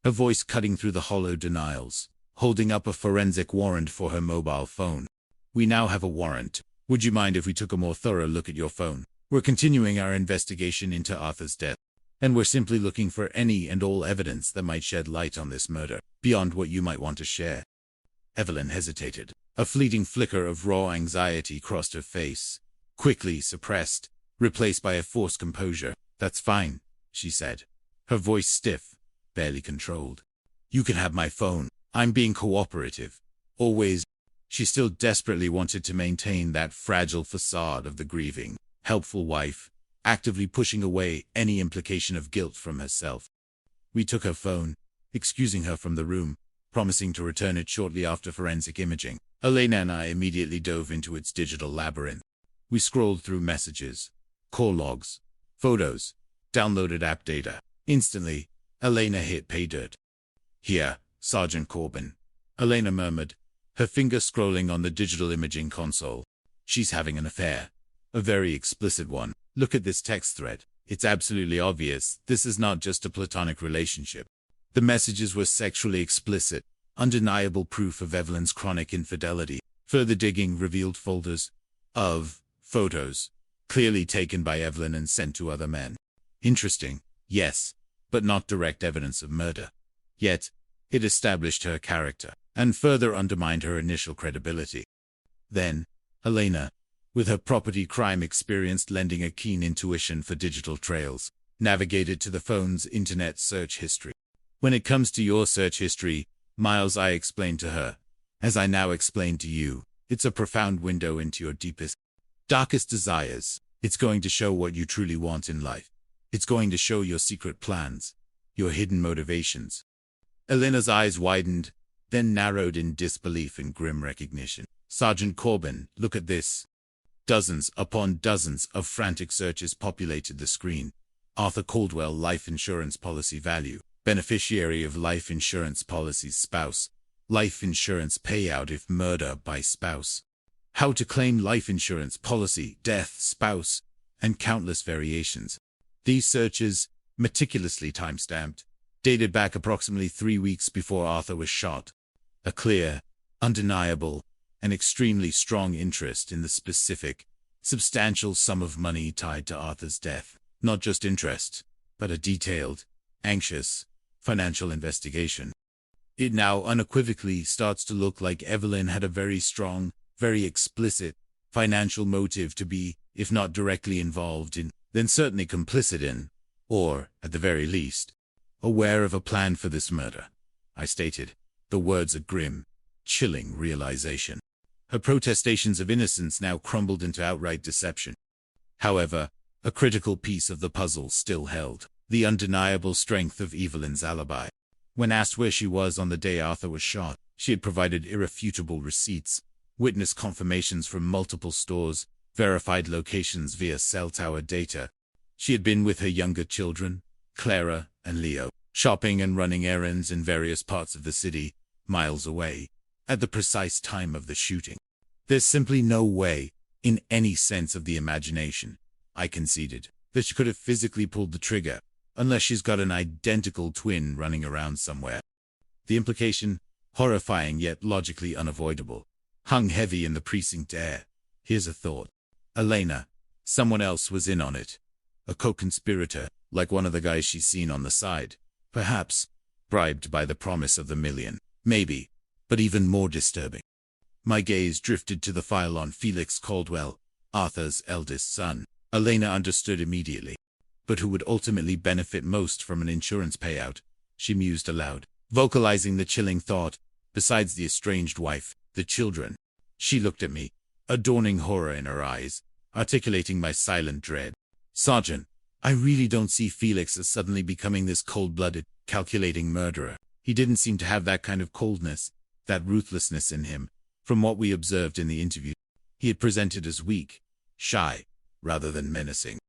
her voice cutting through the hollow denials, holding up a forensic warrant for her mobile phone. We now have a warrant. Would you mind if we took a more thorough look at your phone? We're continuing our investigation into Arthur's death, and we're simply looking for any and all evidence that might shed light on this murder, beyond what you might want to share. Evelyn hesitated. A fleeting flicker of raw anxiety crossed her face, quickly suppressed, replaced by a forced composure. That's fine, she said, her voice stiff, barely controlled. You can have my phone. I'm being cooperative. Always. She still desperately wanted to maintain that fragile facade of the grieving, helpful wife, actively pushing away any implication of guilt from herself. We took her phone, excusing her from the room, promising to return it shortly after forensic imaging. Elena and I immediately dove into its digital labyrinth. We scrolled through messages, call logs, photos, downloaded app data. Instantly, Elena hit pay dirt. Here, Sergeant Corbin, Elena murmured, her finger scrolling on the digital imaging console. She's having an affair. A very explicit one. Look at this text thread. It's absolutely obvious this is not just a platonic relationship. The messages were sexually explicit, undeniable proof of Evelyn's chronic infidelity. Further digging revealed folders of photos, clearly taken by Evelyn and sent to other men. Interesting, yes, but not direct evidence of murder. Yet, it established her character, and further undermined her initial credibility. Then, Elena, with her property crime experience lending a keen intuition for digital trails, navigated to the phone's internet search history. When it comes to your search history, Miles, I explained to her, as I now explained to you, it's a profound window into your deepest, darkest desires. It's going to show what you truly want in life. It's going to show your secret plans, your hidden motivations. Elena's eyes widened, then narrowed in disbelief and grim recognition. Sergeant Corbin, look at this. Dozens upon dozens of frantic searches populated the screen. Arthur Caldwell life insurance policy value. Beneficiary of life insurance policy's spouse. Life insurance payout if murder by spouse. How to claim life insurance policy, death, spouse, and countless variations. These searches, meticulously time-stamped, dated back approximately 3 weeks before Arthur was shot. A clear, undeniable, and extremely strong interest in the specific, substantial sum of money tied to Arthur's death. Not just interest, but a detailed, anxious, financial investigation. It now unequivocally starts to look like Evelyn had a very strong, very explicit, financial motive to be, if not directly involved in, then certainly complicit in, or, at the very least, aware of a plan for this murder. I stated, the words a grim, chilling realization. Her protestations of innocence now crumbled into outright deception. However, a critical piece of the puzzle still held, the undeniable strength of Evelyn's alibi. When asked where she was on the day Arthur was shot, she had provided irrefutable receipts, witness confirmations from multiple stores, verified locations via cell tower data. She had been with her younger children, Clara and Leo, shopping and running errands in various parts of the city, miles away, at the precise time of the shooting. There's simply no way, in any sense of the imagination, I conceded, that she could have physically pulled the trigger, unless she's got an identical twin running around somewhere. The implication, horrifying yet logically unavoidable, hung heavy in the precinct air. Here's a thought. Elena, someone else was in on it. A co-conspirator, like one of the guys she's seen on the side. Perhaps, bribed by the promise of the million. Maybe, but even more disturbing. My gaze drifted to the file on Felix Caldwell, Arthur's eldest son. Elena understood immediately. But who would ultimately benefit most from an insurance payout? She mused aloud, vocalizing the chilling thought, besides the estranged wife, the children. She looked at me, a dawning horror in her eyes, articulating my silent dread. Sergeant, I really don't see Felix as suddenly becoming this cold-blooded, calculating murderer. He didn't seem to have that kind of coldness, that ruthlessness in him, from what we observed in the interview. He had presented as weak, shy, rather than menacing.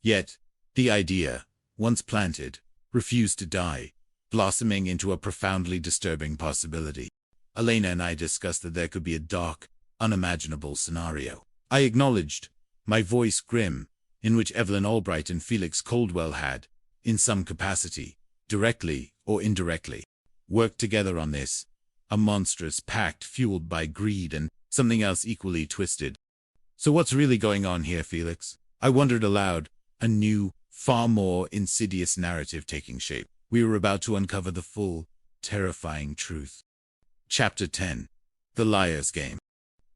Yet, the idea, once planted, refused to die, blossoming into a profoundly disturbing possibility. Elena and I discussed that there could be a dark, unimaginable scenario. I acknowledged, my voice grim, in which Evelyn Albright and Felix Caldwell had, in some capacity, directly or indirectly, worked together on this, a monstrous pact fueled by greed and something else equally twisted. So what's really going on here, Felix? I wondered aloud, a new, far more insidious narrative taking shape. We were about to uncover the full, terrifying truth. Chapter 10. The Liar's Game.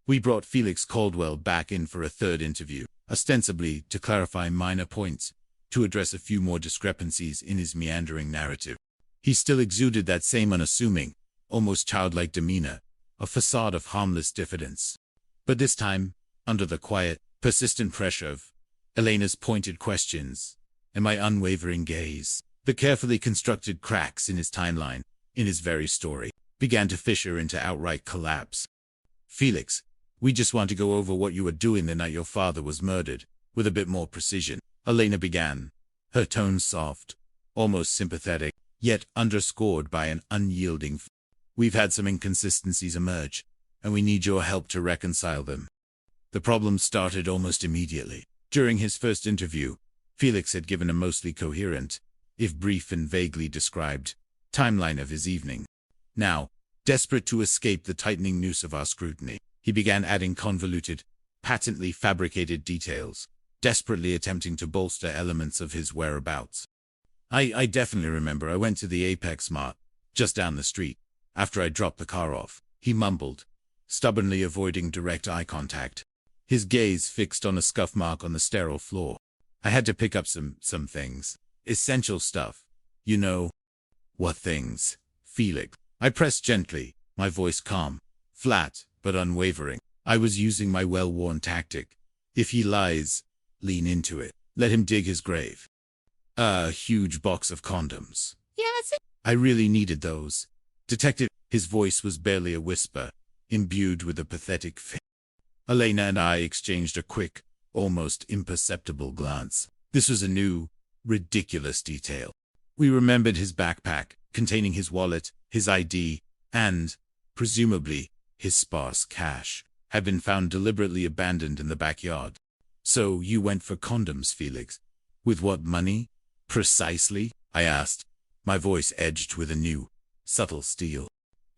We brought Felix Caldwell back in for a third interview, ostensibly to clarify minor points, to address a few more discrepancies in his meandering narrative. He still exuded that same unassuming, almost childlike demeanor, a facade of harmless diffidence. But this time, under the quiet, persistent pressure of Elena's pointed questions and my unwavering gaze, the carefully constructed cracks in his timeline, in his very story, began to fissure into outright collapse. Felix, we just want to go over what you were doing the night your father was murdered, with a bit more precision, Elena began, her tone soft, almost sympathetic, yet underscored by an unyielding We've had some inconsistencies emerge, and we need your help to reconcile them. The problem started almost immediately. During his first interview, Felix had given a mostly coherent, if brief and vaguely described, timeline of his evening. Now, desperate to escape the tightening noose of our scrutiny, he began adding convoluted, patently fabricated details, desperately attempting to bolster elements of his whereabouts. I definitely remember I went to the Apex Mart, just down the street, after I dropped the car off, he mumbled, stubbornly avoiding direct eye contact, his gaze fixed on a scuff mark on the sterile floor. I had to pick up some things. Essential stuff. You know. What things? Felix. I pressed gently, my voice calm, flat, but unwavering. I was using my well-worn tactic. If he lies, lean into it. Let him dig his grave. A huge box of condoms. Yeah, that's it. I really needed those. Detective, his voice was barely a whisper, imbued with a pathetic fear. Elena and I exchanged a quick, almost imperceptible glance. This was a new, ridiculous detail. We remembered his backpack, containing his wallet, his ID, and, presumably, his sparse cash, had been found deliberately abandoned in the backyard. So you went for condoms, Felix. With what money? Precisely? I asked, my voice edged with a new, subtle steel.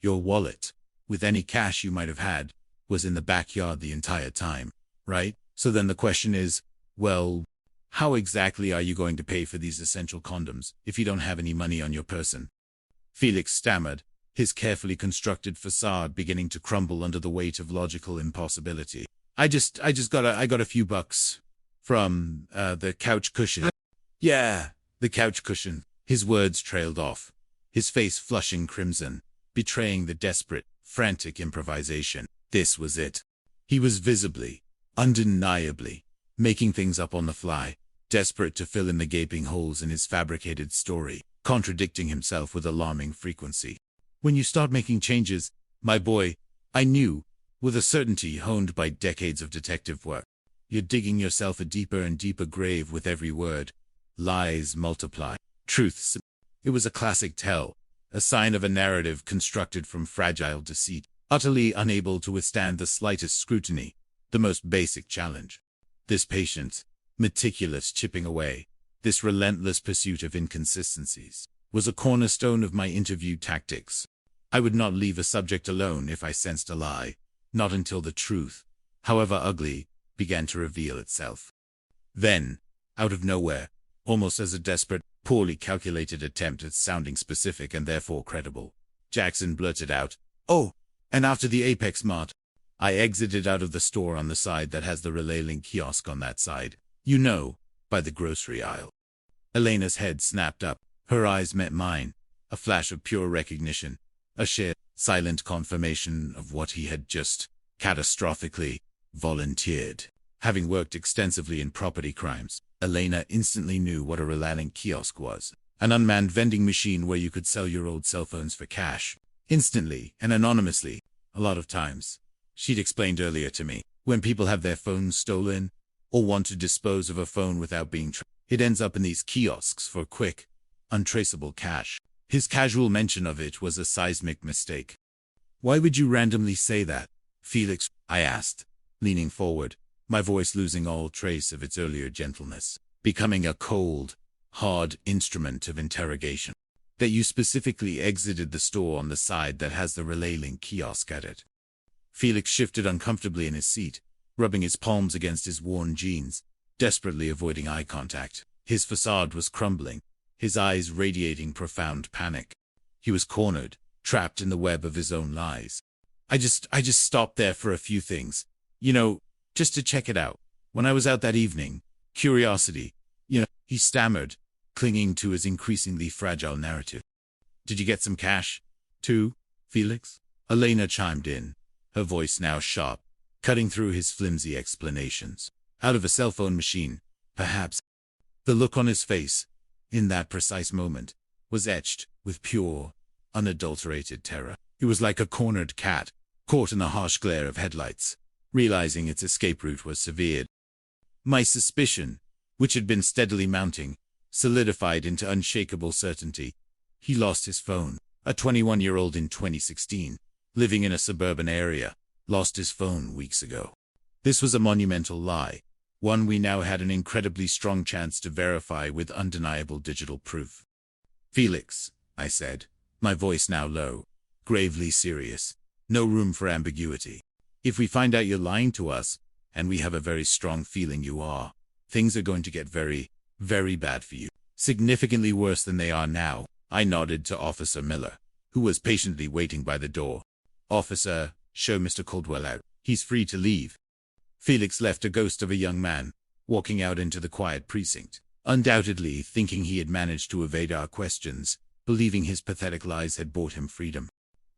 Your wallet, with any cash you might have had, was in the backyard the entire time, right? So then the question is, well, how exactly are you going to pay for these essential condoms if you don't have any money on your person? Felix stammered, his carefully constructed facade beginning to crumble under the weight of logical impossibility. I got a few bucks from, the couch cushion. Yeah, the couch cushion. His words trailed off, his face flushing crimson, betraying the desperate, frantic improvisation. This was it. He was visibly, undeniably, making things up on the fly, desperate to fill in the gaping holes in his fabricated story, contradicting himself with alarming frequency. When you start making changes, my boy, I knew, with a certainty honed by decades of detective work, you're digging yourself a deeper and deeper grave with every word. Lies multiply. Truths. It was a classic tell, a sign of a narrative constructed from fragile deceit, utterly unable to withstand the slightest scrutiny, the most basic challenge. This patient, meticulous chipping away, this relentless pursuit of inconsistencies, was a cornerstone of my interview tactics. I would not leave a subject alone if I sensed a lie, not until the truth, however ugly, began to reveal itself. Then, out of nowhere, almost as a desperate, poorly calculated attempt at sounding specific and therefore credible, Jackson blurted out, "Oh, and after the Apex Mart." I exited out of the store on the side that has the Relay Link kiosk on that side. You know, by the grocery aisle. Elena's head snapped up, her eyes met mine, a flash of pure recognition, a shared, silent confirmation of what he had just, catastrophically, volunteered. Having worked extensively in property crimes, Elena instantly knew what a Relay Link kiosk was. An unmanned vending machine where you could sell your old cell phones for cash. Instantly and anonymously, a lot of times. She'd explained earlier to me, when people have their phones stolen, or want to dispose of a phone without being tracked, it ends up in these kiosks for quick, untraceable cash. His casual mention of it was a seismic mistake. Why would you randomly say that, Felix? I asked, leaning forward, my voice losing all trace of its earlier gentleness, becoming a cold, hard instrument of interrogation. That you specifically exited the store on the side that has the Relay Link kiosk at it. Felix shifted uncomfortably in his seat, rubbing his palms against his worn jeans, desperately avoiding eye contact. His facade was crumbling, his eyes radiating profound panic. He was cornered, trapped in the web of his own lies. I just stopped there for a few things. Just to check it out. When I was out that evening, curiosity, he stammered, clinging to his increasingly fragile narrative. Did you get some cash, too, Felix? Elena chimed in, her voice now sharp, cutting through his flimsy explanations. Out of a cell phone machine, perhaps. The look on his face, in that precise moment, was etched with pure, unadulterated terror. He was like a cornered cat, caught in the harsh glare of headlights, realizing its escape route was severed. My suspicion, which had been steadily mounting, solidified into unshakable certainty. He lost his phone. A 21-year-old in 2016, living in a suburban area, lost his phone weeks ago. This was a monumental lie, one we now had an incredibly strong chance to verify with undeniable digital proof. Felix, I said, my voice now low, gravely serious, no room for ambiguity. If we find out you're lying to us, and we have a very strong feeling you are, things are going to get very, very bad for you. Significantly worse than they are now. I nodded to Officer Miller, who was patiently waiting by the door. Officer, show Mr. Caldwell out. He's free to leave. Felix left a ghost of a young man, walking out into the quiet precinct, undoubtedly thinking he had managed to evade our questions, believing his pathetic lies had bought him freedom.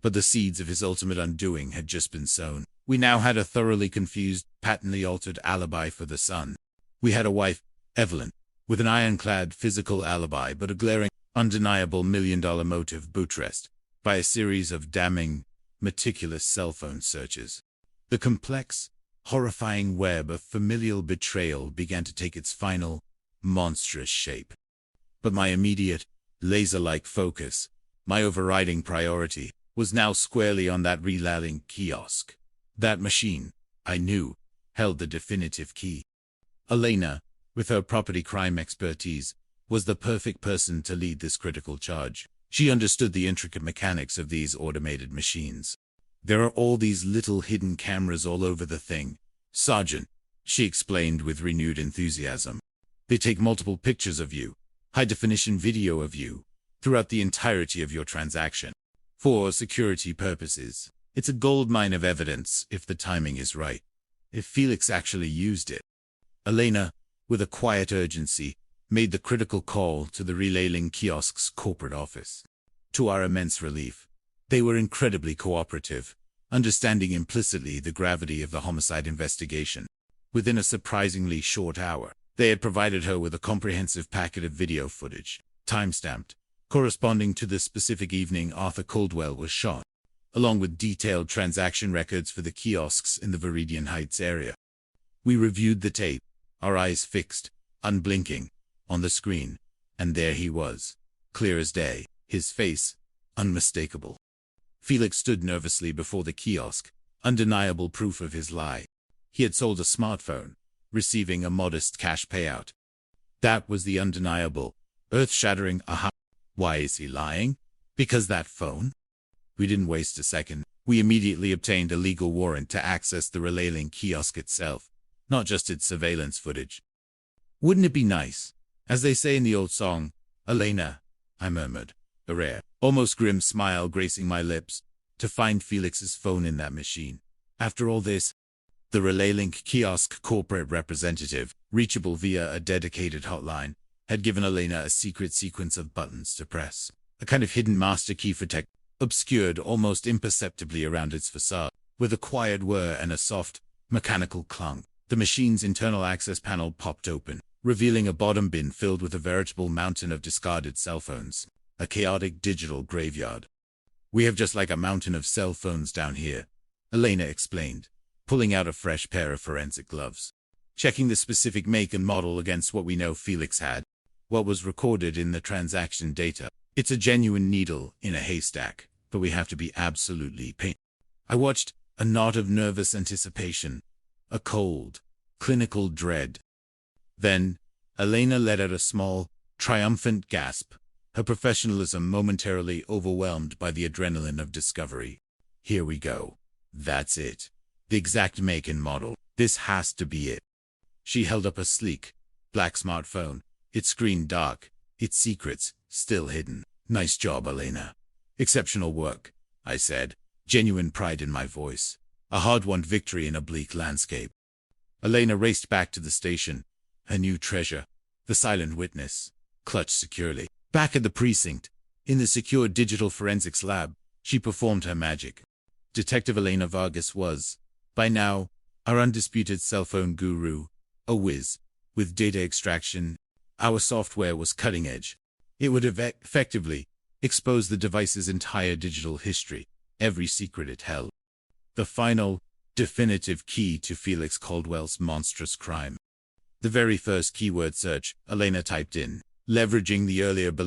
But the seeds of his ultimate undoing had just been sown. We now had a thoroughly confused, patently altered alibi for the son. We had a wife, Evelyn, with an ironclad physical alibi but a glaring, undeniable million-dollar motive buttressed by a series of damning, meticulous cell phone searches. The complex, horrifying web of familial betrayal began to take its final, monstrous shape. But my immediate, laser-like focus, my overriding priority, was now squarely on that Relay Link kiosk. That machine, I knew, held the definitive key. Elena, with her property crime expertise, was the perfect person to lead this critical charge. She understood the intricate mechanics of these automated machines. There are all these little hidden cameras all over the thing, Sergeant, she explained with renewed enthusiasm. They take multiple pictures of you, high-definition video of you, throughout the entirety of your transaction. For security purposes, it's a goldmine of evidence if the timing is right. If Felix actually used it. Elena, with a quiet urgency, made the critical call to the Relay Link kiosk's corporate office. To our immense relief, they were incredibly cooperative, understanding implicitly the gravity of the homicide investigation. Within a surprisingly short hour, they had provided her with a comprehensive packet of video footage, time-stamped, corresponding to the specific evening Arthur Caldwell was shot, along with detailed transaction records for the kiosks in the Viridian Heights area. We reviewed the tape, our eyes fixed, unblinking, on the screen, and there he was, clear as day, his face, unmistakable. Felix stood nervously before the kiosk, undeniable proof of his lie. He had sold a smartphone, receiving a modest cash payout. That was the undeniable, earth-shattering aha. Why is he lying? Because that phone? We didn't waste a second. We immediately obtained a legal warrant to access the Relay Link kiosk itself, not just its surveillance footage. Wouldn't it be nice, as they say in the old song, Elena, I murmured, a rare, almost grim smile gracing my lips, to find Felix's phone in that machine. After all this, the Relay Link kiosk corporate representative, reachable via a dedicated hotline, had given Elena a secret sequence of buttons to press, a kind of hidden master key for tech, obscured almost imperceptibly around its facade. With a quiet whir and a soft, mechanical clunk, the machine's internal access panel popped open. revealing a bottom bin filled with a veritable mountain of discarded cell phones, a chaotic digital graveyard. "We have just like a mountain of cell phones down here," Elena explained, pulling out a fresh pair of forensic gloves. Checking the specific make and model against what we know Felix had, what was recorded in the transaction data. It's a genuine needle in a haystack, but we have to be absolutely patient. I watched, a knot of nervous anticipation, a cold, clinical dread. Then, Elena let out a small, triumphant gasp, her professionalism momentarily overwhelmed by the adrenaline of discovery. "Here we go. That's it. The exact make and model. This has to be it." She held up a sleek, black smartphone, its screen dark, its secrets still hidden. "Nice job, Elena." "Exceptional work," I said, genuine pride in my voice. A hard-won victory in a bleak landscape. Elena raced back to the station, her new treasure, the silent witness, clutched securely. Back at the precinct, in the secure digital forensics lab, she performed her magic. Detective Elena Vargas was, by now, our undisputed cell phone guru, a whiz, with data extraction. Our software was cutting edge. It would have effectively exposed the device's entire digital history, every secret it held. The final, definitive key to Felix Caldwell's monstrous crime. The very first keyword search Elena typed in, leveraging the earlier ballistic